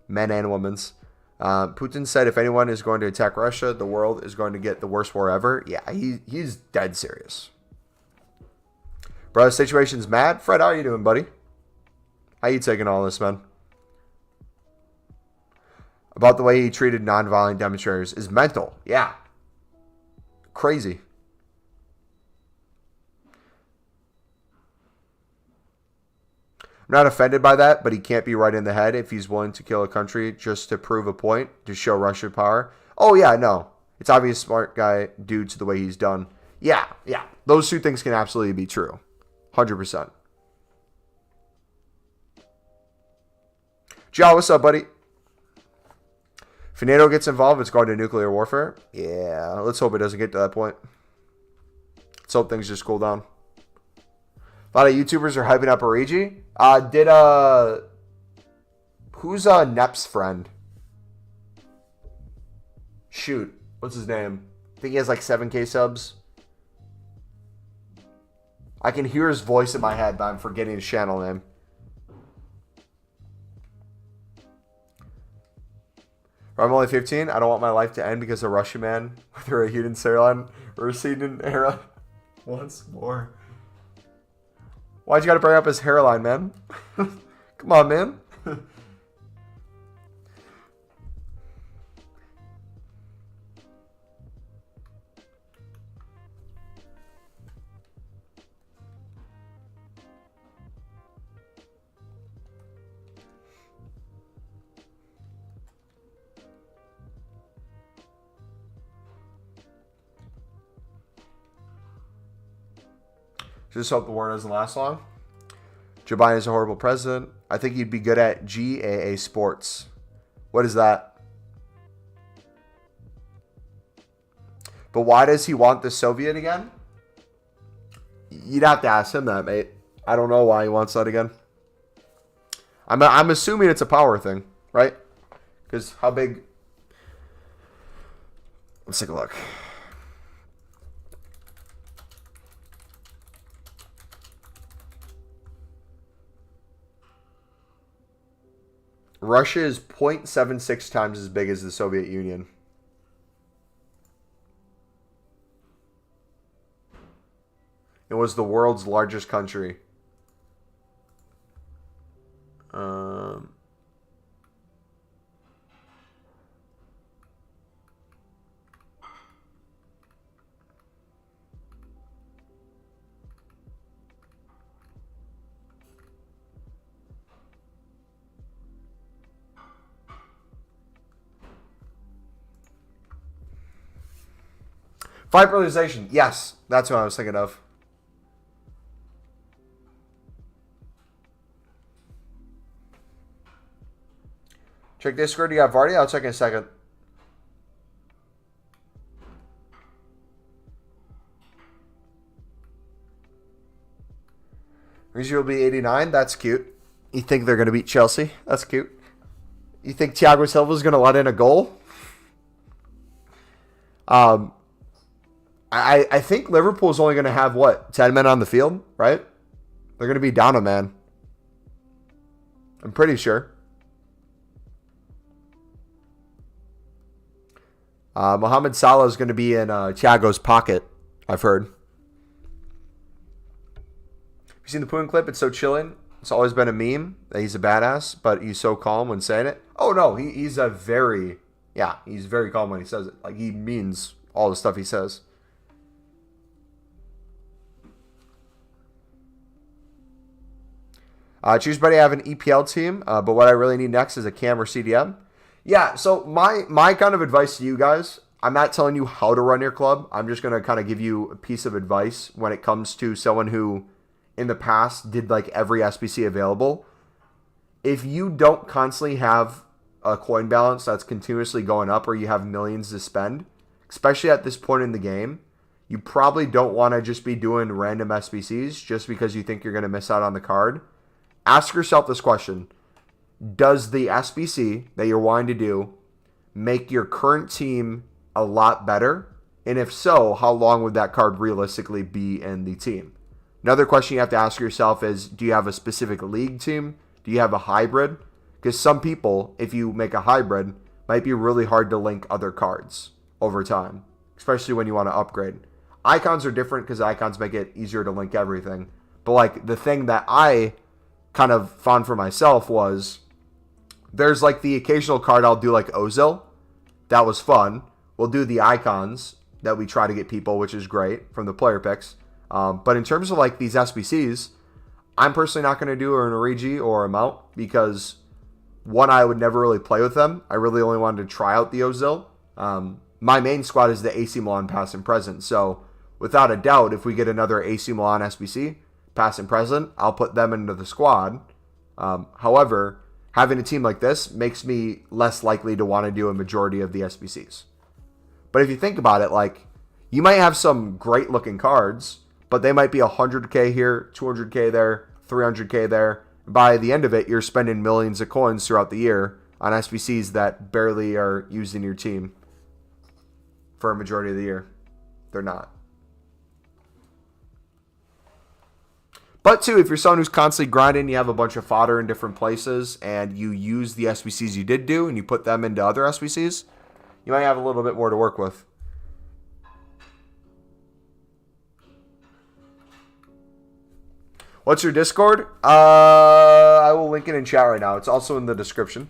men and women's. Putin said if anyone is going to attack Russia, the world is going to get the worst war ever. Yeah, he's dead serious. Bro, the situation's mad. Fred, how are you doing, buddy? How you taking all this, man? About the way he treated nonviolent demonstrators is mental. Yeah. Crazy. I'm not offended by that, but he can't be right in the head if he's willing to kill a country just to prove a point, to show Russian power. Oh, yeah, no. It's obvious smart guy due to the way he's done. Yeah. Those two things can absolutely be true. 100%. Joe, what's up, buddy? If NATO gets involved, it's going to nuclear warfare. Yeah, let's hope it doesn't get to that point. Let's hope things just cool down. A lot of YouTubers are hyping up Origi. Who's Nep's friend? Shoot, what's his name? I think he has like 7K subs. I can hear his voice in my head, but I'm forgetting his channel name. I'm only 15. I don't want my life to end because a Russian man with a hidden hairline receding era once more. Why'd you gotta bring up his hairline, man? Come on, man. Just hope the war doesn't last long. Joe Biden is a horrible president. I think he'd be good at GAA sports. What is that? But why does he want the Soviet again? You'd have to ask him that, mate. I don't know why he wants that again. I'm assuming it's a power thing, right? Because how big... Let's take a look. Russia is 0.76 times as big as the Soviet Union. It was the world's largest country. 5 realization. Yes, that's what I was thinking of. Check Discord. You got Vardy? I'll check in a second. Rizzi will be 89. That's cute. You think they're going to beat Chelsea? That's cute. You think Thiago Silva is going to let in a goal? I think Liverpool's only going to have, what, 10 men on the field, right? They're going to be down a man. I'm pretty sure. Mohamed Salah is going to be in Thiago's pocket, I've heard. You seen the Putin clip? It's so chilling. It's always been a meme that he's a badass, but he's so calm when saying it. Oh, no, he's a very, he's very calm when he says it. Like, he means all the stuff he says. Choose buddy, I have an EPL team, but what I really need next is a cam or CDM. Yeah, so my kind of advice to you guys, I'm not telling you how to run your club. I'm just going to kind of give you a piece of advice when it comes to someone who in the past did like every SBC available. If you don't constantly have a coin balance that's continuously going up or you have millions to spend, especially at this point in the game, you probably don't want to just be doing random SBCs just because you think you're going to miss out on the card. Ask yourself this question. Does the SBC that you're wanting to do make your current team a lot better? And if so, how long would that card realistically be in the team? Another question you have to ask yourself is, do you have a specific league team? Do you have a hybrid? Because some people, if you make a hybrid, might be really hard to link other cards over time, especially when you want to upgrade. Icons are different because icons make it easier to link everything. But like the thing that I kind of found for myself was there's like the occasional card I'll do like Ozil. That was fun. We'll do the icons that we try to get people, which is great from the player picks. But in terms of like these SBCs, I'm personally not going to do an Origi or a Mount because, one, I would never really play with them. I really only wanted to try out the Ozil. My main squad is the AC Milan past and present. So, without a doubt, if we get another AC Milan SBC, past and present, I'll put them into the squad. However, having a team like this makes me less likely to want to do a majority of the SBCs. But if you think about it, like, you might have some great looking cards, but they might be 100k here, 200k there, 300k there. By the end of it, you're spending millions of coins throughout the year on SBCs that barely are used in your team for a majority of the year. They're not. But too, if you're someone who's constantly grinding, you have a bunch of fodder in different places, and you use the SBCs you did do, and you put them into other SBCs, you might have a little bit more to work with. What's your Discord? I will link it in chat right now. It's also in the description.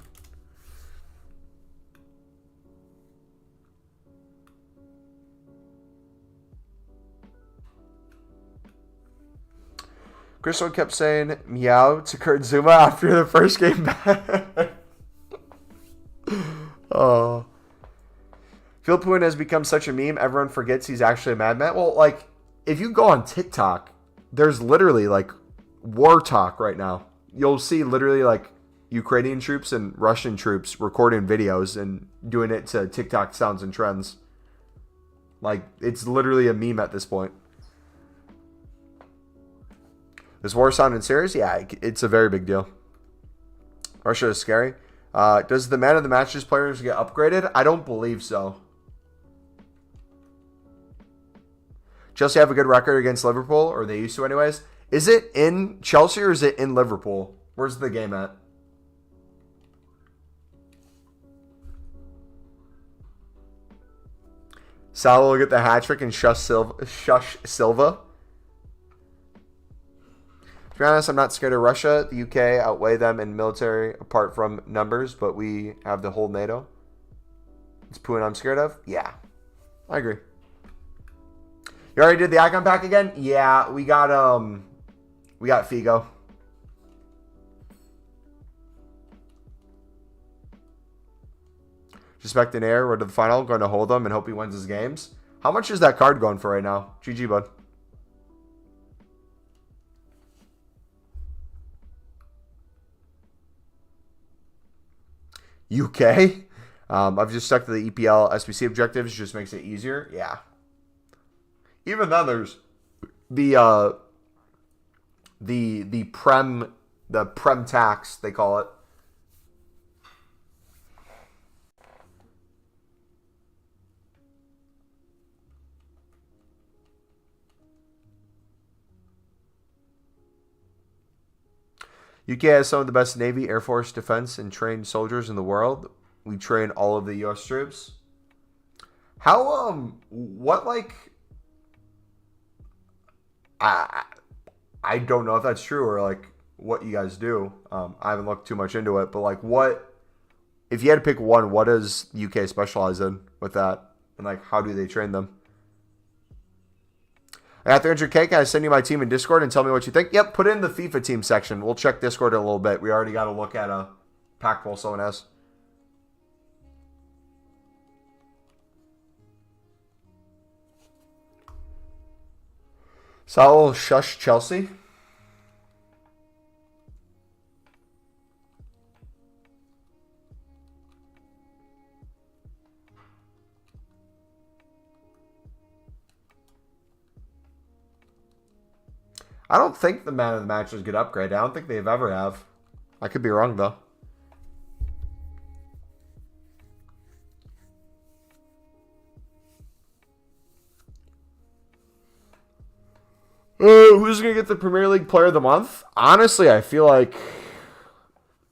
Crystal kept saying meow to Kurt Zuma after the first game back. Oh. Phil Pooin has become such a meme, everyone forgets he's actually a madman. Well, like, if you go on TikTok, there's literally, like, war talk right now. You'll see literally, like, Ukrainian troops and Russian troops recording videos and doing it to TikTok sounds and trends. Like, it's literally a meme at this point. Does war sounding serious? Yeah, it's a very big deal. Russia is scary. Does the man of the matches players get upgraded? I don't believe so. Chelsea have a good record against Liverpool, or they used to anyways. Is it in Chelsea or is it in Liverpool? Where's the game at? Salah will get the hat trick and shush Silva. To be honest, I'm not scared of Russia. The UK outweigh them in military apart from numbers, but we have the whole NATO. It's Putin I'm scared of? Yeah, I agree. You already did the icon pack again? Yeah, we got Figo. Respect in air. We're to the final. Going to hold him and hope he wins his games. How much is that card going for right now? GG, bud. UK. I've just stuck to the EPL SBC objectives. Just makes it easier. Yeah. Even then, there's the prem tax, they call it. UK has some of the best Navy, Air Force, defense, and trained soldiers in the world. We train all of the U.S. troops. How, what, like, I don't know if that's true or, like, what you guys do. I haven't looked too much into it, but, like, what, if you had to pick one, what does UK specialize in with that? And, like, how do they train them? I got 300K. Can I send you my team in Discord and tell me what you think? Yep, put it in the FIFA team section. We'll check Discord in a little bit. We already got to look at a pack poll someone has. Saul shush Chelsea. I don't think the man of the matches get upgraded. I don't think they've ever have. I could be wrong, though. Who's going to get the Premier League Player of the Month? Honestly, I feel like...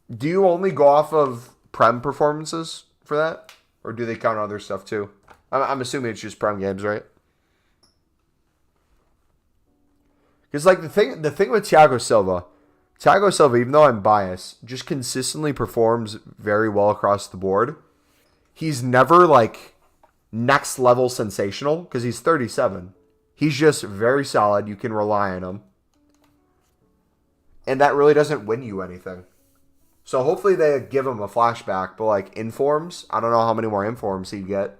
Do you only go off of Prem performances for that? Or do they count other stuff, too? I'm assuming it's just Prem games, right? Because, like, the thing with Thiago Silva, even though I'm biased, just consistently performs very well across the board. He's never, like, next level sensational because he's 37. He's just very solid. You can rely on him. And that really doesn't win you anything. So hopefully they give him a flashback. But like informs, I don't know how many more informs he'd get.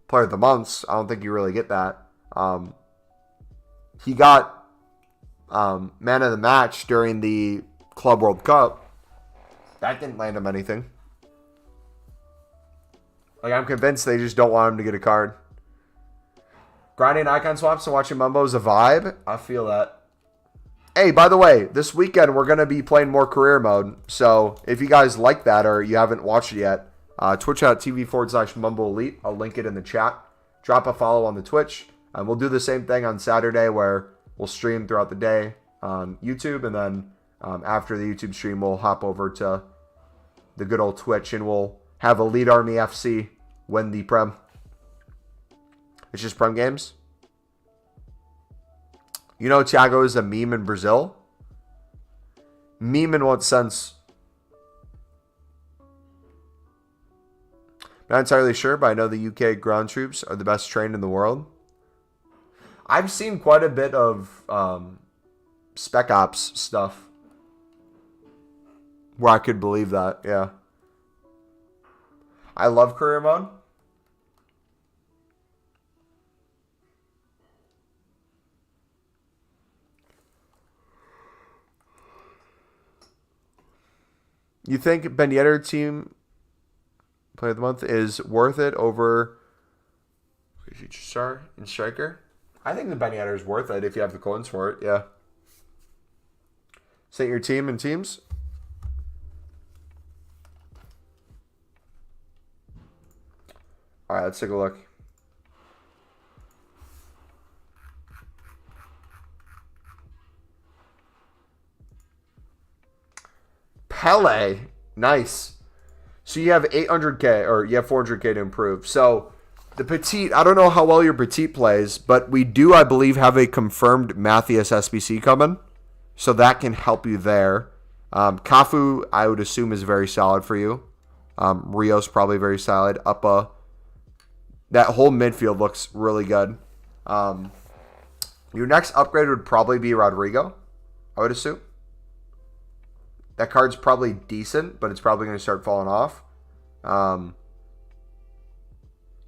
Player of the months, I don't think you really get that. He got man of the match during the Club World Cup. That didn't land him anything. Like, I'm convinced they just don't want him to get a card. Grinding icon swaps and watching Mumbo is a vibe. I feel that. Hey, by the way, this weekend we're going to be playing more career mode. So if you guys like that or you haven't watched it yet, twitch.tv/MumboElite. I'll link it in the chat. Drop a follow on the Twitch. And we'll do the same thing on Saturday where we'll stream throughout the day on YouTube. And then after the YouTube stream, we'll hop over to the good old Twitch and we'll have Elite Army FC win the Prem. It's just Prem games. You know Thiago is a meme in Brazil? Meme in what sense? Not entirely sure, but I know the UK ground troops are the best trained in the world. I've seen quite a bit of Spec Ops stuff where I could believe that, yeah. I love career mode. You think Ben Yedder team player of the month is worth it over future star and striker? I think the Ben Yedder is worth it if you have the coins for it, yeah. Set your team and teams. All right, let's take a look. Pele, nice. So you have 800K or you have 400K to improve. So the Petite, I don't know how well your Petite plays, but we do, I believe, have a confirmed Matthias SBC coming. So that can help you there. Cafu, I would assume, is very solid for you. Rio's probably very solid. Uppa. That whole midfield looks really good. Your next upgrade would probably be Rodrigo, I would assume. That card's probably decent, but it's probably going to start falling off.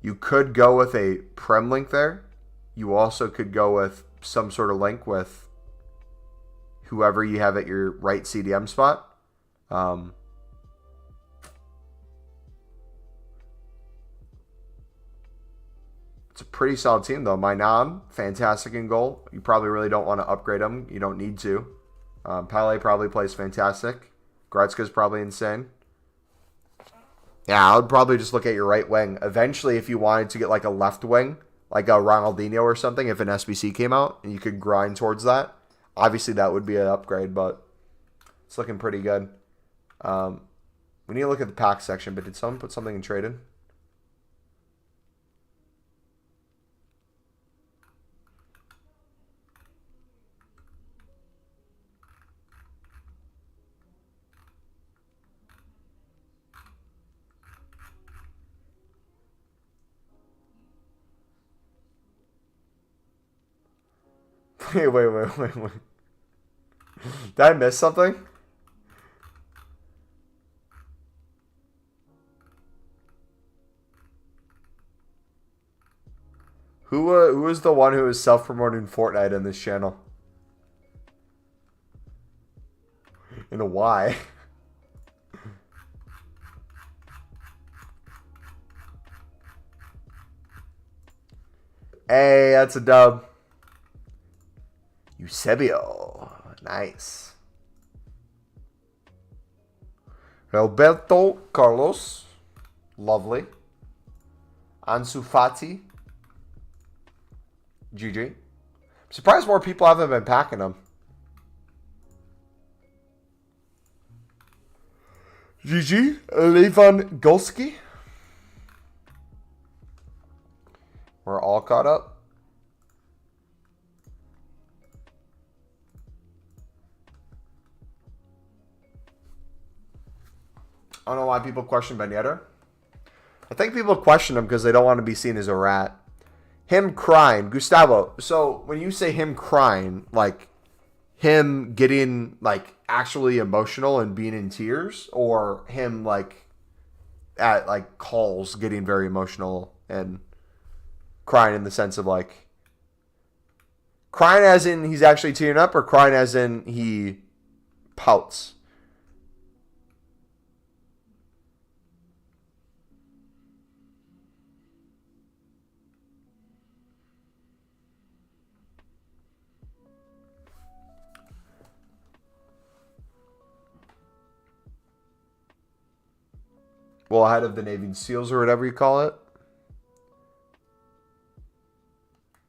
You could go with a Prem link there. You also could go with some sort of link with whoever you have at your right CDM spot. It's a pretty solid team, though. Mainan, fantastic in goal. You probably really don't want to upgrade him. You don't need to. Pele probably plays fantastic. Gretzka's probably insane. Yeah, I would probably just look at your right wing. Eventually, if you wanted to get like a left wing, like a Ronaldinho or something, if an SBC came out and you could grind towards that, obviously that would be an upgrade, but it's looking pretty good. We need to look at the pack section, but did someone put something in traded? Wait. Did I miss something? Who was the one who was self-promoting Fortnite in this channel? And a why? Hey, that's a dub. Eusebio. Nice. Roberto Carlos. Lovely. Ansu Fati. GG. I'm surprised more people haven't been packing them. GG. Levan Golski. We're all caught up. I don't know why people question Ben Yedder. I think people question him because they don't want to be seen as a rat. Him crying. Gustavo, so when you say him crying, like, him getting like actually emotional and being in tears, or him like at like calls getting very emotional and crying in the sense of like crying as in he's actually tearing up, or crying as in he pouts. Well, ahead of the Navy SEALs or whatever you call it.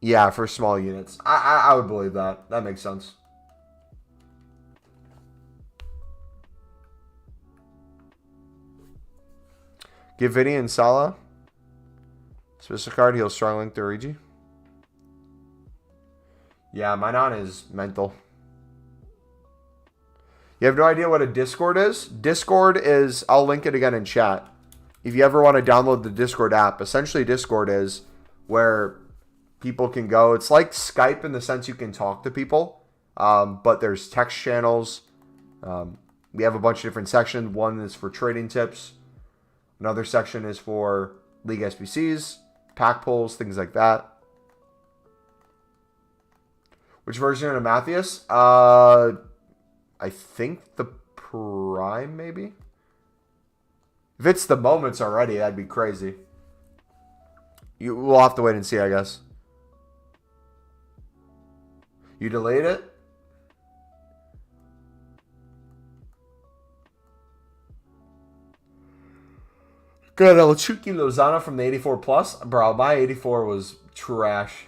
Yeah, for small units. I would believe that. That makes sense. Give Vinny and Salah. Special card, heals strong link to Origi. Yeah, mine on is mental. You have no idea what a Discord is? Discord is, I'll link it again in chat. If you ever want to download the Discord app, essentially Discord is where people can go. It's like Skype in the sense you can talk to people, but there's text channels. We have a bunch of different sections. One is for trading tips. Another section is for League SBCs, pack pulls, things like that. Which version of Matthias? I think the Prime, maybe? If it's the moments already, that'd be crazy. We'll have to wait and see, I guess. You delayed it? Good, El Chucky Lozano from the 84 plus. Bro, my 84 was trash.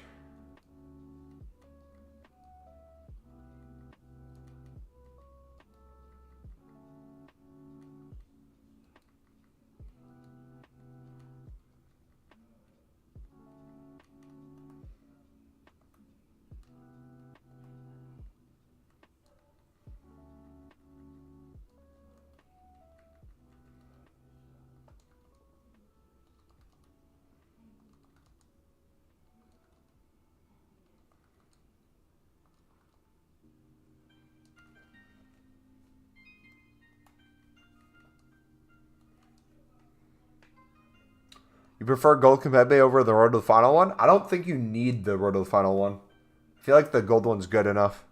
You prefer Gold Competitive over the Road to the Final one? I don't think you need the Road to the Final one. I feel like the gold one's good enough.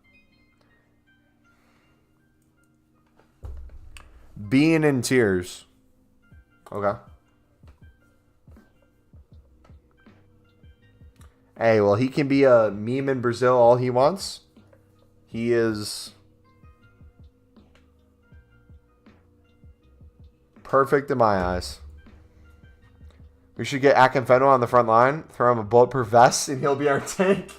Being in tears. Okay. Hey, well, he can be a meme in Brazil all he wants. He is perfect in my eyes. We should get Akinfenwa on the front line, throw him a bulletproof vest, and he'll be our tank.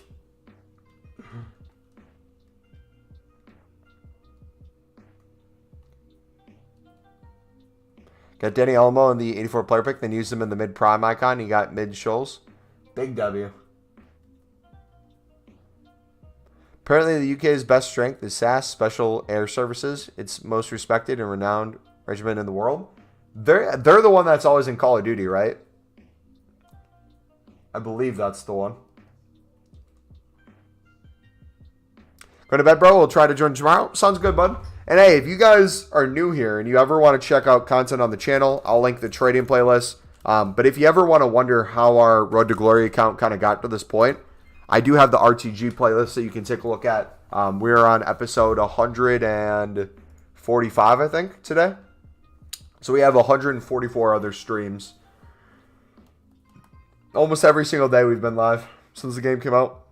Got Danny Olmo in the 84 player pick, then used him in the mid-prime icon. You got mid-Scholes. Big W. Apparently, the UK's best strength is SAS, Special Air Services. It's most respected and renowned regiment in the world. They're the one that's always in Call of Duty, right? I believe that's the one. Go to bed, bro. We'll try to join tomorrow. Sounds good, bud. And hey, if you guys are new here and you ever want to check out content on the channel, I'll link the trading playlist. But if you ever want to wonder how our Road to Glory account kind of got to this point, I do have the RTG playlist that you can take a look at. We're on episode 145, I think, today. So we have 144 other streams. Almost every single day we've been live since the game came out.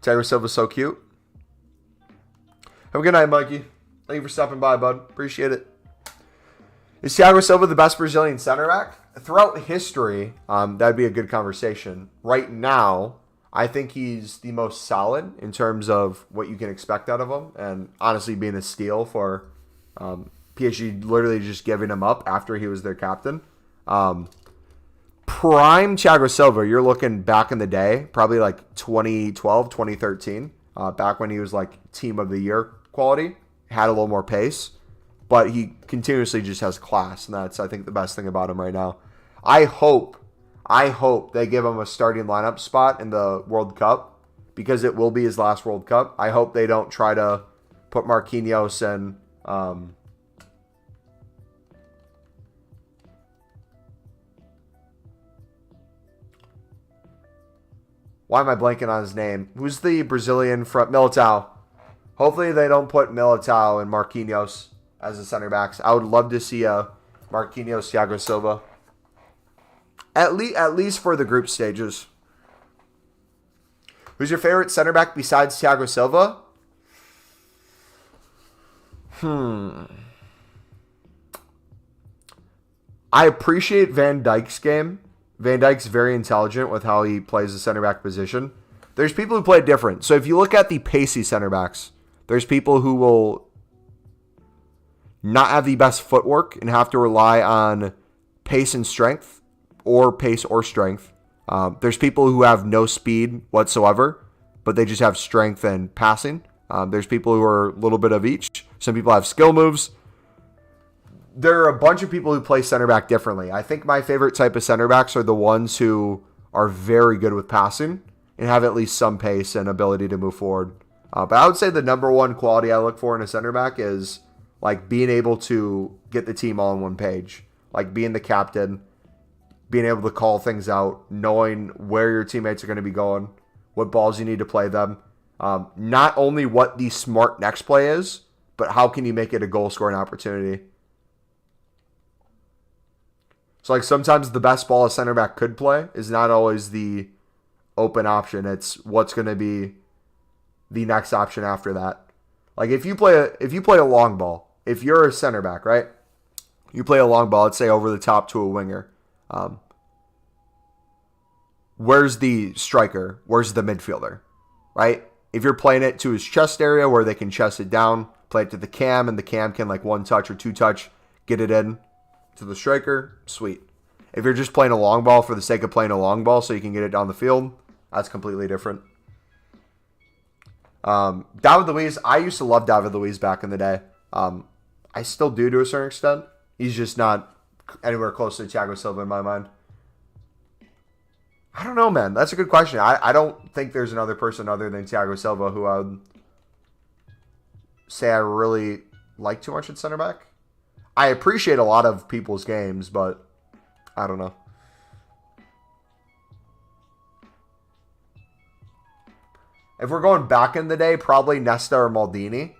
Thiago Silva's so cute. Have a good night, Mikey. Thank you for stopping by, bud. Appreciate it. Is Thiago Silva the best Brazilian center back? Throughout history, that'd be a good conversation. Right now, I think he's the most solid in terms of what you can expect out of him. And honestly, being a steal for PSG literally just giving him up after he was their captain. Prime Thiago Silva, you're looking back in the day, probably like 2012, 2013, back when he was like team of the year quality, had a little more pace, but he continuously just has class, and that's, I think, the best thing about him right now. I hope I hope they give him a starting lineup spot in the World Cup because it will be his last World Cup. I hope they don't try to put Marquinhos and why am I blanking on his name? Who's the Brazilian front? Militao. Hopefully they don't put Militao and Marquinhos as the center backs. I would love to see a Marquinhos, Thiago Silva. At least for the group stages. Who's your favorite center back besides Thiago Silva? I appreciate Van Dijk's game. Van Dijk's very intelligent with how he plays the center back position. There's people who play different. So if you look at the pacey center backs, there's people who will not have the best footwork and have to rely on pace and strength, or pace or strength. There's people who have no speed whatsoever, but they just have strength and passing. There's people who are a little bit of each. Some people have skill moves. There are a bunch of people who play center back differently. I think my favorite type of center backs are the ones who are very good with passing and have at least some pace and ability to move forward. But I would say the number one quality I look for in a center back is like being able to get the team all on one page, like being the captain, being able to call things out, knowing where your teammates are going to be going, what balls you need to play them. Not only what the smart next play is, but how can you make it a goal scoring opportunity. So like sometimes the best ball a center back could play is not always the open option. It's what's going to be the next option after that. Like if you play a long ball, if you're a center back, right? You play a long ball, let's say over the top to a winger. Where's the striker? Where's the midfielder? Right? If you're playing it to his chest area where they can chest it down, play it to the cam, and the cam can like one touch or two touch, get it in to the striker, sweet. If you're just playing a long ball for the sake of playing a long ball so you can get it down the field, that's completely different. David Luiz, I used to love David Luiz back in the day. I still do to a certain extent. He's just not anywhere close to Thiago Silva in my mind. I don't know, man. That's a good question. I don't think there's another person other than Thiago Silva who I would say I really like too much at center back. I appreciate a lot of people's games, but I don't know. If we're going back in the day, probably Nesta or Maldini.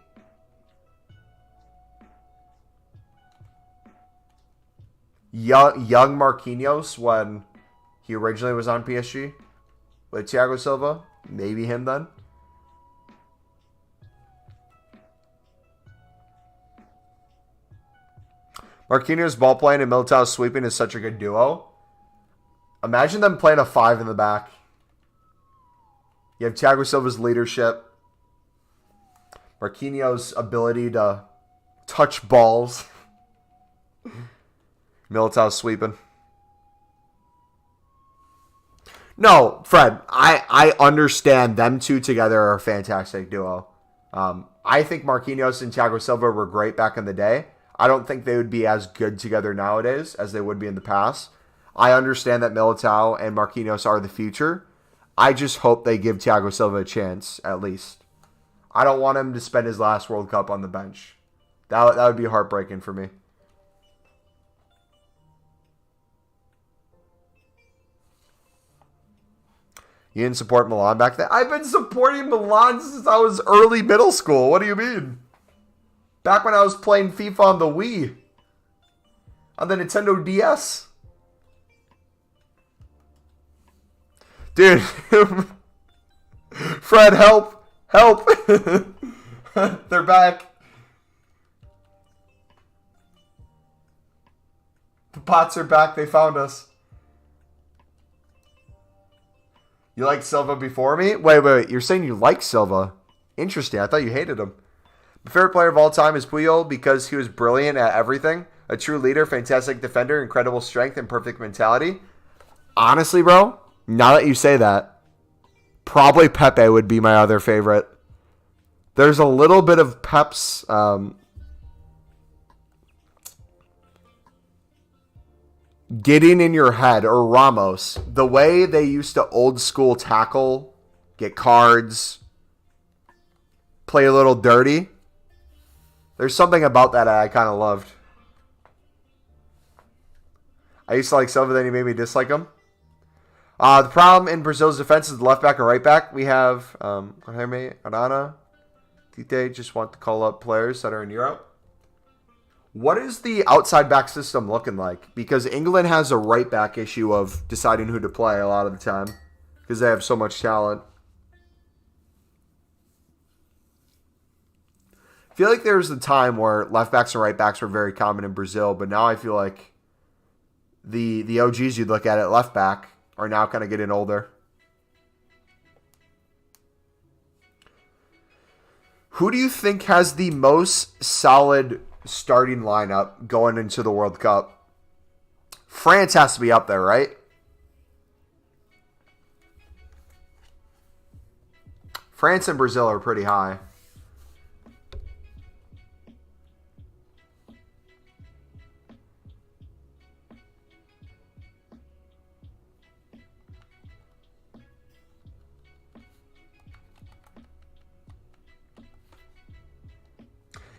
Young Marquinhos when he originally was on PSG with Thiago Silva. Maybe him then. Marquinhos ball playing and Militao sweeping is such a good duo. Imagine them playing a 5 in the back. You have Thiago Silva's leadership. Marquinhos' ability to touch balls. Militao sweeping. No, Fred, I understand them two together are a fantastic duo. I think Marquinhos and Thiago Silva were great back in the day. I don't think they would be as good together nowadays as they would be in the past. I understand that Militao and Marquinhos are the future. I just hope they give Thiago Silva a chance, at least. I don't want him to spend his last World Cup on the bench. That would be heartbreaking for me. You didn't support Milan back then? I've been supporting Milan since I was early middle school. What do you mean? Back when I was playing FIFA on the Wii. On the Nintendo DS. Dude. Fred, help. Help. They're back. The bots are back. They found us. You liked Silva before me? Wait. You're saying you like Silva? Interesting. I thought you hated him. My favorite player of all time is Puyol because he was brilliant at everything. A true leader, fantastic defender, incredible strength, and perfect mentality. Honestly, bro, now that you say that, probably Pepe would be my other favorite. There's a little bit of Pep's... getting in your head, or Ramos, the way they used to old school tackle, get cards, play a little dirty. There's something about that I kind of loved. I used to like some, but then he made me dislike him. The problem in Brazil's defense is the left back and right back. We have Jaime, Arana, Tite. Just want to call up players that are in Europe. What is the outside back system looking like? Because England has a right back issue of deciding who to play a lot of the time because they have so much talent. I feel like there was a time where left backs and right backs were very common in Brazil, but now I feel like the OGs you'd look at left back are now kind of getting older. Who do you think has the most solid starting lineup going into the World Cup? France has to be up there, right? France and Brazil are pretty high.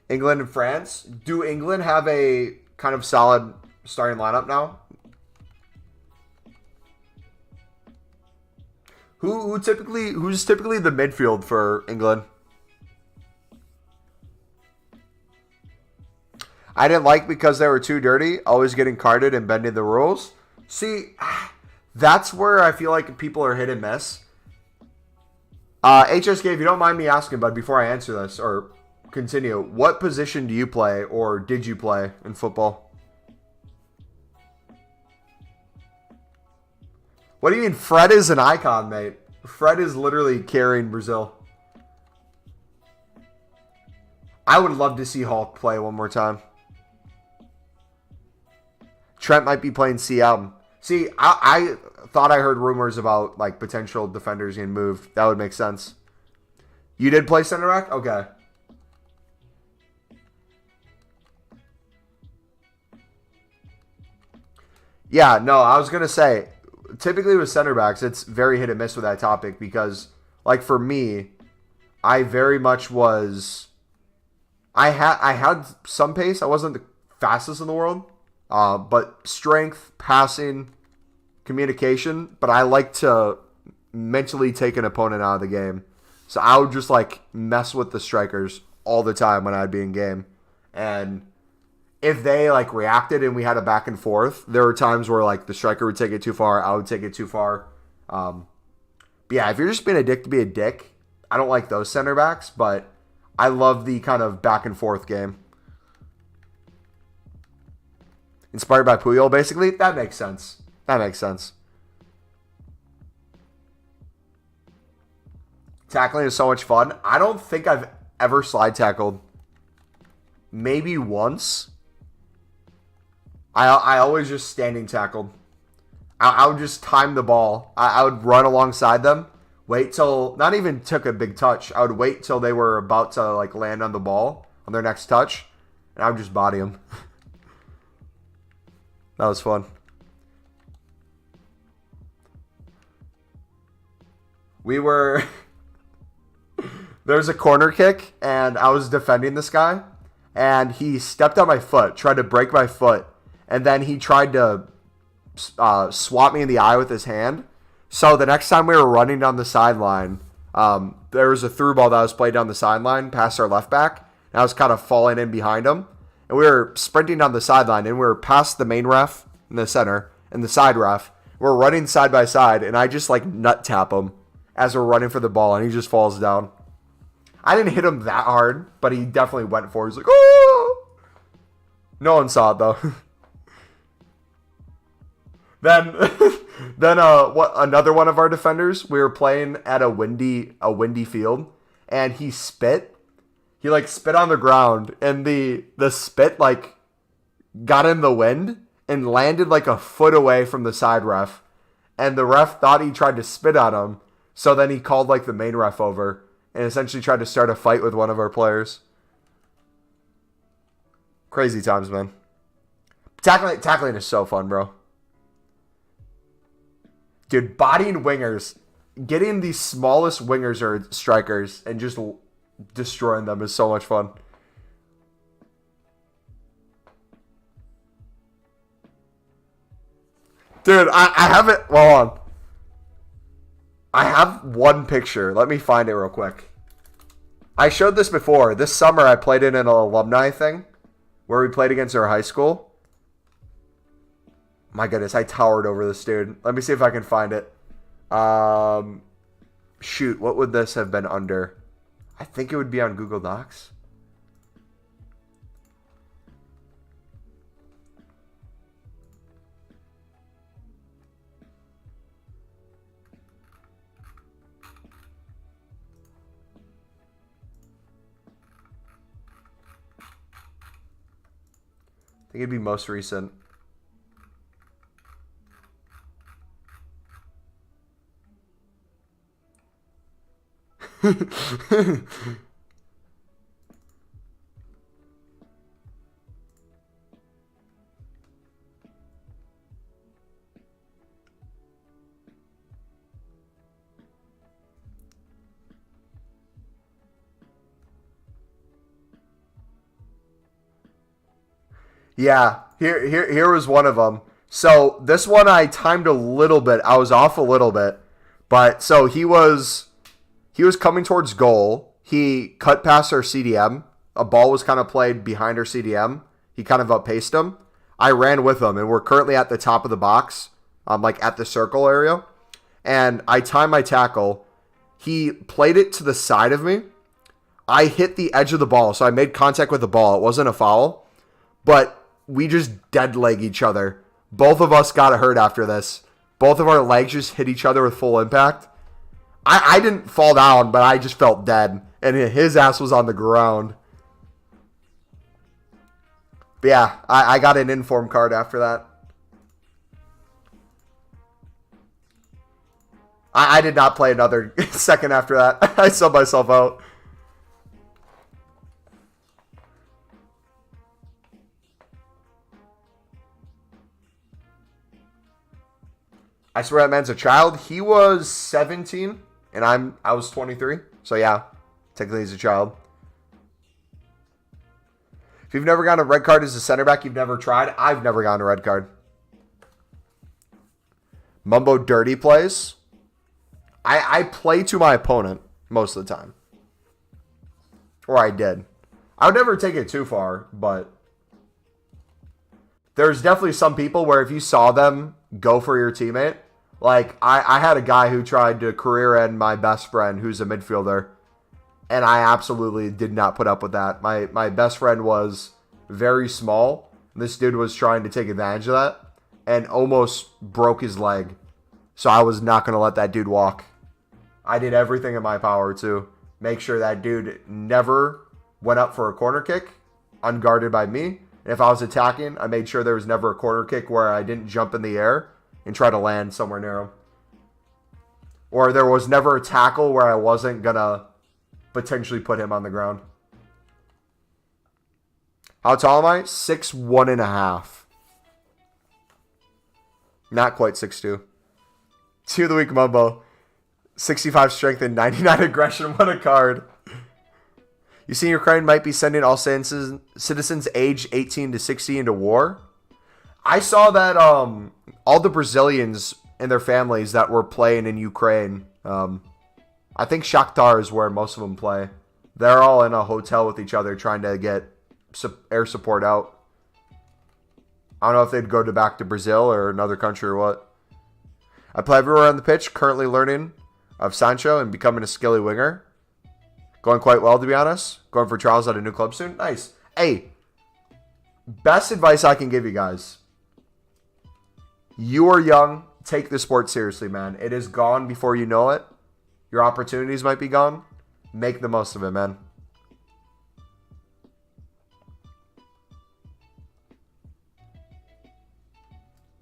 England and France. Do England have a kind of solid starting lineup now? Who's typically the midfield for England? I didn't like because they were too dirty, always getting carded and bending the rules. See, that's where I feel like people are hit and miss. HSK, if you don't mind me asking, bud, before I answer this or continue, what position do you play or did you play in football? What do you mean? Fred is an icon, mate. Fred is literally carrying Brazil. I would love to see Hulk play one more time. Trent might be playing CM. See, I thought I heard rumors about like potential defenders getting moved. That would make sense. You did play center back? Okay. Yeah, no, I was going to say, typically with center backs, it's very hit and miss with that topic because, like, for me, I very much was... I had some pace. I wasn't the fastest in the world, but strength, passing, communication. But I like to mentally take an opponent out of the game. So I would just, like, mess with the strikers all the time when I'd be in game. And if they like reacted and we had a back and forth, there were times where like the striker would take it too far, I would take it too far. But yeah, if you're just being a dick to be a dick, I don't like those center backs, but I love the kind of back and forth game. Inspired by Puyol, basically? That makes sense. That makes sense. Tackling is so much fun. I don't think I've ever slide tackled. Maybe once. I always just standing tackled. I would just time the ball. I would run alongside them, wait till, not even took a big touch. I would wait till they were about to like land on the ball on their next touch, and I would just body them. That was fun. We were, there's a corner kick, and I was defending this guy, and he stepped on my foot, tried to break my foot. And then he tried to swat me in the eye with his hand. So the next time we were running down the sideline, there was a through ball that was played down the sideline past our left back. And I was kind of falling in behind him. And we were sprinting down the sideline. And we were past the main ref in the center and the side ref. We're running side by side. And I just like nut tap him as we're running for the ball. And he just falls down. I didn't hit him that hard, but he definitely went for it. He's like, oh! No one saw it though. Then what? Another one of our defenders. We were playing at a windy field, and he spit. He like spit on the ground, and the spit like got in the wind and landed like a foot away from the side ref, and the ref thought he tried to spit on him. So then he called like the main ref over and essentially tried to start a fight with one of our players. Crazy times, man. Tackling is so fun, bro. Dude, bodying wingers. Getting the smallest wingers or strikers and just destroying them is so much fun. Dude, I have it. Hold on. I have one picture. Let me find it real quick. I showed this before. This summer I played in an alumni thing where we played against our high school. My goodness, I towered over this dude. Let me see if I can find it. Shoot, what would this have been under? I think it would be on Google Docs. I think it'd be most recent. Yeah, here was one of them. So this one I timed a little bit. I was off a little bit, but so he was coming towards goal. He cut past our CDM. A ball was kind of played behind our CDM. He kind of outpaced him. I ran with him, and we're currently at the top of the box, like at the circle area. And I timed my tackle. He played it to the side of me. I hit the edge of the ball, so I made contact with the ball. It wasn't a foul, but we just dead leg each other. Both of us got hurt after this. Both of our legs just hit each other with full impact. I didn't fall down, but I just felt dead. And his ass was on the ground. But yeah, I got an inform card after that. I did not play another second after that. I subbed myself out. I swear that man's a child. He was 17, and I was 23. So yeah, technically he's a child. If you've never gotten a red card as a center back, you've never tried. I've never gotten a red card. Mumbo dirty plays. I play to my opponent most of the time. Or I did. I would never take it too far, but there's definitely some people where if you saw them go for your teammate, like I had a guy who tried to career end my best friend who's a midfielder, and I absolutely did not put up with that. My best friend was very small. This dude was trying to take advantage of that and almost broke his leg. So I was not going to let that dude walk. I did everything in my power to make sure that dude never went up for a corner kick unguarded by me. And if I was attacking, I made sure there was never a corner kick where I didn't jump in the air and try to land somewhere near him. Or there was never a tackle where I wasn't going to potentially put him on the ground. How tall am I? 6'1.5". Not quite 6'2". Two of the week Mumbo. 65 strength and 99 aggression. What a card. You see Ukraine might be sending all citizens aged 18 to 60 into war. I saw that all the Brazilians and their families that were playing in Ukraine, I think Shakhtar is where most of them play. They're all in a hotel with each other trying to get air support out. I don't know if they'd go back to Brazil or another country or what. I play everywhere on the pitch, currently learning of Sancho and becoming a skilly winger. Going quite well, to be honest. Going for trials at a new club soon. Nice. Hey, best advice I can give you guys. You are young. Take the sport seriously, man. It is gone before you know it. Your opportunities might be gone. Make the most of it, man.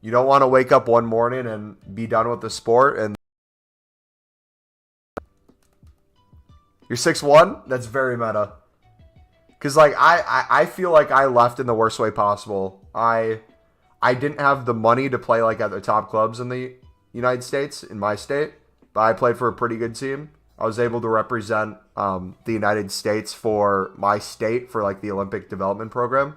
You don't want to wake up one morning and be done with the sport and you're 6'1"? That's very meta. Because, like, I feel like I left in the worst way possible. I didn't have the money to play, like, at the top clubs in the United States, in my state, but I played for a pretty good team. I was able to represent the United States for my state for like the Olympic development program.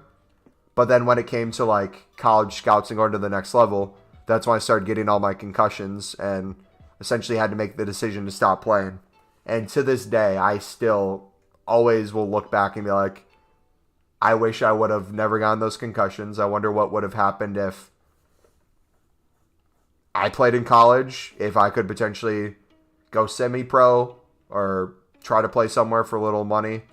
But then when it came to like college scouts and going to the next level, that's when I started getting all my concussions and essentially had to make the decision to stop playing. And to this day, I still always will look back and be like, I wish I would have never gotten those concussions. I wonder what would have happened if I played in college, if I could potentially go semi-pro or try to play somewhere for little money.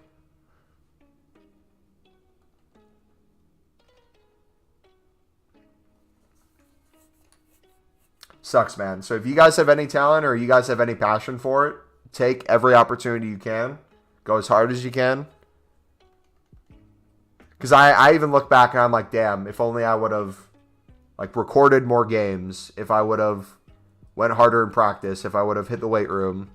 Sucks, man. So if you guys have any talent or you guys have any passion for it, take every opportunity you can. Go as hard as you can. Because I even look back and I'm like, damn, if only I would have like recorded more games, if I would have went harder in practice, if I would have hit the weight room.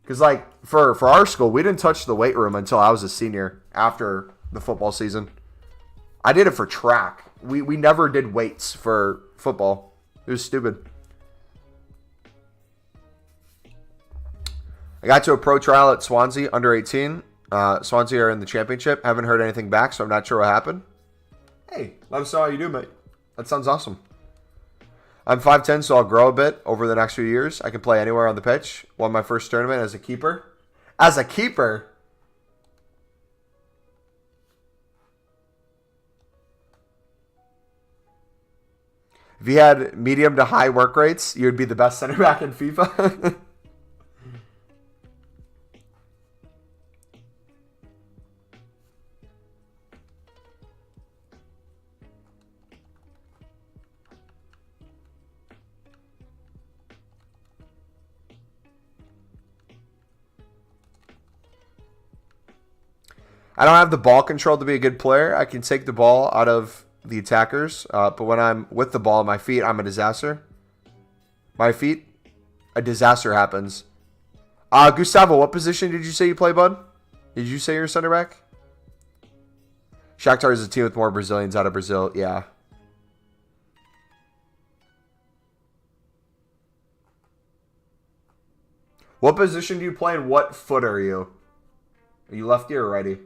Because like for our school, we didn't touch the weight room until I was a senior after the football season. I did it for track. We never did weights for football. It was stupid. I got to a pro trial at Swansea, under 18. Swansea are in the championship. Haven't heard anything back, so I'm not sure what happened. Hey, let us know how you do, mate. That sounds awesome. I'm 5'10", so I'll grow a bit over the next few years. I can play anywhere on the pitch. Won my first tournament as a keeper. As a keeper? If you had medium to high work rates, you would be the best center back in FIFA. I don't have the ball control to be a good player. I can take the ball out of the attackers, but when I'm with the ball at my feet, I'm a disaster. My feet, a disaster happens. Gustavo, what position did you say you play, bud? Did you say you're a center back? Shakhtar is a team with more Brazilians out of Brazil. Yeah. What position do you play and what foot are you? Are you lefty or righty?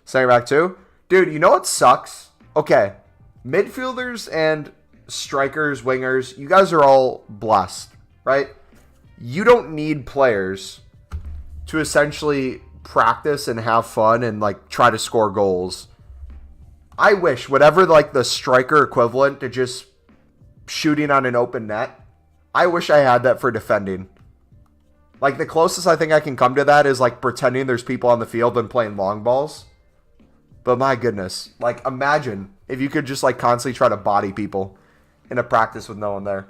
Center back too? Dude, you know what sucks? Okay, midfielders and strikers, wingers, you guys are all blessed, right? You don't need players to essentially practice and have fun and like try to score goals. I wish whatever like the striker equivalent to just shooting on an open net, I wish I had that for defending. Like the closest I think I can come to that is like pretending there's people on the field and playing long balls. But my goodness, like imagine if you could just like constantly try to body people in a practice with no one there.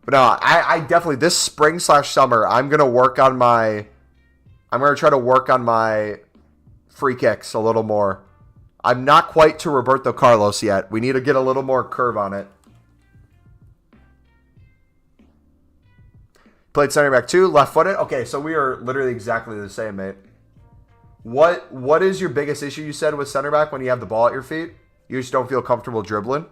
But no, I definitely, this spring/summer, I'm going to try to work on my free kicks a little more. I'm not quite to Roberto Carlos yet. We need to get a little more curve on it. Played center back too, left-footed. Okay, so we are literally exactly the same, mate. What is your biggest issue, you said, with center back when you have the ball at your feet? You just don't feel comfortable dribbling?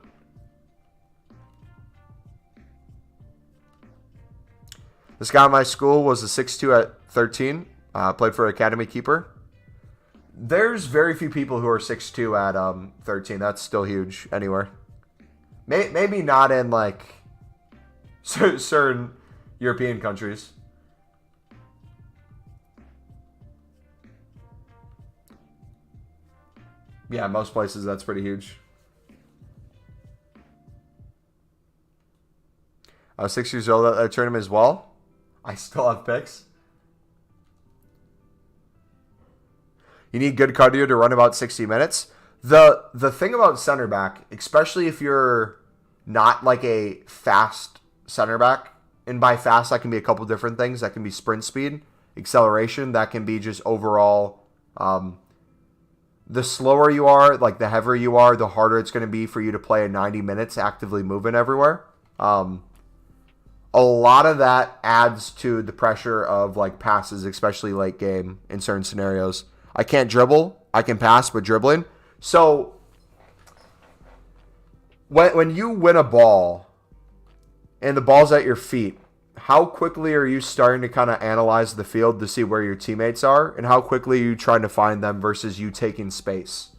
This guy in my school was a 6'2" at 13. Played for academy keeper. There's very few people who are 6'2" at 13. That's still huge anywhere. Maybe not in like certain European countries. Yeah, most places that's pretty huge. I was 6 years old at that tournament as well. I still have picks. You need good cardio to run about 60 minutes. The thing about center back, especially if you're not like a fast center back, and by fast that can be a couple different things. That can be sprint speed, acceleration. That can be just overall, the slower you are, like the heavier you are, the harder it's going to be for you to play in 90 minutes actively moving everywhere. A lot of that adds to the pressure of like passes, especially late game in certain scenarios. I can't dribble. I can pass, but dribbling. So when you win a ball and the ball's at your feet, how quickly are you starting to kind of analyze the field to see where your teammates are, and how quickly are you trying to find them versus you taking space?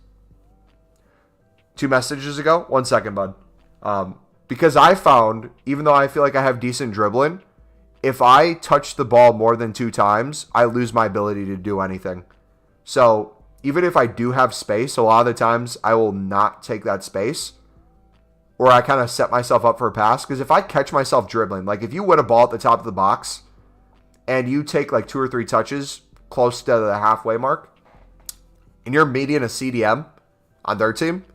2 messages ago? 1 second, bud. Because I found, even though I feel like I have decent dribbling, if I touch the ball more than 2 times, I lose my ability to do anything. So even if I do have space, a lot of the times I will not take that space, or I kind of set myself up for a pass. Because if I catch myself dribbling, like if you win a ball at the top of the box and you take like 2 or 3 touches close to the halfway mark and you're meeting a CDM on their team,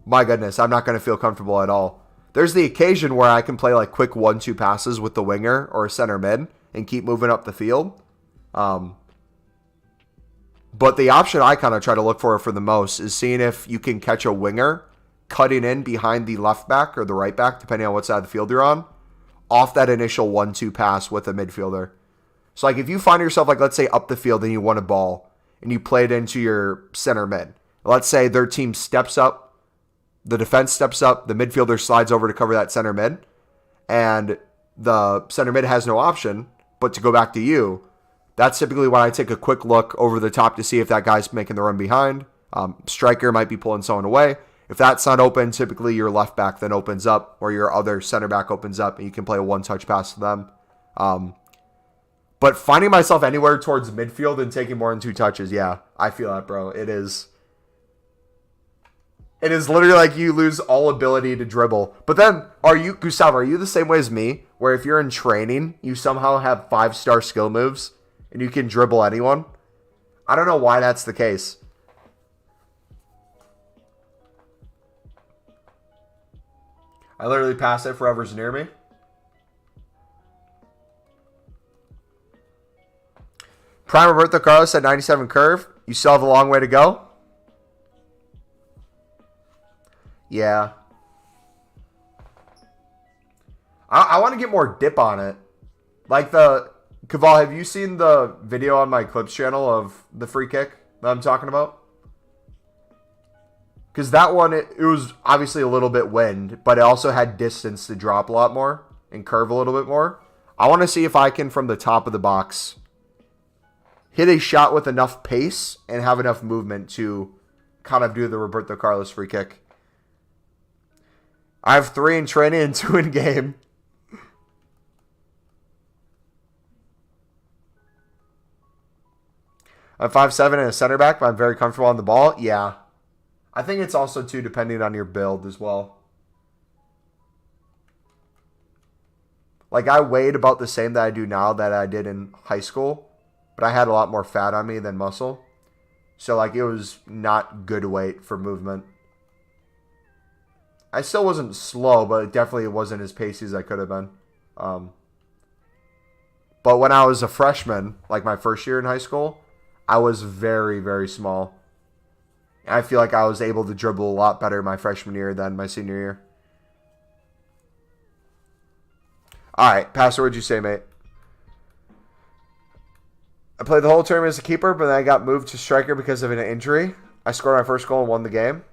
my goodness, I'm not going to feel comfortable at all. There's the occasion where I can play like quick 1-2 passes with the winger or a center mid and keep moving up the field. But the option I kind of try to look for the most is seeing if you can catch a winger cutting in behind the left back or the right back, depending on what side of the field you're on, off that initial 1-2 pass with a midfielder. So like if you find yourself, like let's say up the field and you won a ball and you play it into your center mid. Let's say their team steps up, the defense steps up, the midfielder slides over to cover that center mid, and the center mid has no option but to go back to you. That's typically when I take a quick look over the top to see if that guy's making the run behind. Striker might be pulling someone away. If that's not open, typically your left back then opens up, or your other center back opens up, and you can play a 1-touch pass to them. But finding myself anywhere towards midfield and taking more than 2 touches, yeah, I feel that, bro. It is literally like you lose all ability to dribble. But then, Gustavo, are you the same way as me, where if you're in training, you somehow have 5-star skill moves, and you can dribble anyone? I don't know why that's the case. I literally pass it for whoever's near me. Prime Roberto Carlos at 97 curve. You still have a long way to go? Yeah. I want to get more dip on it. Like Caval, have you seen the video on my clips channel of the free kick that I'm talking about? Because that one, it was obviously a little bit wind, but it also had distance to drop a lot more and curve a little bit more. I want to see if I can, from the top of the box, hit a shot with enough pace and have enough movement to kind of do the Roberto Carlos free kick. I have 3 in training and 2 in game. I'm 5'7" and a center back, but I'm very comfortable on the ball. Yeah. I think it's also, too, depending on your build as well. Like, I weighed about the same that I do now that I did in high school, but I had a lot more fat on me than muscle. So, like, it was not good weight for movement. I still wasn't slow, but it definitely wasn't as pacey as I could have been. But when I was a freshman, like my first year in high school, I was very, very small. I feel like I was able to dribble a lot better my freshman year than my senior year. All right, Pastor, what'd you say, mate? I played the whole tournament as a keeper, but then I got moved to striker because of an injury. I scored my first goal and won the game.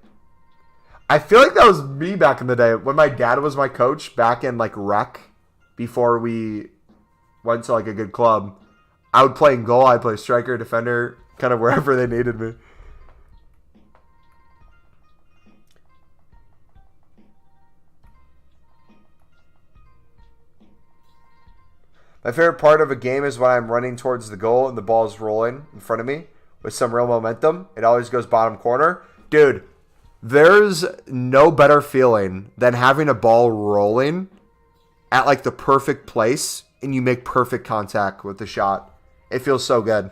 I feel like that was me back in the day when my dad was my coach back in like rec before we went to like a good club. I would play in goal. I'd play striker, defender, kind of wherever they needed me. My favorite part of a game is when I'm running towards the goal and the ball is rolling in front of me with some real momentum. It always goes bottom corner. Dude, there's no better feeling than having a ball rolling at like the perfect place and you make perfect contact with the shot. It feels so good.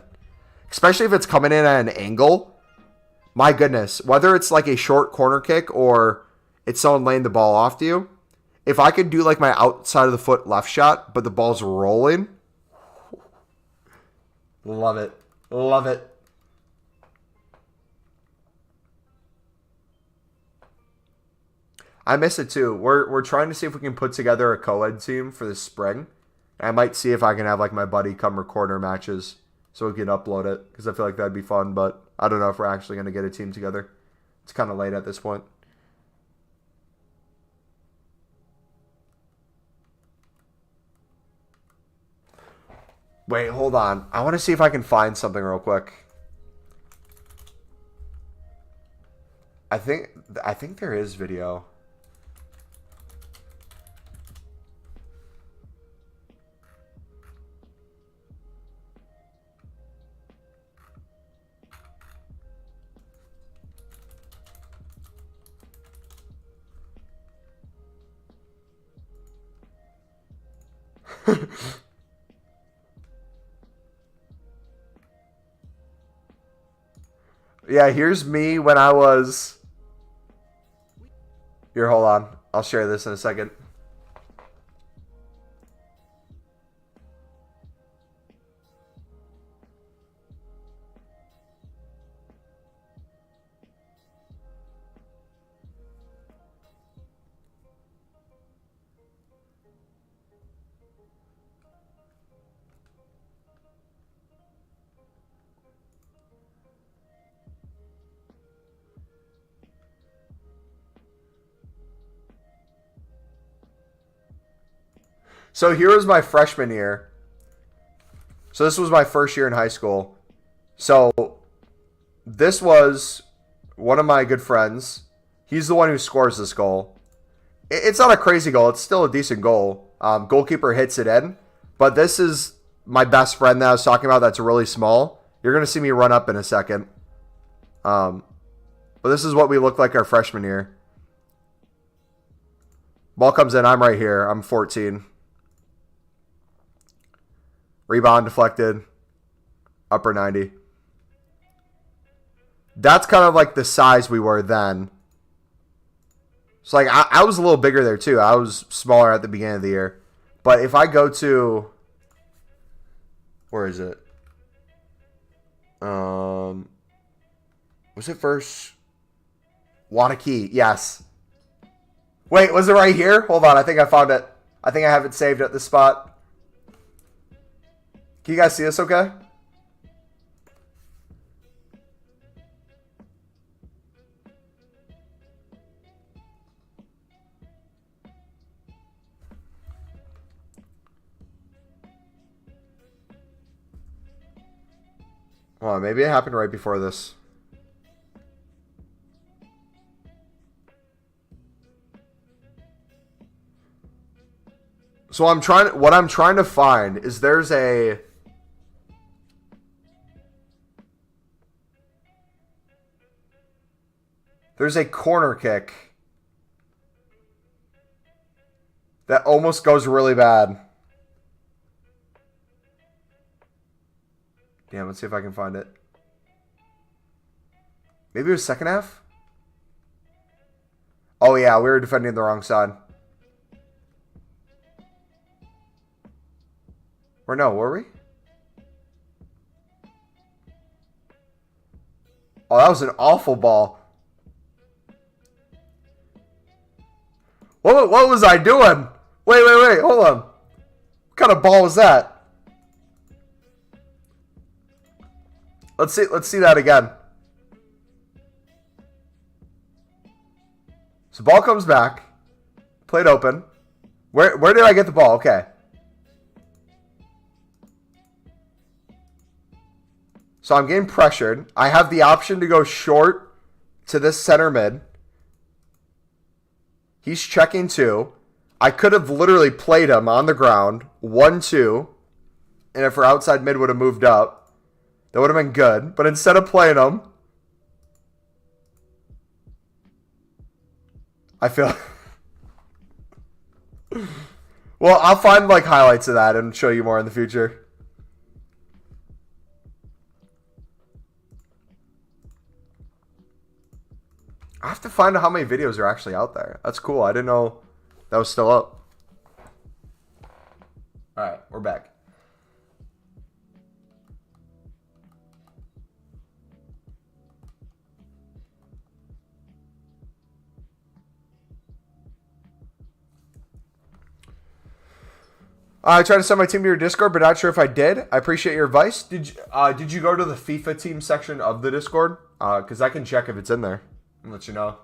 Especially if it's coming in at an angle. My goodness. Whether it's like a short corner kick or it's someone laying the ball off to you. If I could do like my outside of the foot left shot, but the ball's rolling, Love it. Love it. I miss it too. We're trying to see if we can put together a co-ed team for this spring. I might see if I can have like my buddy come record our matches so we can upload it because I feel like that'd be fun. But I don't know if we're actually going to get a team together. It's kind of late at this point. Wait, hold on. I want to see if I can find something real quick. I think there is video. Yeah, here's me when I was... Here, hold on. I'll share this in a second. So here was my freshman year. So this was my first year in high school. So this was one of my good friends. He's the one who scores this goal. It's not a crazy goal. It's still a decent goal. Goalkeeper hits it in. But this is my best friend that I was talking about that's really small. You're going to see me run up in a second. But this is what we looked like our freshman year. Ball comes in. I'm right here. I'm 14. Rebound deflected. Upper 90. That's kind of like the size we were then. So like I was a little bigger there too. I was smaller at the beginning of the year. But if I go to... Where is it? Was it first? Wanakee. Yes. Wait, was it right here? Hold on. I think I found it. I think I have it saved at this spot. Can you guys see this okay? Oh, maybe it happened right before this. So what I'm trying to find is there's a corner kick that almost goes really bad. Damn, let's see if I can find it. Maybe it was second half? Oh yeah, we were defending the wrong side. Or no, were we? Oh, that was an awful ball. What was I doing? Wait, hold on. What kind of ball was that? Let's see that again. So ball comes back. Played open. Where did I get the ball? Okay. So I'm getting pressured. I have the option to go short to this center mid. He's checking two. I could have literally played him on the ground. 1-2. And if our outside mid would have moved up, that would have been good. But instead of playing him, I feel... Well, I'll find like highlights of that and show you more in the future. I have to find out how many videos are actually out there. That's cool. I didn't know that was still up. Alright, we're back. I tried to send my team to your Discord, but not sure if I did. I appreciate your advice. Did you go to the FIFA team section of the Discord? Because I can check if it's in there and let you know.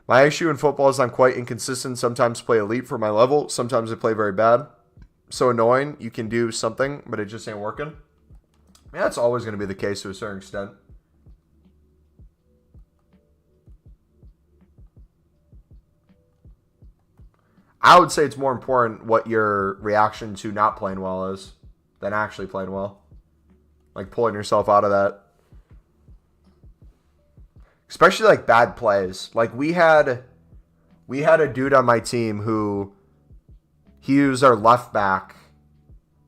My issue in football is I'm quite inconsistent. Sometimes play elite for my level. Sometimes I play very bad. So annoying. You can do something, but it just ain't working. Yeah, that's always going to be the case to a certain extent. I would say it's more important what your reaction to not playing well is than actually playing well. Like pulling yourself out of that. Especially like bad plays. Like we had a dude on my team who he was our left back.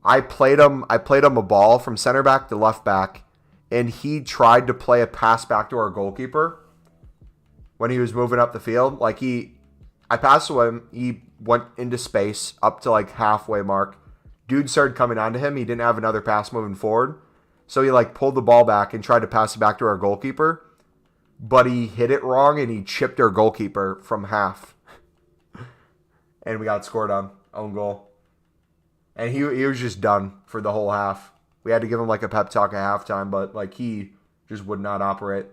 I played him a ball from center back to left back, and he tried to play a pass back to our goalkeeper when he was moving up the field. Like I passed to him, he went into space up to like halfway mark. Dude started coming onto him. He didn't have another pass moving forward. So he like pulled the ball back and tried to pass it back to our goalkeeper. But he hit it wrong and he chipped our goalkeeper from half. And we got scored on. Own goal. And he was just done for the whole half. We had to give him like a pep talk at halftime, but like he just would not operate.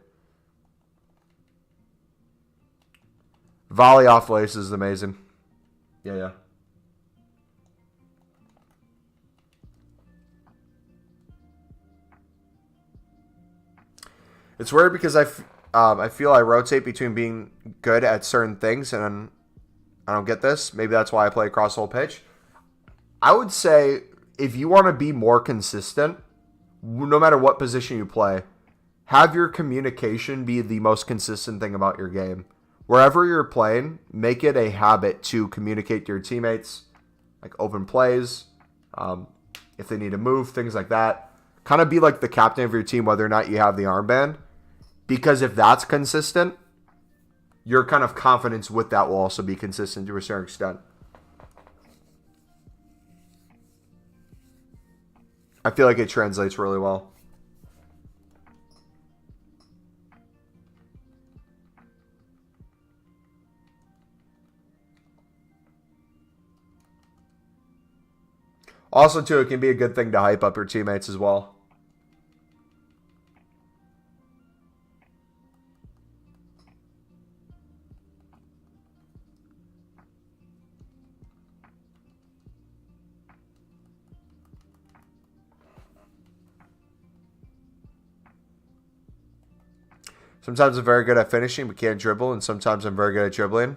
Volley off lace is amazing. Yeah. It's weird because I feel I rotate between being good at certain things and I don't get this. Maybe that's why I play across the whole pitch. I would say if you want to be more consistent, no matter what position you play, have your communication be the most consistent thing about your game. Wherever you're playing, make it a habit to communicate to your teammates, like open plays, if they need to move, things like that. Kind of be like the captain of your team, whether or not you have the armband. Because if that's consistent, your kind of confidence with that will also be consistent to a certain extent. I feel like it translates really well. Also, too, it can be a good thing to hype up your teammates as well. Sometimes I'm very good at finishing but can't dribble, and sometimes I'm very good at dribbling.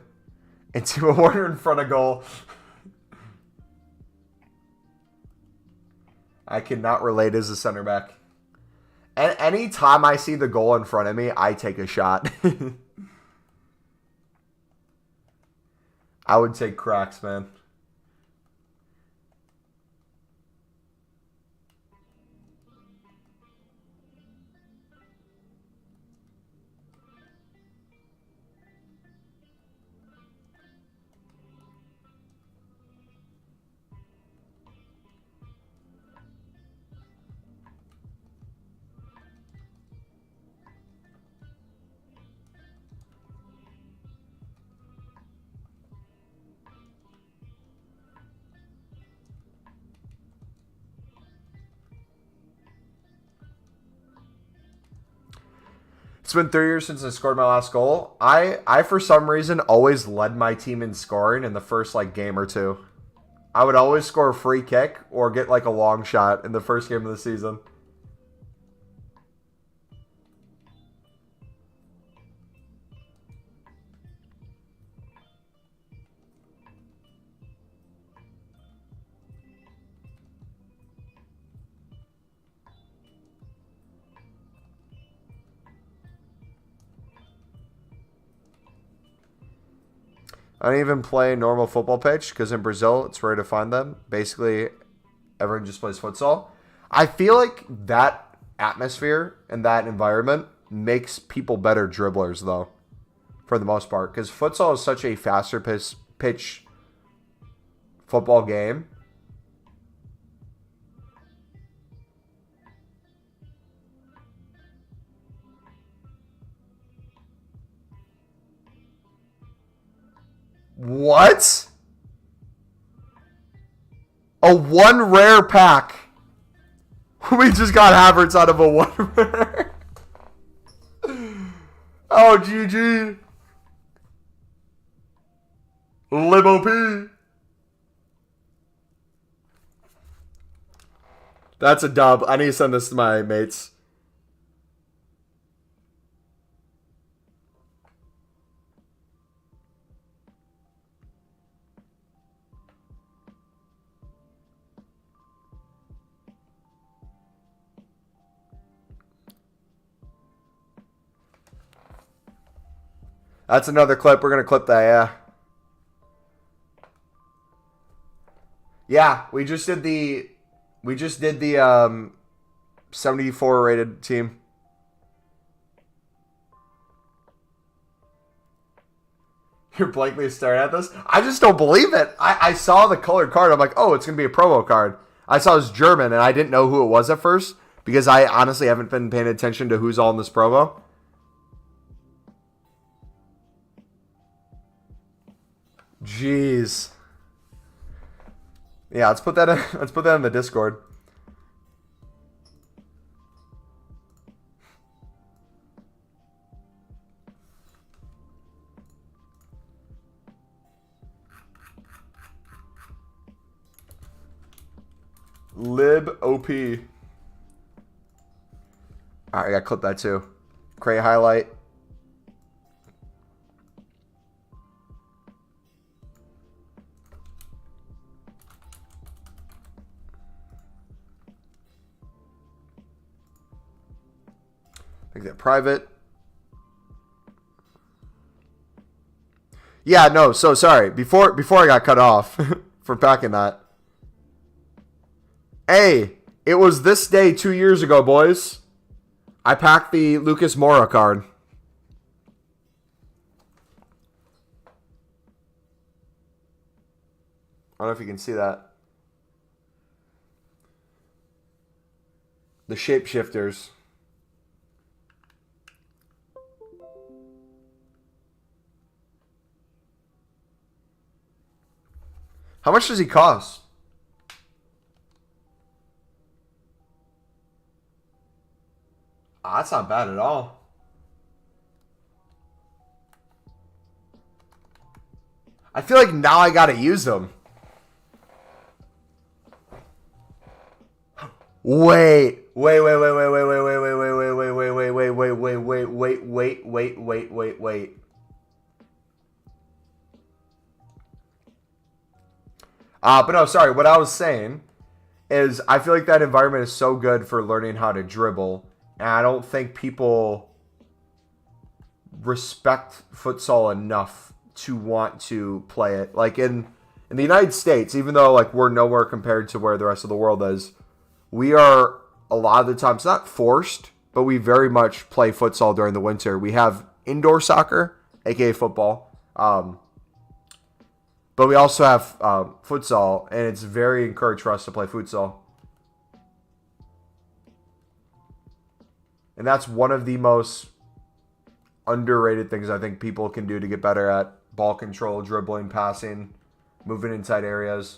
Into a warner in front of goal. I cannot relate as a center back. Anytime I see the goal in front of me, I take a shot. I would take cracks, man. It's been 3 years since I scored my last goal. I for some reason always led my team in scoring in the first like game or two. I would always score a free kick or get like a long shot in the first game of the season. I don't even play normal football pitch because in Brazil, it's rare to find them. Basically, everyone just plays futsal. I feel like that atmosphere and that environment makes people better dribblers, though, for the most part. Because futsal is such a faster pitch football game. What? A one rare pack. We just got Havertz out of a one rare. Oh, GG. Lib OP. That's a dub. I need to send this to my mates. That's another clip. We're going to clip that, yeah. Yeah, we just did the 74 rated team. You're blankly staring at this? I just don't believe it. I saw the colored card. I'm like, oh, it's going to be a promo card. I saw it was German, and I didn't know who it was at first because I honestly haven't been paying attention to who's all in this promo. Jeez. Yeah, let's put that in the Discord. Lib OP. Alright, I gotta clip that too. Cray highlight. Make that private. Yeah, no, so sorry. Before I got cut off for packing that. Hey, it was this day 2 years ago, boys. I packed the Lucas Moura card. I don't know if you can see that. The shapeshifters. How much does he cost? That's not bad at all. I feel like now I gotta use them. Wait. But no, sorry. What I was saying is I feel like that environment is so good for learning how to dribble. And I don't think people respect futsal enough to want to play it. Like in the United States, even though like we're nowhere compared to where the rest of the world is, we are a lot of the times not forced, but we very much play futsal during the winter. We have indoor soccer, aka football. But we also have futsal, and it's very encouraged for us to play futsal. And that's one of the most underrated things I think people can do to get better at ball control, dribbling, passing, moving inside areas.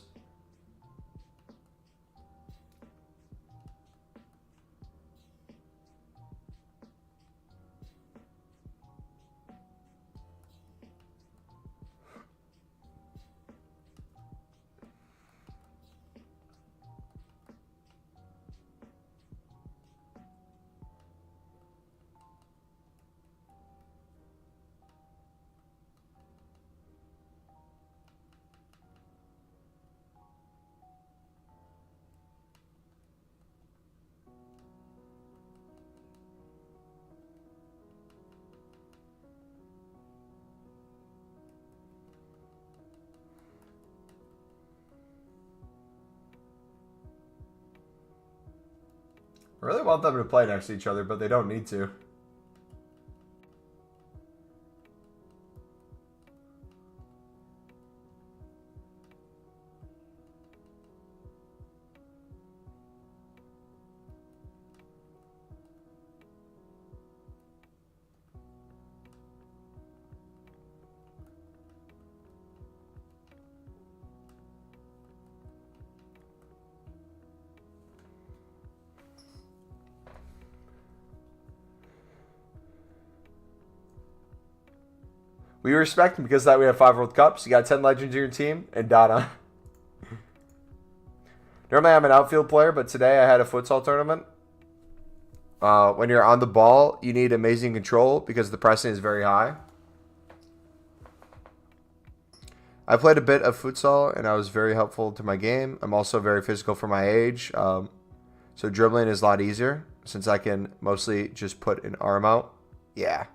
I really want them to play next to each other, but they don't need to. We respect him because that we have 5 World Cups. You got 10 legends in your team, and Donna. Normally I'm an outfield player, but today I had a futsal tournament. When you're on the ball, you need amazing control because the pressing is very high. I played a bit of futsal, and I was very helpful to my game. I'm also very physical for my age, so dribbling is a lot easier since I can mostly just put an arm out. Yeah.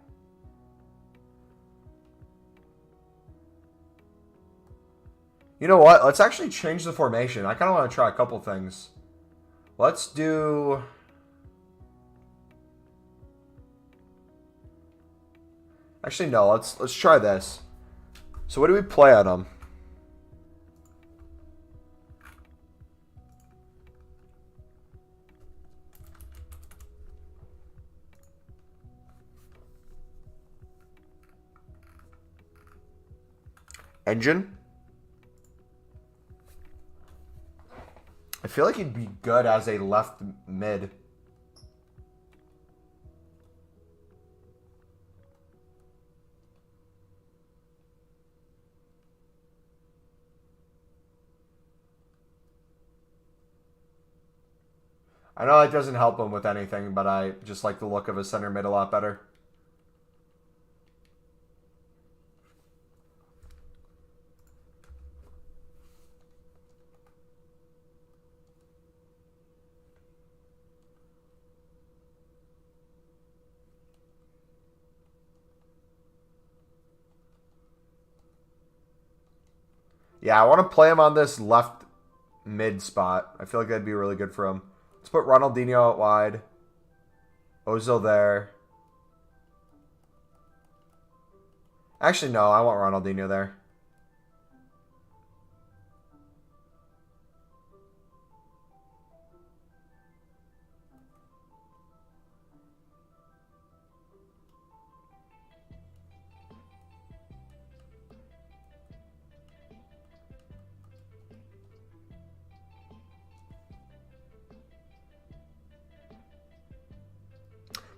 You know what? Let's actually change the formation. I kind of want to try a couple things. Let's do... Actually, no. Let's try this. So what do we play on them? Engine? I feel like he'd be good as a left mid. I know it doesn't help him with anything, but I just like the look of his center mid a lot better. Yeah, I want to play him on this left mid spot. I feel like that'd be really good for him. Let's put Ronaldinho out wide. Ozil there. Actually, no. I want Ronaldinho there.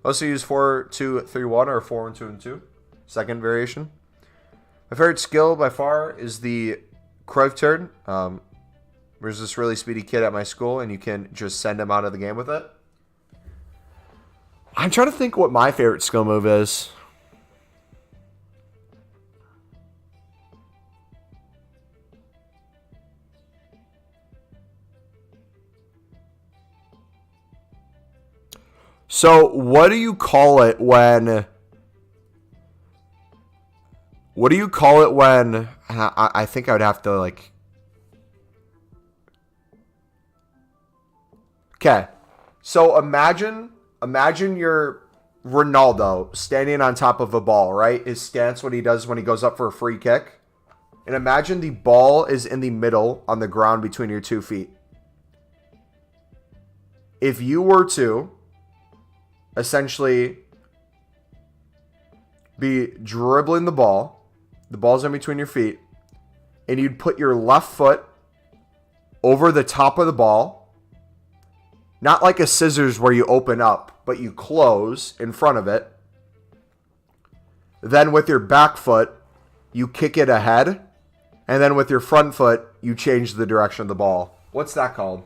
Also use 4-2-3-1 or 4-1-2-2. Second variation. My favorite skill by far is the Cruyff turn. There's this really speedy kid at my school, and you can just send him out of the game with it. I'm trying to think what my favorite skill move is. So, what do you call it when... What do you call it when... I think I would have to, like... Okay. So, imagine you're Ronaldo standing on top of a ball, right? His stance, what he does when he goes up for a free kick. And imagine the ball is in the middle on the ground between your 2 feet. If you were to... essentially be dribbling the ball's in between your feet, and you'd put your left foot over the top of the ball, not like a scissors where you open up, but you close in front of it. Then with your back foot, you kick it ahead, and then with your front foot, you change the direction of the ball. What's that called?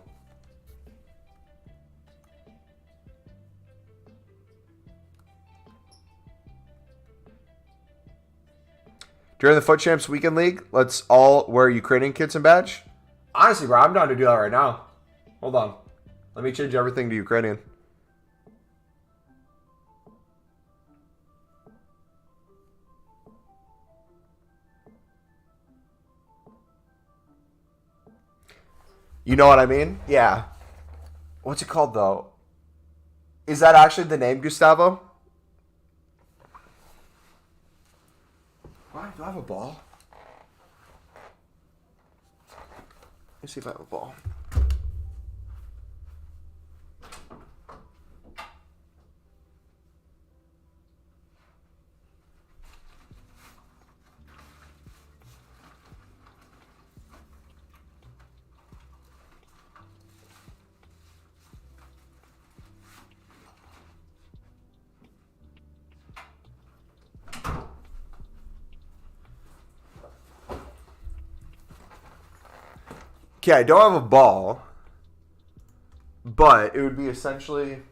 During the Foot Champs Weekend League, let's all wear Ukrainian kits and badge. Honestly, bro, I'm down to do that right now. Hold on. Let me change everything to Ukrainian. You know what I mean? Yeah. What's it called, though? Is that actually the name, Gustavo? Why do I have a ball? Let me see if I have a ball. Okay, I don't have a ball, but it would be essentially...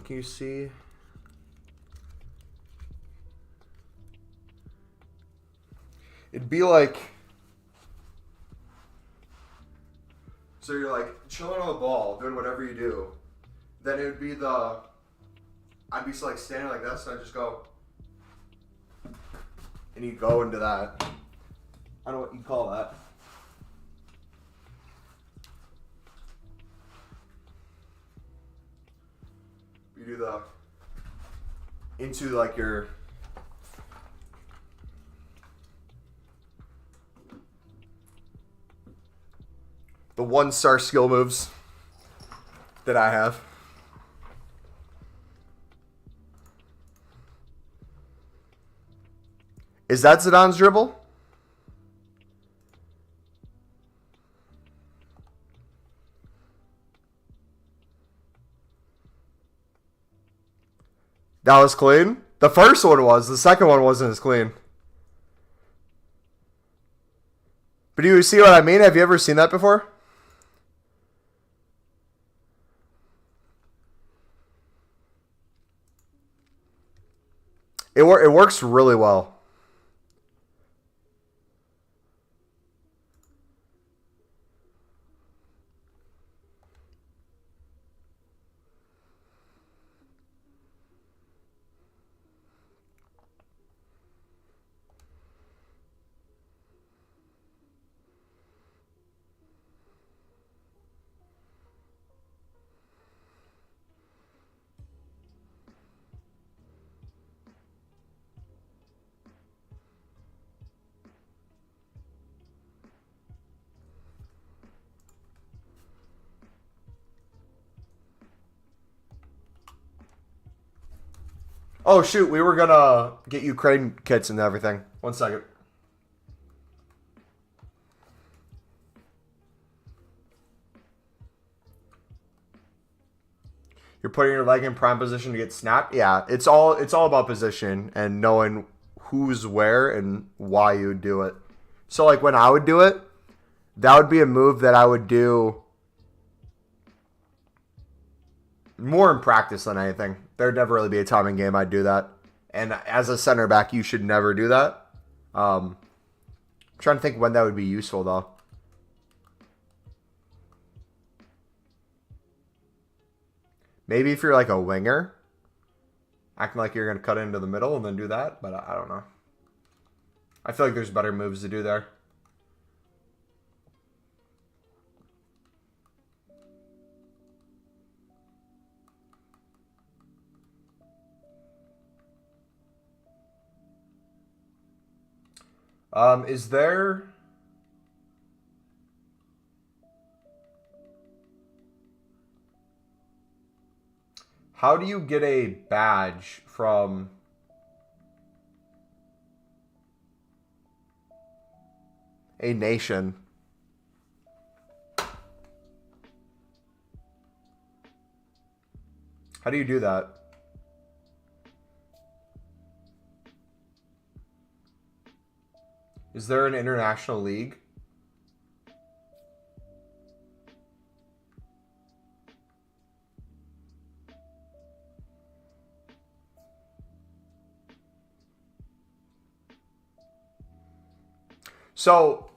Can you see? It'd be like... So you're like chilling on the ball, doing whatever you do. Then it would be the... I'd be like standing like this, and I'd just go... And you go into that. I don't know what you call that. You do the... Into like your... The 1-star skill moves that I have. Is that Zidane's dribble? That was clean? The first one was. The second one wasn't as clean. But do you see what I mean? Have you ever seen that before? It works really well. Oh, shoot. We were going to get you crane kits and everything. 1 second. You're putting your leg in prime position to get snapped? Yeah, it's all about position and knowing who's where and why you would do it. So, like, when I would do it, that would be a move that I would do more in practice than anything. There'd never really be a time in game I'd do that. And as a center back, you should never do that. I'm trying to think when that would be useful, though. Maybe if you're like a winger, acting like you're going to cut into the middle and then do that, but I don't know. I feel like there's better moves to do there. Is there... How do you get a badge from... a nation? How do you do that? Is there an international league? So,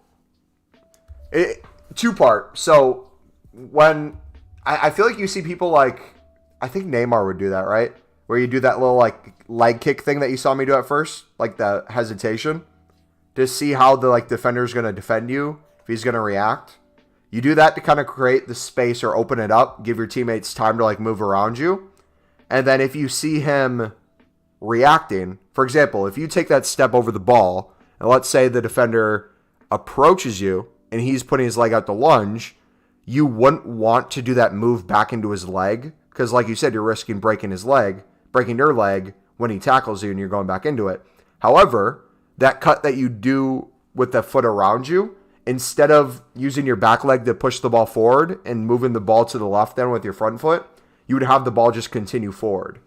two-part. So, when I feel like you see people like, I think Neymar would do that, right? Where you do that little like leg kick thing that you saw me do at first, like the hesitation, to see how the like defender's going to defend you, if he's going to react. You do that to kind of create the space or open it up, give your teammates time to like move around you. And then if you see him reacting, for example, if you take that step over the ball, and let's say the defender approaches you and he's putting his leg out to lunge, you wouldn't want to do that move back into his leg because, like you said, you're risking breaking your leg when he tackles you and you're going back into it. However, that cut that you do with the foot around you, instead of using your back leg to push the ball forward and moving the ball to the left then with your front foot, you would have the ball just continue forward.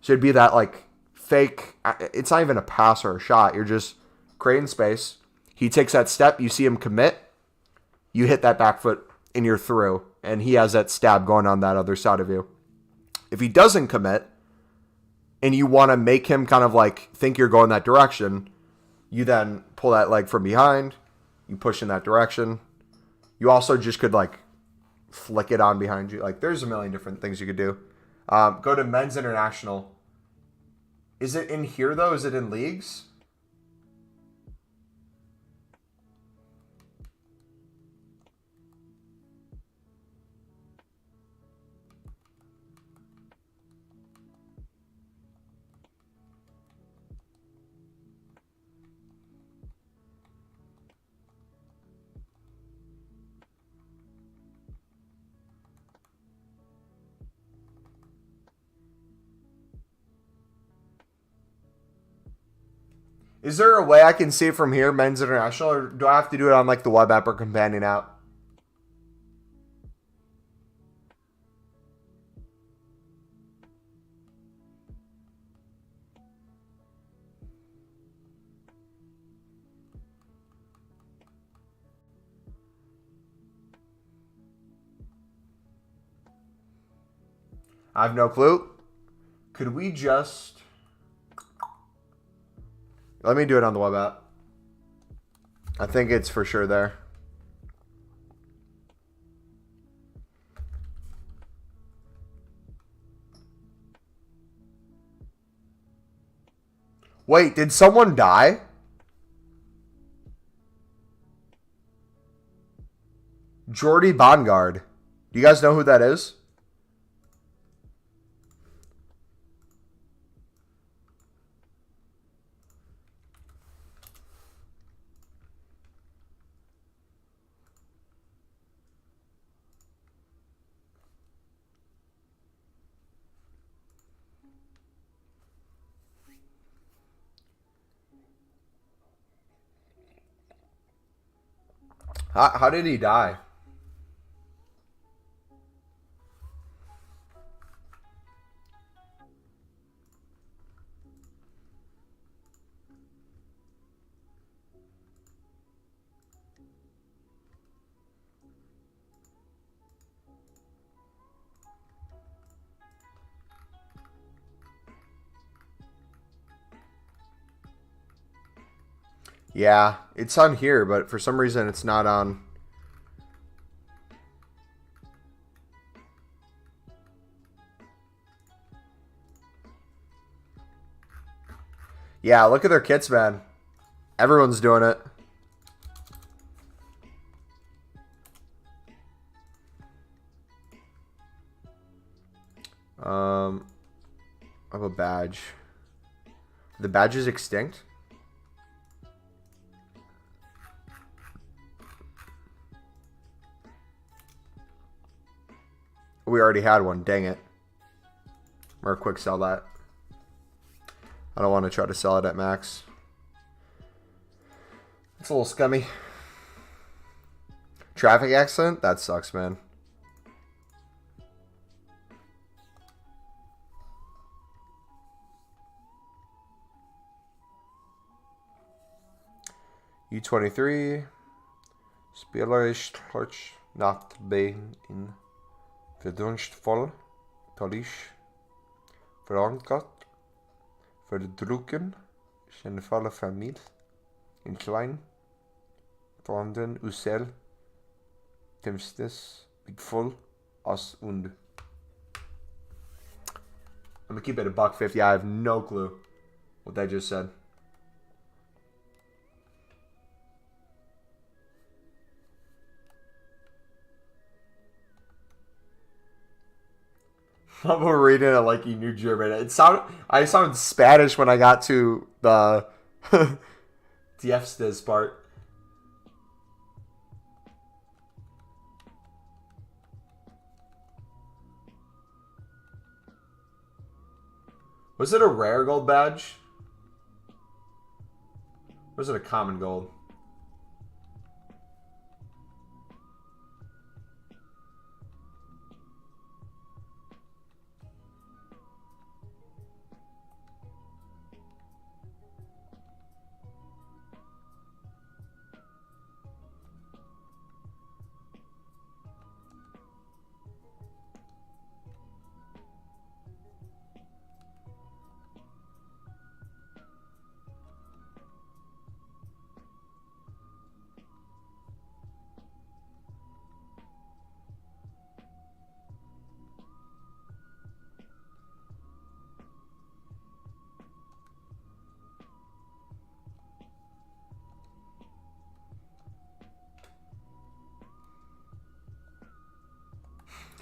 So it'd be that like fake, it's not even a pass or a shot. You're just creating space. He takes that step. You see him commit. You hit that back foot and you're through. And he has that stab going on that other side of you. If he doesn't commit and you want to make him kind of like think you're going that direction, you then pull that leg from behind. You push in that direction. You also just could like flick it on behind you. Like there's a million different things you could do. Go to Men's International. Is it in here though? Is it in leagues? Is there a way I can see it from here, Men's International, or do I have to do it on like the web app or companion app? I have no clue. Could we just... Let me do it on the web app. I think it's for sure there. Wait, did someone die? Jordi Bongard. Do you guys know who that is? How did he die? Yeah, it's on here, but for some reason it's not on. Yeah, look at their kits, man. Everyone's doing it. I have a badge. The badge is extinct. We already had one. Dang it. Or quick sell that. I don't want to try to sell it at max. It's a little scummy. Traffic accident? That sucks, man. U23. Speler ist nach Bein in verdunstvoll Polish verankerd, verdrukken zijn volle familie in klein vormden uzel temstes bigful as und. I'm gonna keep it a $1.50. I have no clue what that just said. I'm reading it like you knew German. I sounded Spanish when I got to the Diefstes part. Was it a rare gold badge? Or was it a common gold?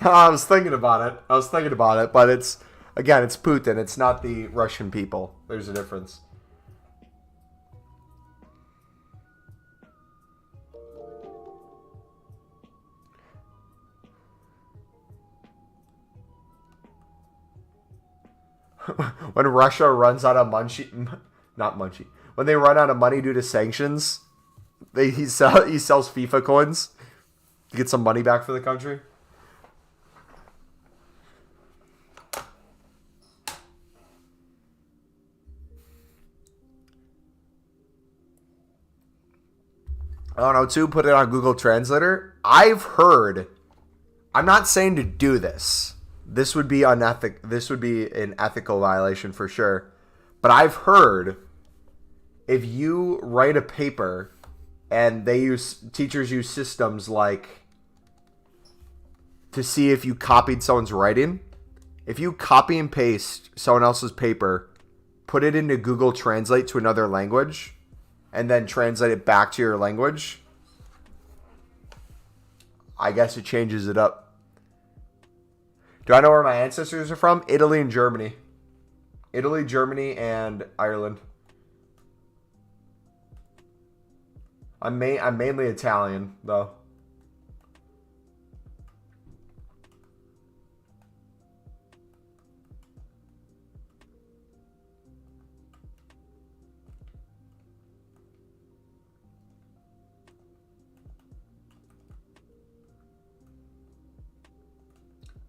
I was thinking about it. But it's, again, it's Putin. It's not the Russian people. There's a difference. When Russia runs out of when they run out of money due to sanctions, he sells FIFA coins to get some money back for the country. I don't know, too, put it on Google Translator. I've heard, I'm not saying to do this. This would be unethical. This would be an ethical violation for sure. But I've heard if you write a paper and teachers use systems like to see if you copied someone's writing, if you copy and paste someone else's paper, put it into Google Translate to another language, and then translate it back to your language, I guess it changes it up. Do I know where my ancestors are from? Italy and Germany. Italy, Germany, and Ireland. I'm mainly Italian, though.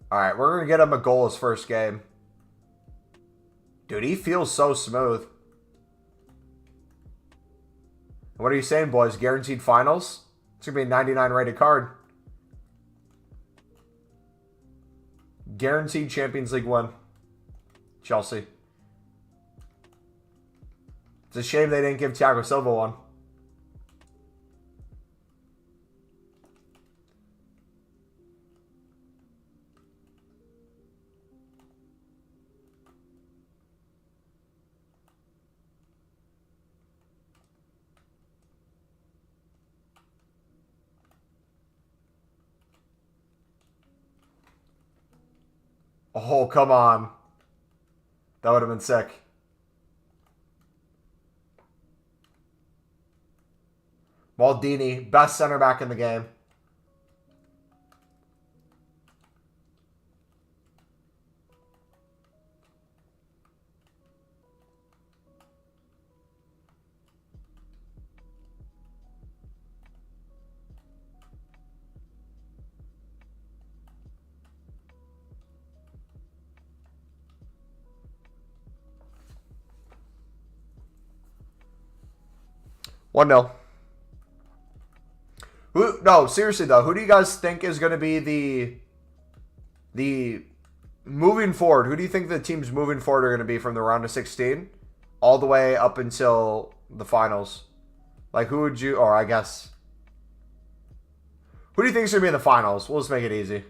All right, we're going to get him a goal his first game. Dude, he feels so smooth. What are you saying, boys? Guaranteed finals? It's going to be a 99 rated card. Guaranteed Champions League win. Chelsea. It's a shame they didn't give Thiago Silva one. Oh, come on. That would have been sick. Maldini, best center back in the game. One 0. No, seriously though, who do you guys think is going to be the moving forward? Who do you think the teams moving forward are going to be from the round of 16 all the way up until the finals? Like, who would you? Or I guess, who do you think is going to be in the finals? We'll just make it easy.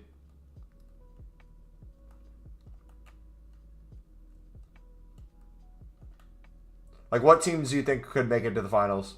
Like, what teams do you think could make it to the finals?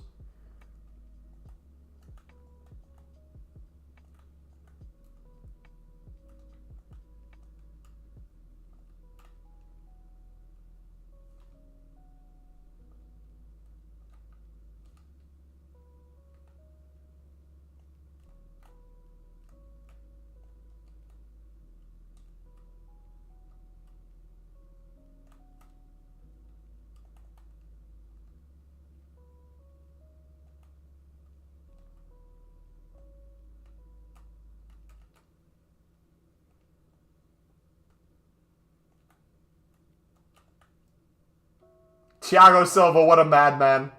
Thiago Silva, what a madman.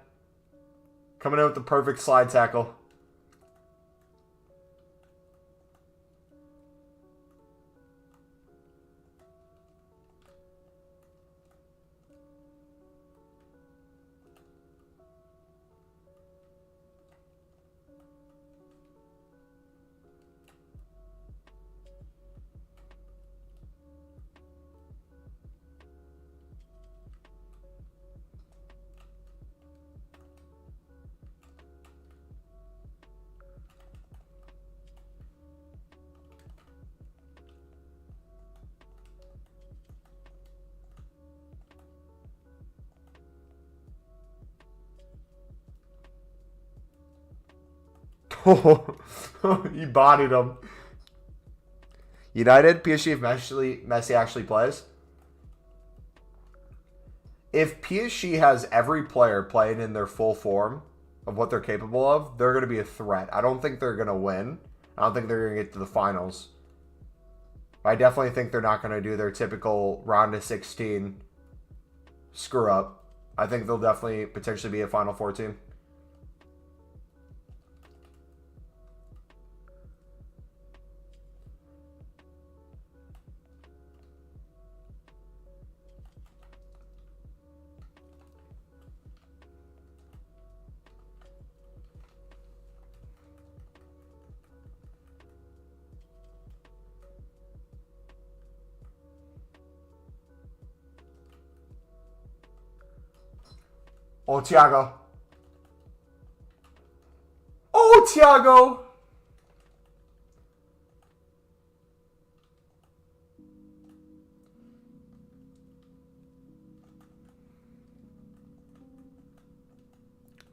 Coming in with the perfect slide tackle. He bodied him. United, PSG, if Messi actually plays. If PSG has every player playing in their full form of what they're capable of, they're going to be a threat. I don't think they're going to win. I don't think they're going to get to the finals. I definitely think they're not going to do their typical round of 16 screw up. I think they'll definitely potentially be a Final Four team. Oh, Thiago. Oh, Thiago.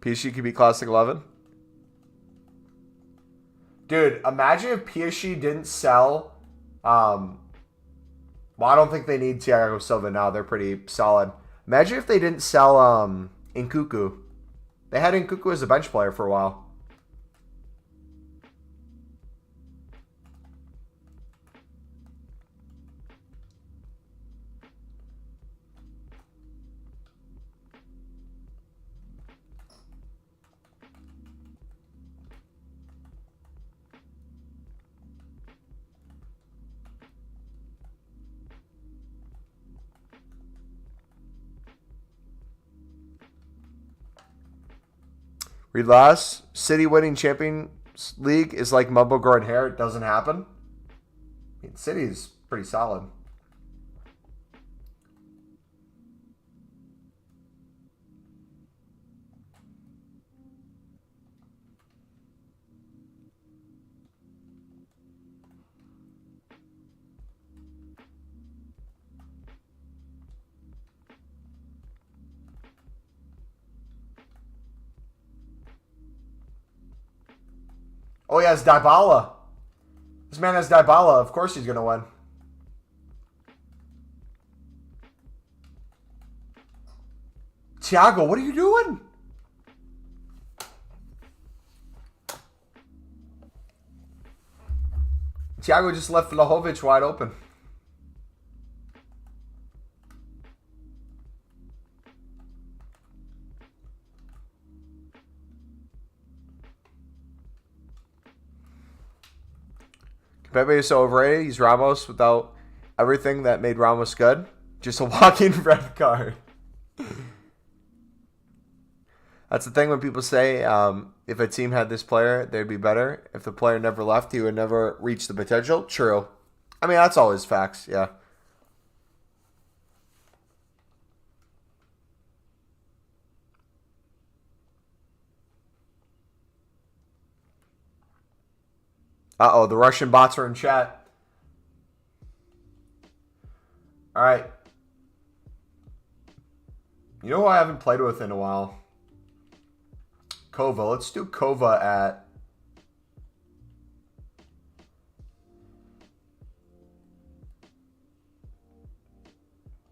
PSG could be Classic 11. Dude, imagine if PSG didn't sell. Well, I don't think they need Thiago Silva now. They're pretty solid. Imagine if they didn't sell Nkunku. They had Nkunku as a bench player for a while. Read last. City winning Champions League is like Mumbo growing hair. It doesn't happen. I mean, City's pretty solid. Oh, he has Dybala. This man has Dybala. Of course he's going to win. Thiago, what are you doing? Thiago just left Vlahovic wide open. Pepe is so overrated. He's Ramos without everything that made Ramos good. Just a walking red card. That's the thing when people say if a team had this player, they'd be better. If the player never left, he would never reach the potential. True. I mean, that's always facts, yeah. Uh-oh, the Russian bots are in chat. All right. You know who I haven't played with in a while? Kova. Let's do Kova at...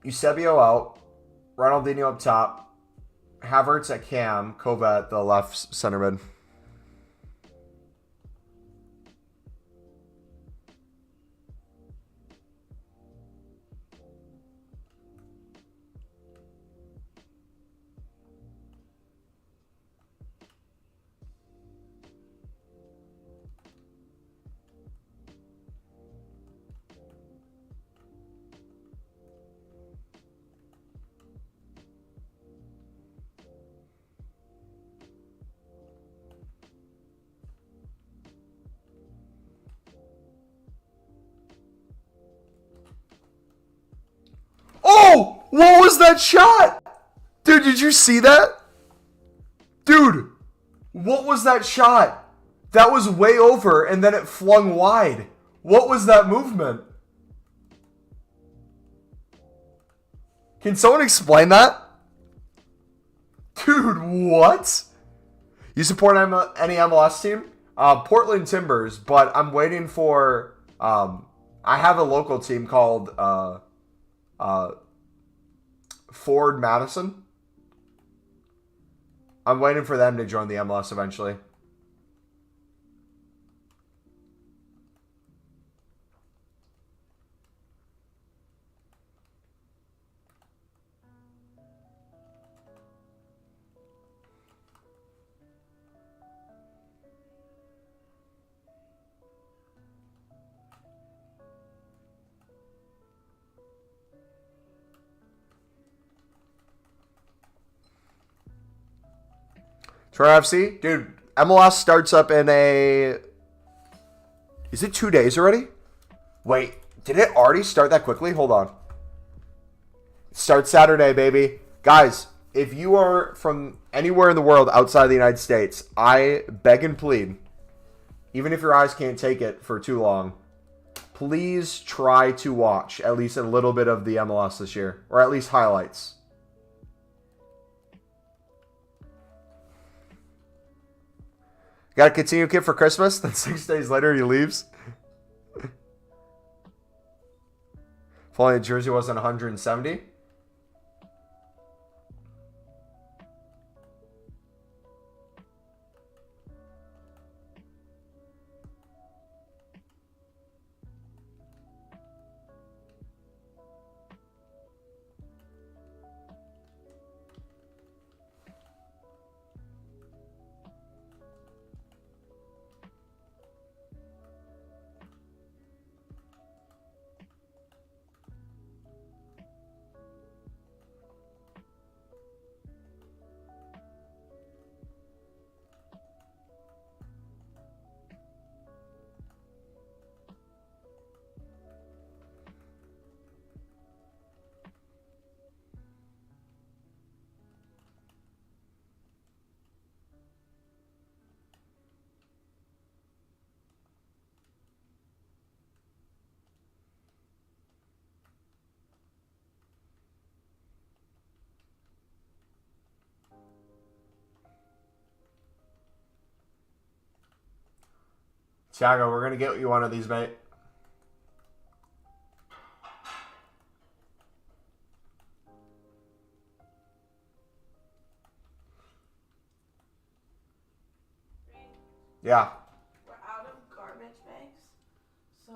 Eusebio out. Ronaldinho up top. Havertz at cam. Kova at the left center mid. Oh! What was that shot? Dude, did you see that? Dude, what was that shot? That was way over and then it flung wide. What was that movement? Can someone explain that? Dude, what? You support any MLS team? Portland Timbers, but I'm waiting for. I have a local team called Ford Madison. I'm waiting for them to join the MLS eventually. Toronto FC? Dude, MLS starts up in a... Is it 2 days already? Wait, did it already start that quickly? Hold on. Start Saturday, baby. Guys, if you are from anywhere in the world outside the United States, I beg and plead, even if your eyes can't take it for too long, please try to watch at least a little bit of the MLS this year, or at least highlights. Got a Coutinho kit for Christmas, then 6 days later he leaves. If only the jersey wasn't 170. Thiago, we're going to get you one of these, mate. Yeah. We're out of garbage bags, so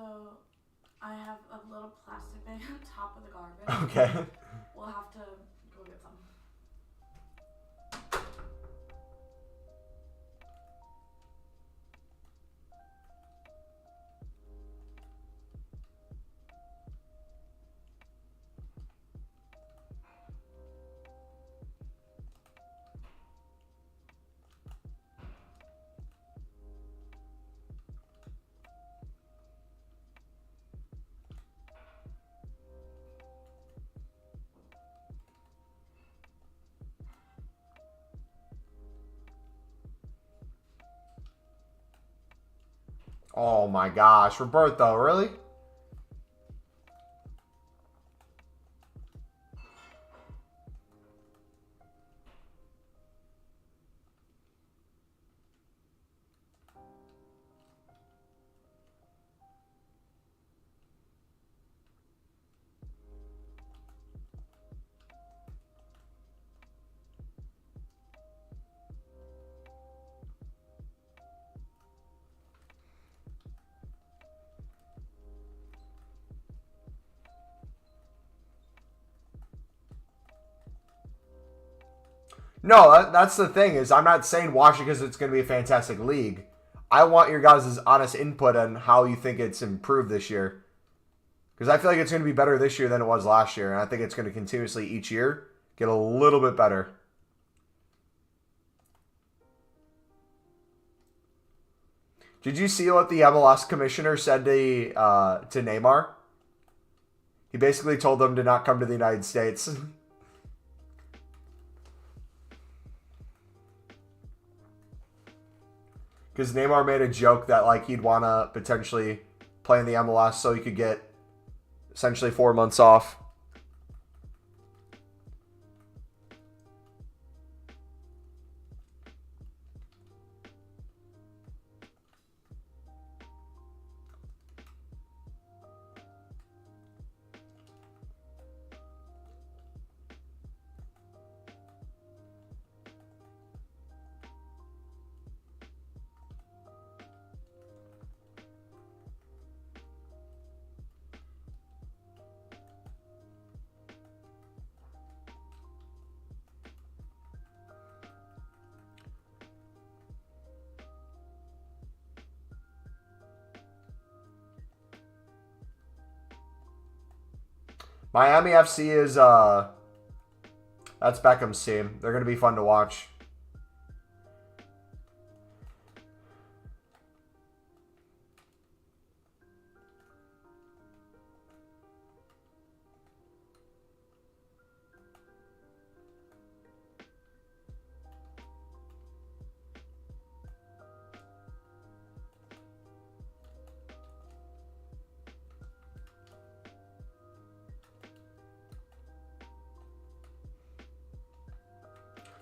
I have a little plastic bag on top of the garbage. Okay. We'll have to go get some. Oh my gosh, Roberto, really? No, that's the thing is I'm not saying watch it because it's going to be a fantastic league. I want your guys' honest input on how you think it's improved this year. Because I feel like it's going to be better this year than it was last year. And I think it's going to continuously each year get a little bit better. Did you see what the MLS commissioner said to Neymar? He basically told them to not come to the United States. Because Neymar made a joke that like he'd want to potentially play in the MLS so he could get essentially 4 months off. Miami FC is that's Beckham's team. They're gonna be fun to watch.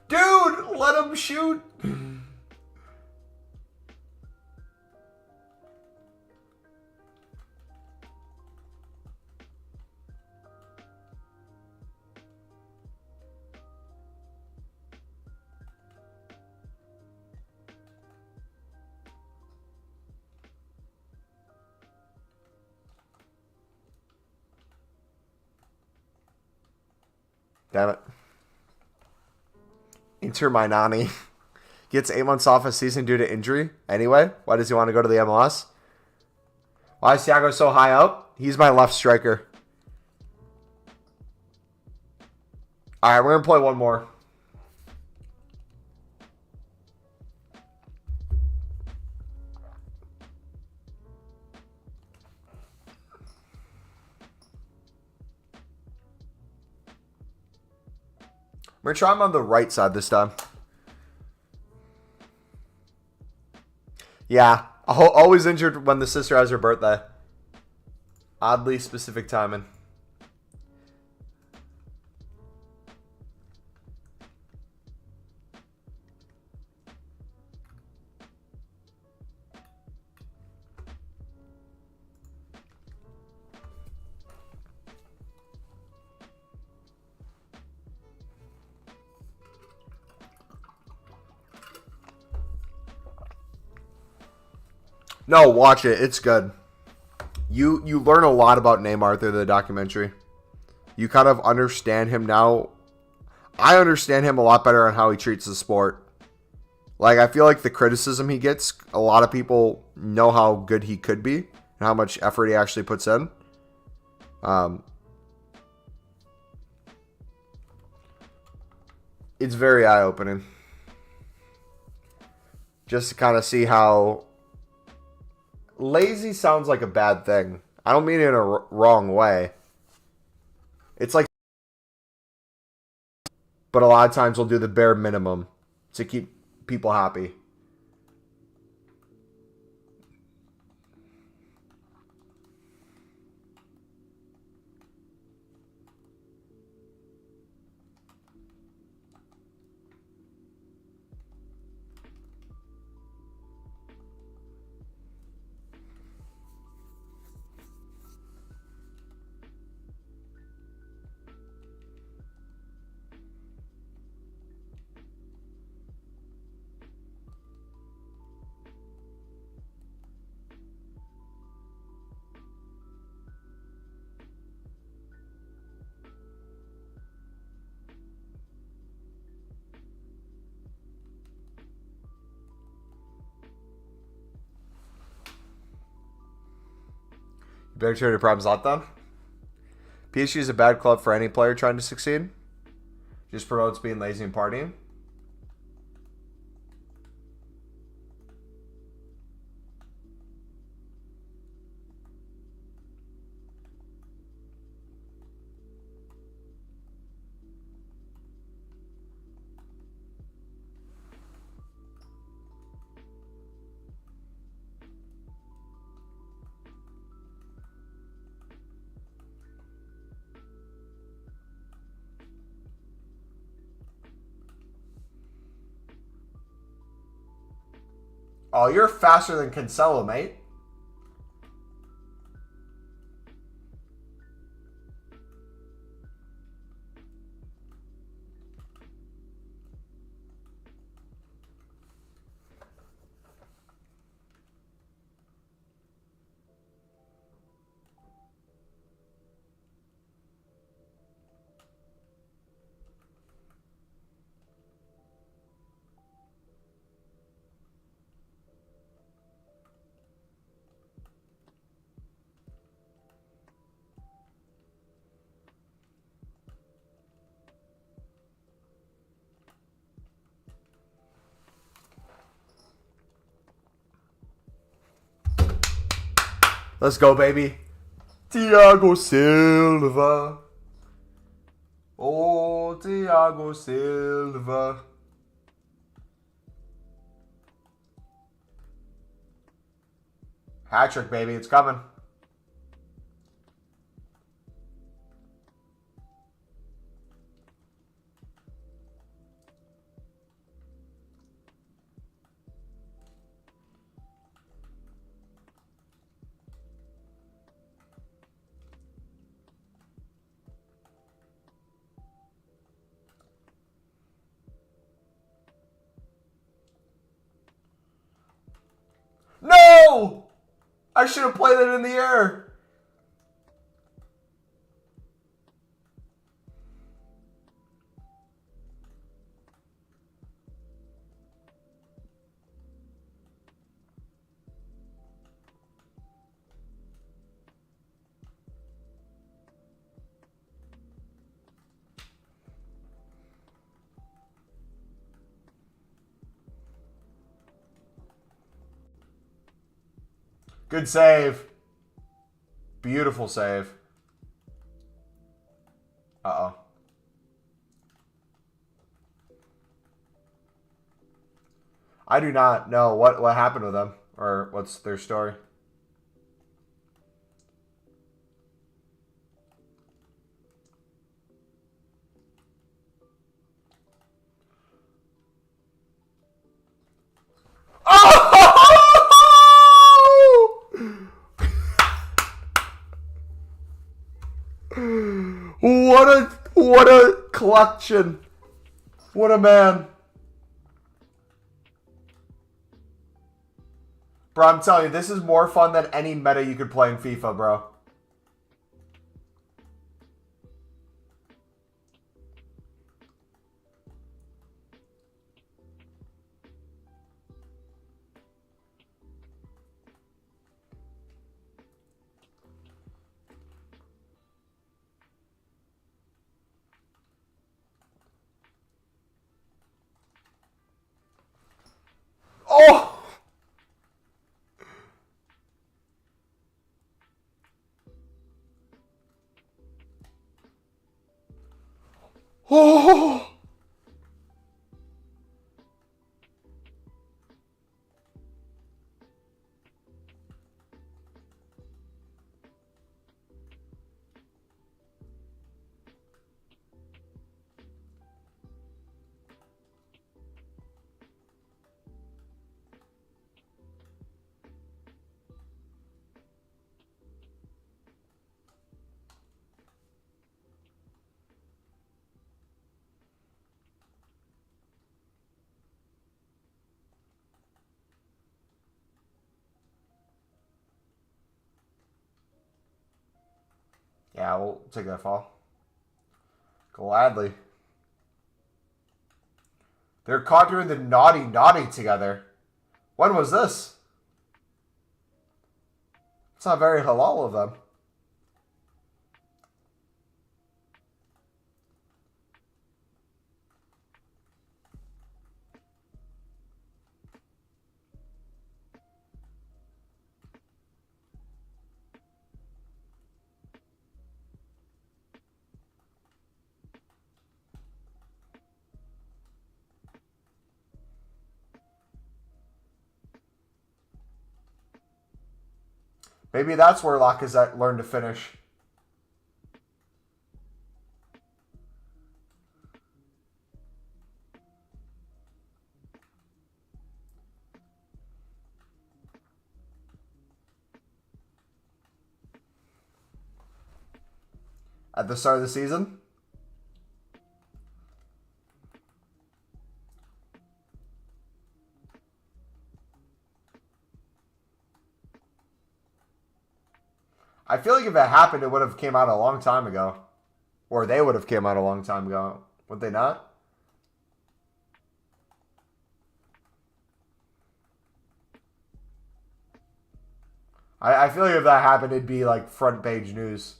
Dude, let him shoot. Damn it. Inter Minani gets 8 months off a season due to injury. Anyway, why does he want to go to the MLS? Why is Thiago so high up? He's my left striker. All right, we're going to play one more. We're going to try him on the right side this time. Yeah, always injured when the sister has her birthday. Oddly specific timing. No, watch it. It's good. You learn a lot about Neymar through the documentary. You kind of understand him now. I understand him a lot better on how he treats the sport. Like, I feel like the criticism he gets, a lot of people know how good he could be and how much effort he actually puts in. It's very eye-opening. Just to kind of see how lazy sounds like a bad thing. I don't mean it in a wrong way. It's like, but a lot of times we'll do the bare minimum to keep people happy. Better turn your problems out then. PSG is a bad club for any player trying to succeed. Just promotes being lazy and partying. Oh, you're faster than Cancelo, mate. Let's go, baby. Thiago Silva. Oh, Thiago Silva. Hat trick, baby. It's coming. No! I should have played it in the air. Good save. Beautiful save. Uh-oh. I do not know what happened with them or what's their story. What a collection. What a man. Bro, I'm telling you, this is more fun than any meta you could play in FIFA, bro. Oh! Oh! Yeah, we'll take that fall. Gladly. They're caught doing the naughty together. When was this? It's not very halal of them. Maybe that's where Lacazette learned to finish. At the start of the season? I feel like if it happened, it would have came out a long time ago. Or they would have came out a long time ago. Would they not? I feel like if that happened, it'd be like front page news.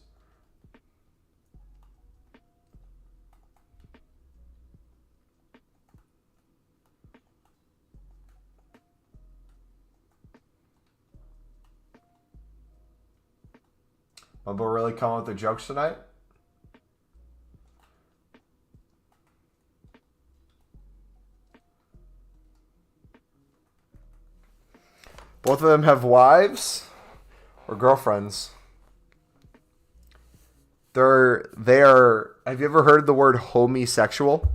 Mumbo really coming with the jokes tonight? Both of them have wives or girlfriends. They are. Have you ever heard the word homosexual?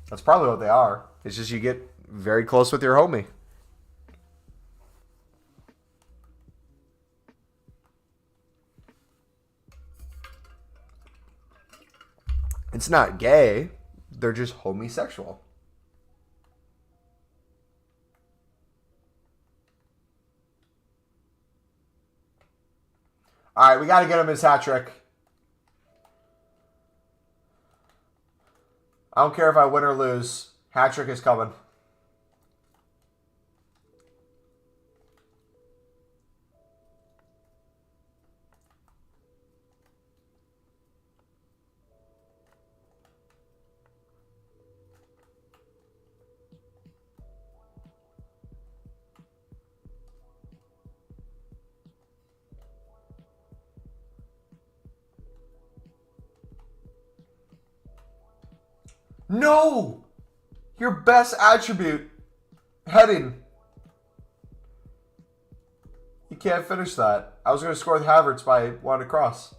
That's probably what they are. It's just you get very close with your homie. It's not gay. They're just homosexual. All right, we got to get him his hat trick. I don't care if I win or lose. Hat trick is coming. No! Your best attribute. Heading. You can't finish that. I was going to score with Havertz by one across.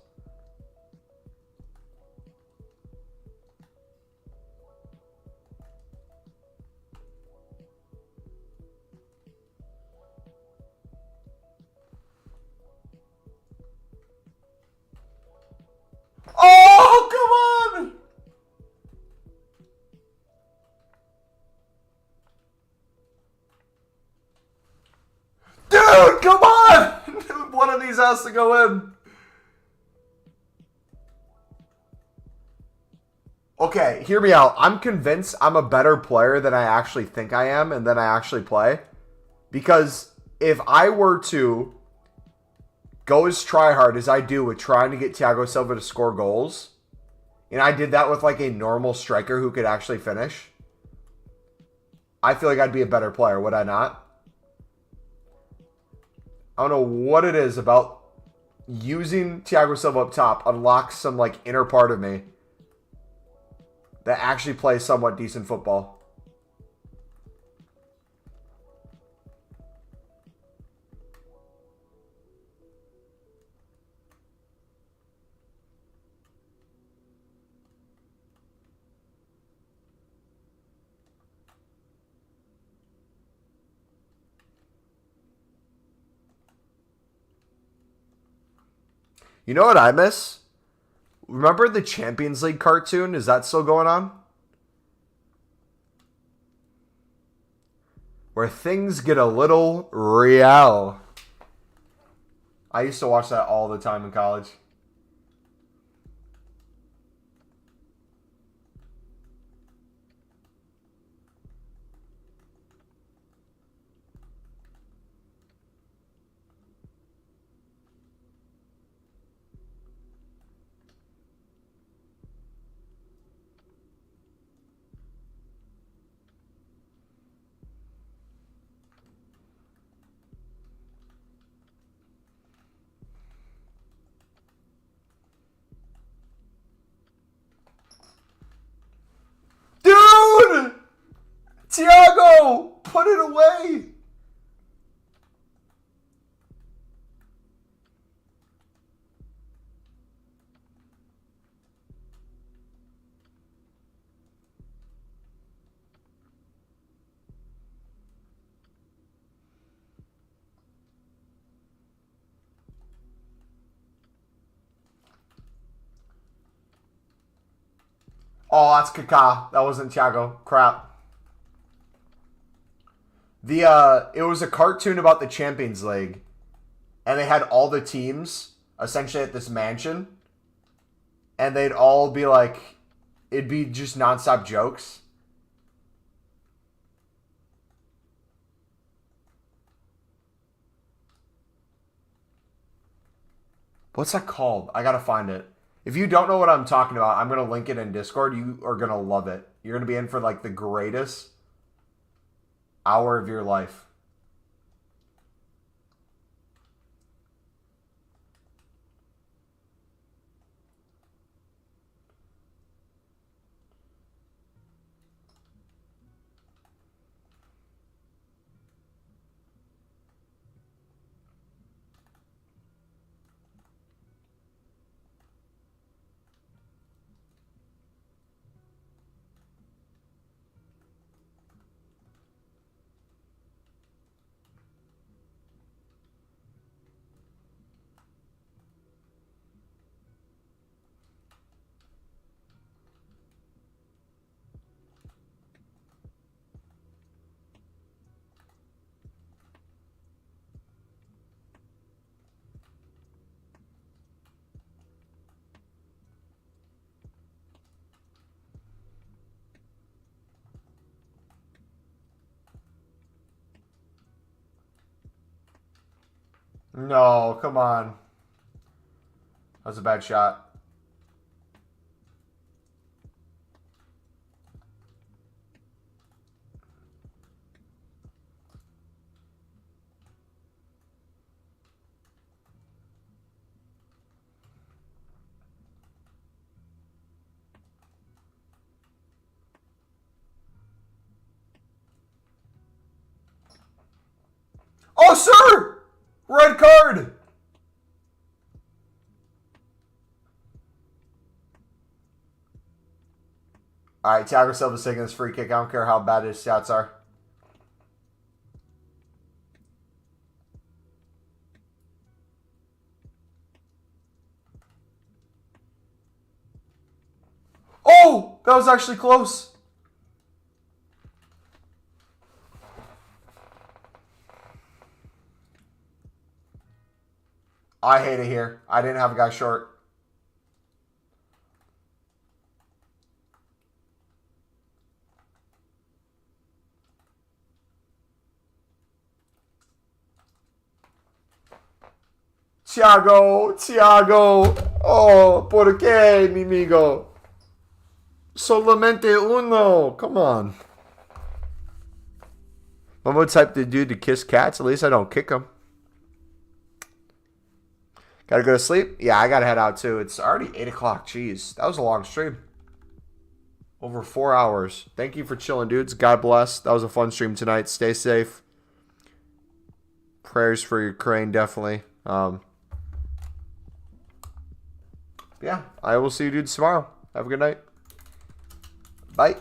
Oh, come on! Dude, come on! One of these has to go in. Okay, hear me out. I'm convinced I'm a better player than I actually think I am and than I actually play. Because if I were to go as tryhard as I do with trying to get Thiago Silva to score goals, and I did that with like a normal striker who could actually finish, I feel like I'd be a better player, would I not? I don't know what it is about using Thiago Silva up top unlocks some like inner part of me that actually plays somewhat decent football. You know what I miss? Remember the Champions League cartoon? Is that still going on? Where things get a little real. I used to watch that all the time in college. Dude! Thiago! Put it away! Oh, that's Kaká. That wasn't Thiago. Crap. It was a cartoon about the Champions League, and they had all the teams essentially at this mansion, and they'd all be like, it'd be just nonstop jokes. What's that called? I gotta find it. If you don't know what I'm talking about, I'm going to link it in Discord. You are going to love it. You're going to be in for like the greatest hour of your life. No, come on. That was a bad shot. Oh, sir! Red card! All right, Thiago Silva's taking this free kick. I don't care how bad his stats are. Oh, that was actually close. I hate it here. I didn't have a guy short. Thiago. Oh, ¿por qué, mi amigo? Solamente uno. Come on. I'm the type of dude to kiss cats. At least I don't kick them. Gotta go to sleep? Yeah, I gotta head out too. It's already 8 o'clock. Jeez, that was a long stream. Over 4 hours. Thank you for chilling, dudes. God bless. That was a fun stream tonight. Stay safe. Prayers for Ukraine, definitely. Yeah, I will see you dudes tomorrow. Have a good night. Bye.